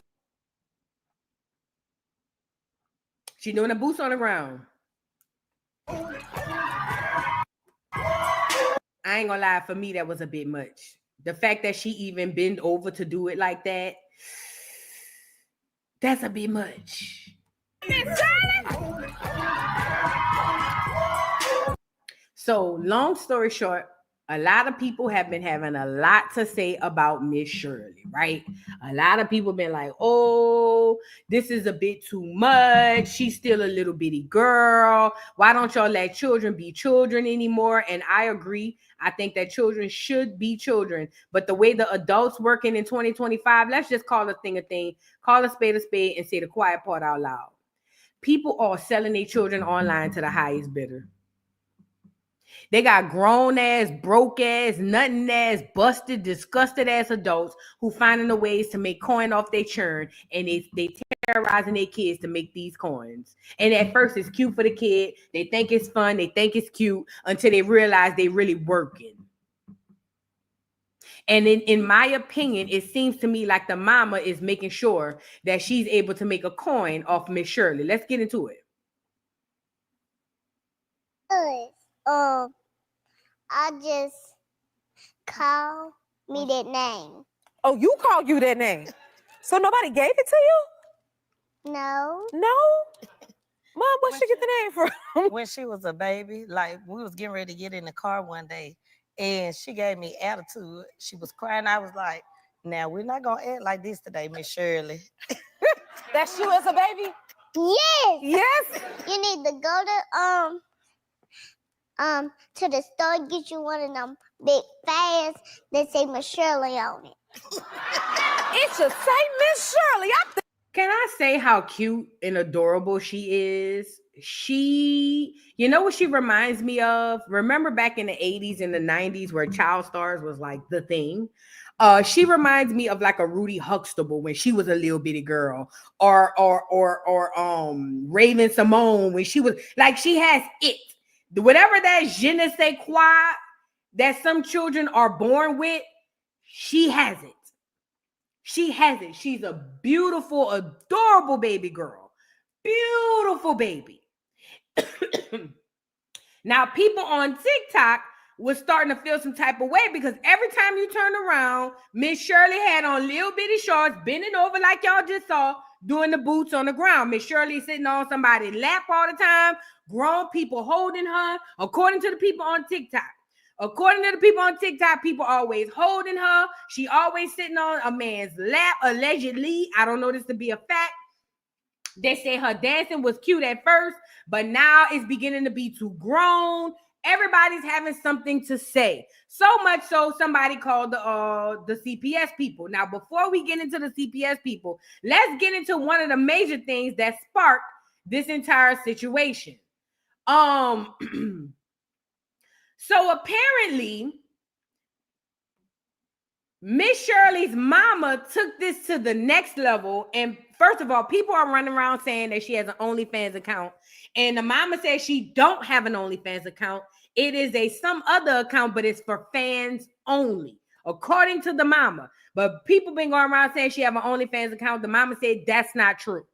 She doing the boots on the ground. I ain't gonna lie, for me, that was a bit much. The fact that she even bent over to do it like that, that's a bit much. So, long story short, a lot of people have been having a lot to say about Miss Shirley, right? A lot of people been like, oh, this is a bit too much. She's still a little bitty girl. Why don't y'all let children be children anymore? And I agree. I think that children should be children. But the way the adults working in 2025, let's just call a thing, call a spade, and say the quiet part out loud. People are selling their children online to the highest bidder. They got grown ass, broke ass, nothing ass, busted, disgusted ass adults who finding the ways to make coin off their churn, and they terrorizing their kids to make these coins. And at first it's cute for the kid. They think it's fun. They think it's cute until they realize they really working. And in my opinion, it seems to me like the mama is making sure that she's able to make a coin off Miss Shirley. Let's get into it. I just call me that name. Oh, you called you that name. So nobody gave it to you? No. No? Mom, where'd she get the name from? When she was a baby, like we was getting ready to get in the car one day, and she gave me attitude. She was crying. I was like, now we're not gonna act like this today, Miss Shirley. That's you as a baby? Yes. Yes. You need to go to the store and get you one of them big fads that say Miss Shirley on it. It should say Miss Shirley. Can I say how cute and adorable she is? You know what she reminds me of? Remember back in the 80s and the 90s where child stars was like the thing? She reminds me of like a Rudy Huxtable when she was a little bitty girl, or Raven Simone when she was like, she has it. Whatever that je ne sais quoi that some children are born with, she has it. She has it. She's a beautiful, adorable baby girl. Beautiful baby. Now, people on TikTok was starting to feel some type of way because every time you turn around, Miss Shirley had on little bitty shorts, bending over like y'all just saw, doing the boots on the ground. Miss Shirley sitting on somebody's lap all the time, grown people holding her, according to the people on TikTok. According to the people on TikTok, people always holding her. She always sitting on a man's lap, allegedly. I don't know this to be a fact. They say her dancing was cute at first, but now it's beginning to be too grown. Everybody's having something to say. So much so, somebody called the CPS people. Now, before we get into the CPS people, let's get into one of the major things that sparked this entire situation. So apparently, Miss Shirley's mama took this to the next level. And first of all, people are running around saying that she has an OnlyFans account. And the mama says she don't have an OnlyFans account. It is some other account, but it's for fans only, according to the mama. But people been going around saying she have an OnlyFans account. The mama said that's not true.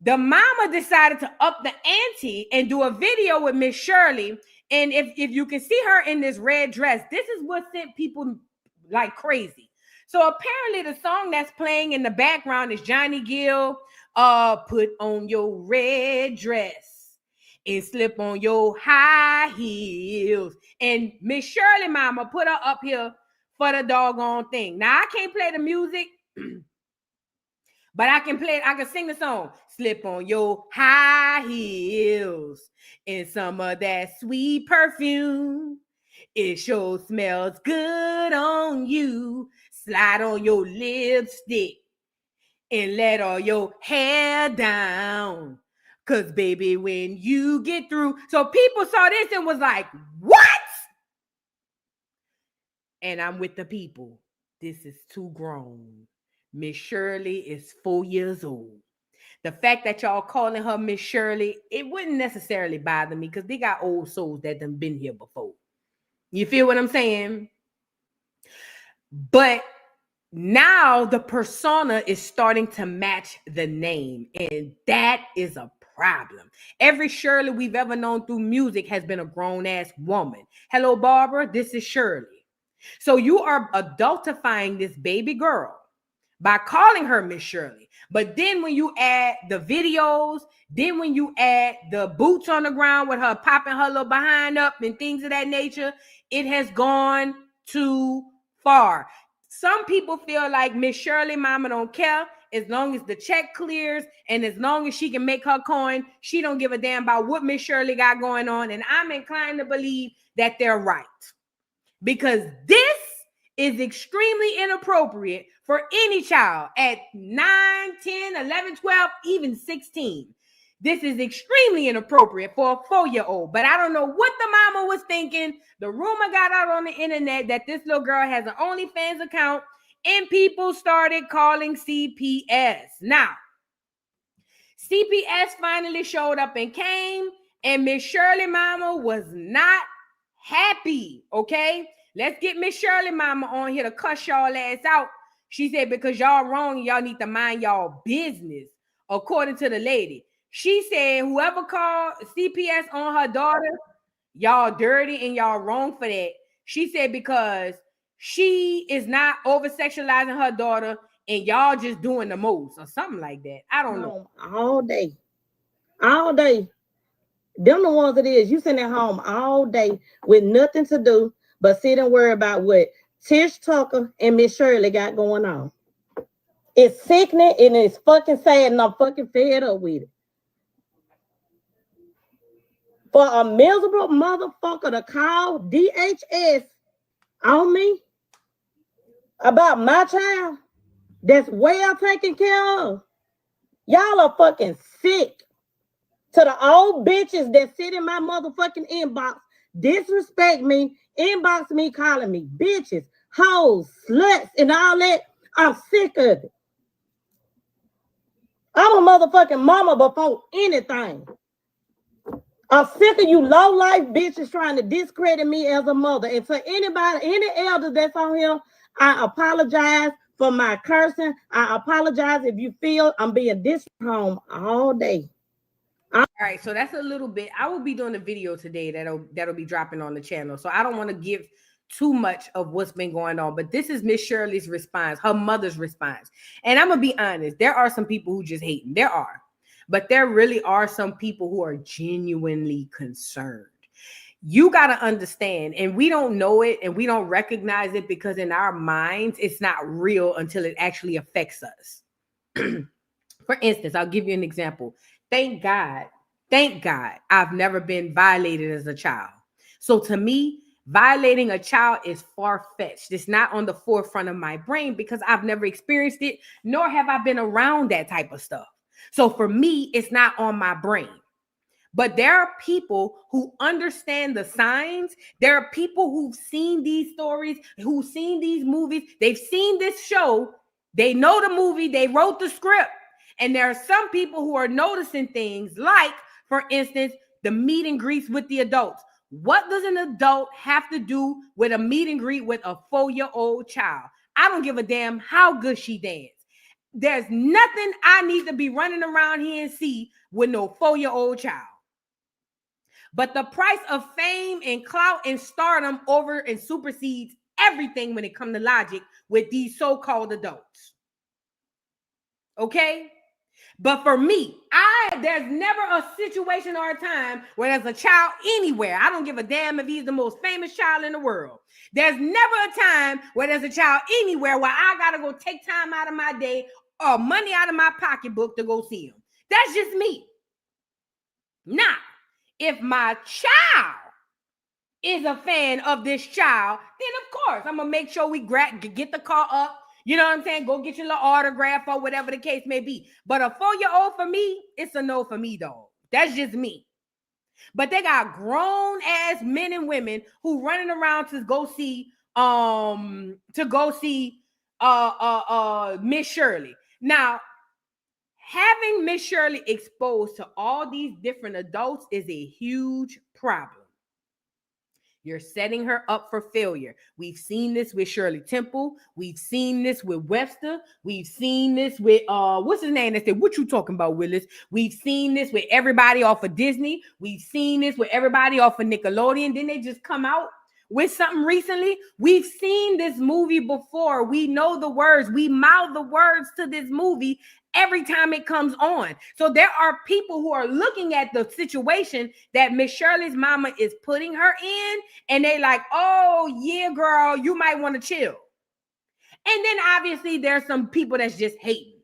The mama decided to up the ante and do a video with Miss Shirley. And if you can see her in this red dress, this is what sent people like crazy. So apparently the song that's playing in the background is Johnny Gill, put on your red dress and slip on your high heels. And Miss Shirley mama put her up here for the doggone thing. Now I can't play the music, but I can sing the song. Slip on your high heels and some of that sweet perfume. It sure smells good on you. Slide on your lipstick and let all your hair down. Cause baby, when you get through. So people saw this and was like, what? And I'm with the people. This is too grown. Miss Shirley is 4 years old. The fact that y'all calling her Miss Shirley, it wouldn't necessarily bother me because they got old souls that done been here before. You feel what I'm saying? But now the persona is starting to match the name, and that is a problem. Every Shirley we've ever known through music has been a grown-ass woman. Hello, Barbara, this is Shirley. So you are adultifying this baby girl by calling her Miss Shirley. But then when you add the videos, then when you add the boots on the ground with her popping her little behind up and things of that nature, it has gone too far. Some people feel like Miss Shirley mama don't care. As long as the check clears and as long as she can make her coin, she don't give a damn about what Miss Shirley got going on. And I'm inclined to believe that they're right. Because this is extremely inappropriate for any child at 9, 10, 11, 12, even 16. This is extremely inappropriate for a 4-year-old. But I don't know what the mama was thinking. The rumor got out on the internet that this little girl has an OnlyFans account, and people started calling CPS. Now, CPS finally showed up and came, and Miss Shirley mama was not happy, okay? Let's get Miss Shirley mama on here to cuss y'all ass out. She said, because y'all wrong, y'all need to mind y'all business, according to the lady. She said, whoever called CPS on her daughter, y'all dirty and y'all wrong for that. She said, because she is not over-sexualizing her daughter and y'all just doing the most or something like that. I don't know. All day. All day. Them the ones it is. You sitting at home all day with nothing to do but sit and worry about what Tish Tucker and Miss Shirley got going on. It's sickening and it's fucking sad and I'm fucking fed up with it. For a miserable motherfucker to call DHS on me about my child that's well taken care of. Y'all are fucking sick. To the old bitches that sit in my motherfucking inbox, disrespect me, inbox me, calling me bitches, hoes, sluts, and all that. I'm sick of it. I'm a motherfucking mama before anything. I'm sick of you low-life bitches trying to discredit me as a mother. And to anybody, any elder that's on here, I apologize for my cursing. I apologize if you feel I'm being home all day. All right, so that's a little bit. I will be doing a video today that'll be dropping on the channel. So I don't want to give too much of what's been going on, but this is Miss Shirley's response, her mother's response. And I'm gonna be honest, there are some people who just hate him. There are, but there really are some people who are genuinely concerned. You got to understand, and we don't know it and we don't recognize it because in our minds, it's not real until it actually affects us. For instance, I'll give you an example. Thank God, I've never been violated as a child. So to me, violating a child is far-fetched. It's not on the forefront of my brain because I've never experienced it, nor have I been around that type of stuff. So for me, it's not on my brain. But there are people who understand the signs. There are people who've seen these stories, who've seen these movies. They've seen this show. They know the movie. They wrote the script. And there are some people who are noticing things like, for instance, the meet and greets with the adults. What does an adult have to do with a meet and greet with a 4-year-old child? I don't give a damn how good she dances. There's nothing I need to be running around here and see with no 4-year-old child. But the price of fame and clout and stardom over and supersedes everything when it comes to logic with these so-called adults. Okay? But for me, there's never a situation or a time where there's a child anywhere. I don't give a damn if he's the most famous child in the world. There's never a time where there's a child anywhere where I got to go take time out of my day or money out of my pocketbook to go see him. That's just me. Now, if my child is a fan of this child, then of course, I'm going to make sure we get the car up. You know what I'm saying? Go get your little autograph or whatever the case may be. But a 4-year-old for me, it's a no for me, dog. That's just me. But they got grown ass men and women who running around to go see Miss Shirley. Now, Having Miss Shirley exposed to all these different adults is a huge problem. You're setting her up for failure. We've seen this with Shirley Temple. We've seen this with Webster. We've seen this with what's his name? That said, what you talking about, Willis? We've seen this with everybody off of Disney. We've seen this with everybody off of Nickelodeon. Didn't they just come out with something recently? We've seen this movie before. We know the words. We mouth the words to this movie every time it comes on. So there are people who are looking at the situation that Miss Shirley's mama is putting her in, and they like, oh yeah, girl, you might want to chill. And then obviously there's some people that's just hating.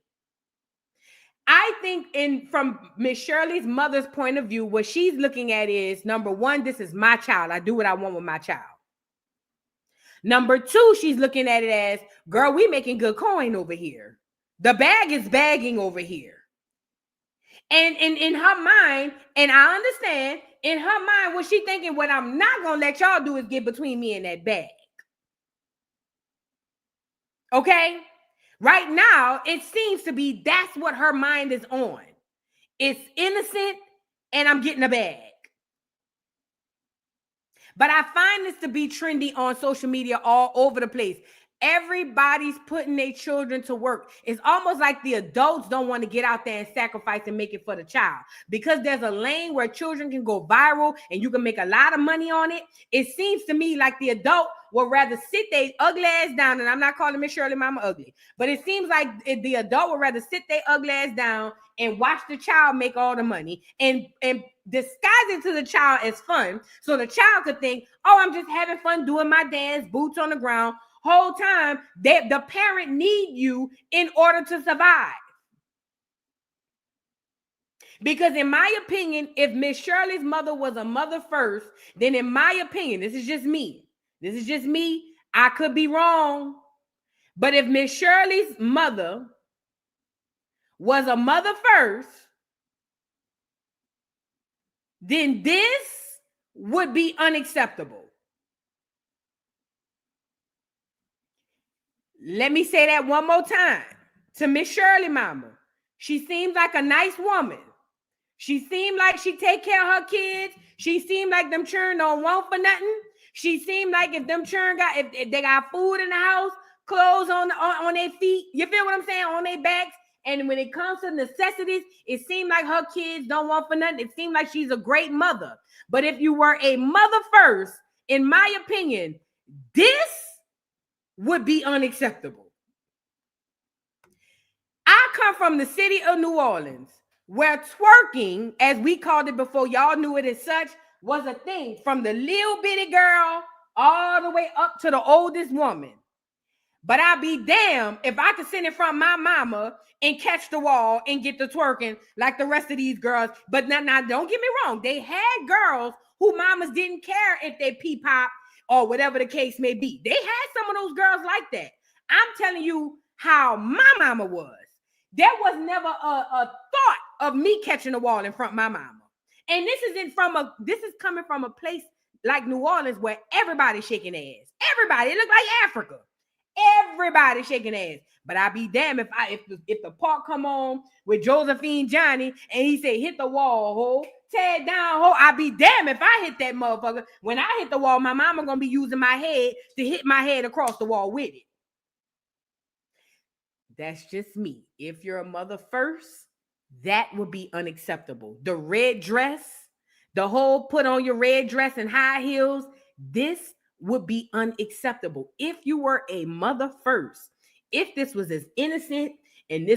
I think from Miss Shirley's mother's point of view, what she's looking at is, number one, this is my child. I do what I want with my child. Number two, she's looking at it as, girl, we making good coin over here. The bag is bagging over here. And in her mind, and I understand, in her mind, what she thinking, what I'm not going to let y'all do is get between me and that bag. Okay? Right now, it seems to be that's what her mind is on. It's innocent, and I'm getting a bag. But I find this to be trendy on social media all over the place. Everybody's putting their children to work. It's almost like the adults don't want to get out there and sacrifice and make it for the child. Because there's a lane where children can go viral and you can make a lot of money on it. It seems to me like the adult would rather sit their ugly ass down, and I'm not calling Miss Shirley mama ugly, but it seems like the adult would rather sit their ugly ass down and watch the child make all the money and disguise it to the child as fun, so the child could think, oh, I'm just having fun doing my dance, boots on the ground. Whole time that the parent need you in order to survive. Because in my opinion, if Miss Shirley's mother was a mother first, then in my opinion, this is just me, I could be wrong, but if Miss Shirley's mother was a mother first, then this would be unacceptable. Let me say that one more time to Miss Shirley mama. She seems like a nice woman. She seemed like she take care of her kids. She seemed like them children don't want for nothing. She seemed like if them children if they got food in the house, clothes on their feet, you feel what I'm saying, on their backs. And when it comes to necessities, it seemed like her kids don't want for nothing. It seemed like she's a great mother. But if you were a mother first, in my opinion, this would be unacceptable. I come from the city of New Orleans, where twerking, as we called it before y'all knew it as such, was a thing, from the little bitty girl all the way up to the oldest woman. But I'd be damned if I could sit in front of my mama and catch the wall and get the twerking like the rest of these girls. But now don't get me wrong, they had girls who mamas didn't care if they pee-pop or whatever the case may be. They had some of those girls like that. I'm telling you how my mama was. There was never a thought of me catching the wall in front of my mama. And this is coming from a place like New Orleans where everybody's shaking ass. Everybody, it looked like Africa. Everybody shaking ass. But I be damned if the part come on with Josephine Johnny and he say hit the wall, ho, tear it down, ho. I be damned if I hit that motherfucker. When I hit the wall, my mama gonna be using my head to hit my head across the wall with it. That's just me. If you're a mother first, that would be unacceptable. The red dress, the whole put on your red dress and high heels, this would be unacceptable. If you were a mother first, if this was as innocent and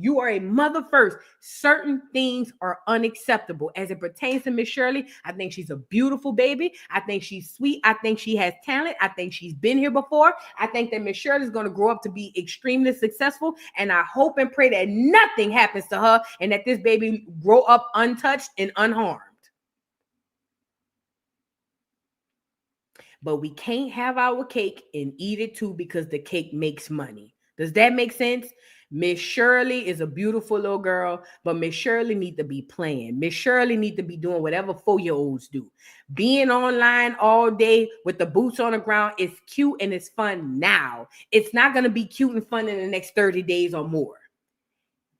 you are a mother first, certain things are unacceptable. As it pertains to Miss Shirley, I think she's a beautiful baby. I think she's sweet. I think she has talent. I think she's been here before. I think that Miss Shirley is going to grow up to be extremely successful. And I hope and pray that nothing happens to her and that this baby grow up untouched and unharmed. But we can't have our cake and eat it too because the cake makes money. Does that make sense? Miss Shirley is a beautiful little girl, but Miss Shirley need to be playing. Miss Shirley need to be doing whatever 4-year-olds do. Being online all day with the boots on the ground is cute and it's fun now. It's not going to be cute and fun in the next 30 days or more.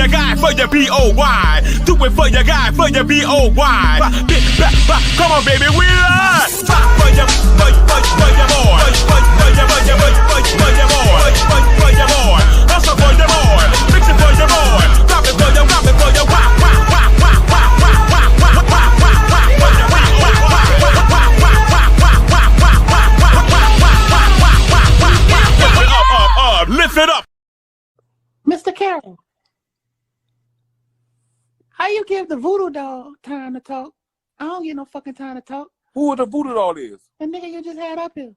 your guy, for your B-O-Y. Do it for your guy, for your B-O-Y. Come on, baby, we live. For your boy. For your boy. Hustle for your boy. Fix it for your boy. Drop it for your, lift it up. Mr. Carroll, how you give the voodoo doll time to talk? I don't get no fucking time to talk. Who the voodoo doll is? The nigga you just had up here.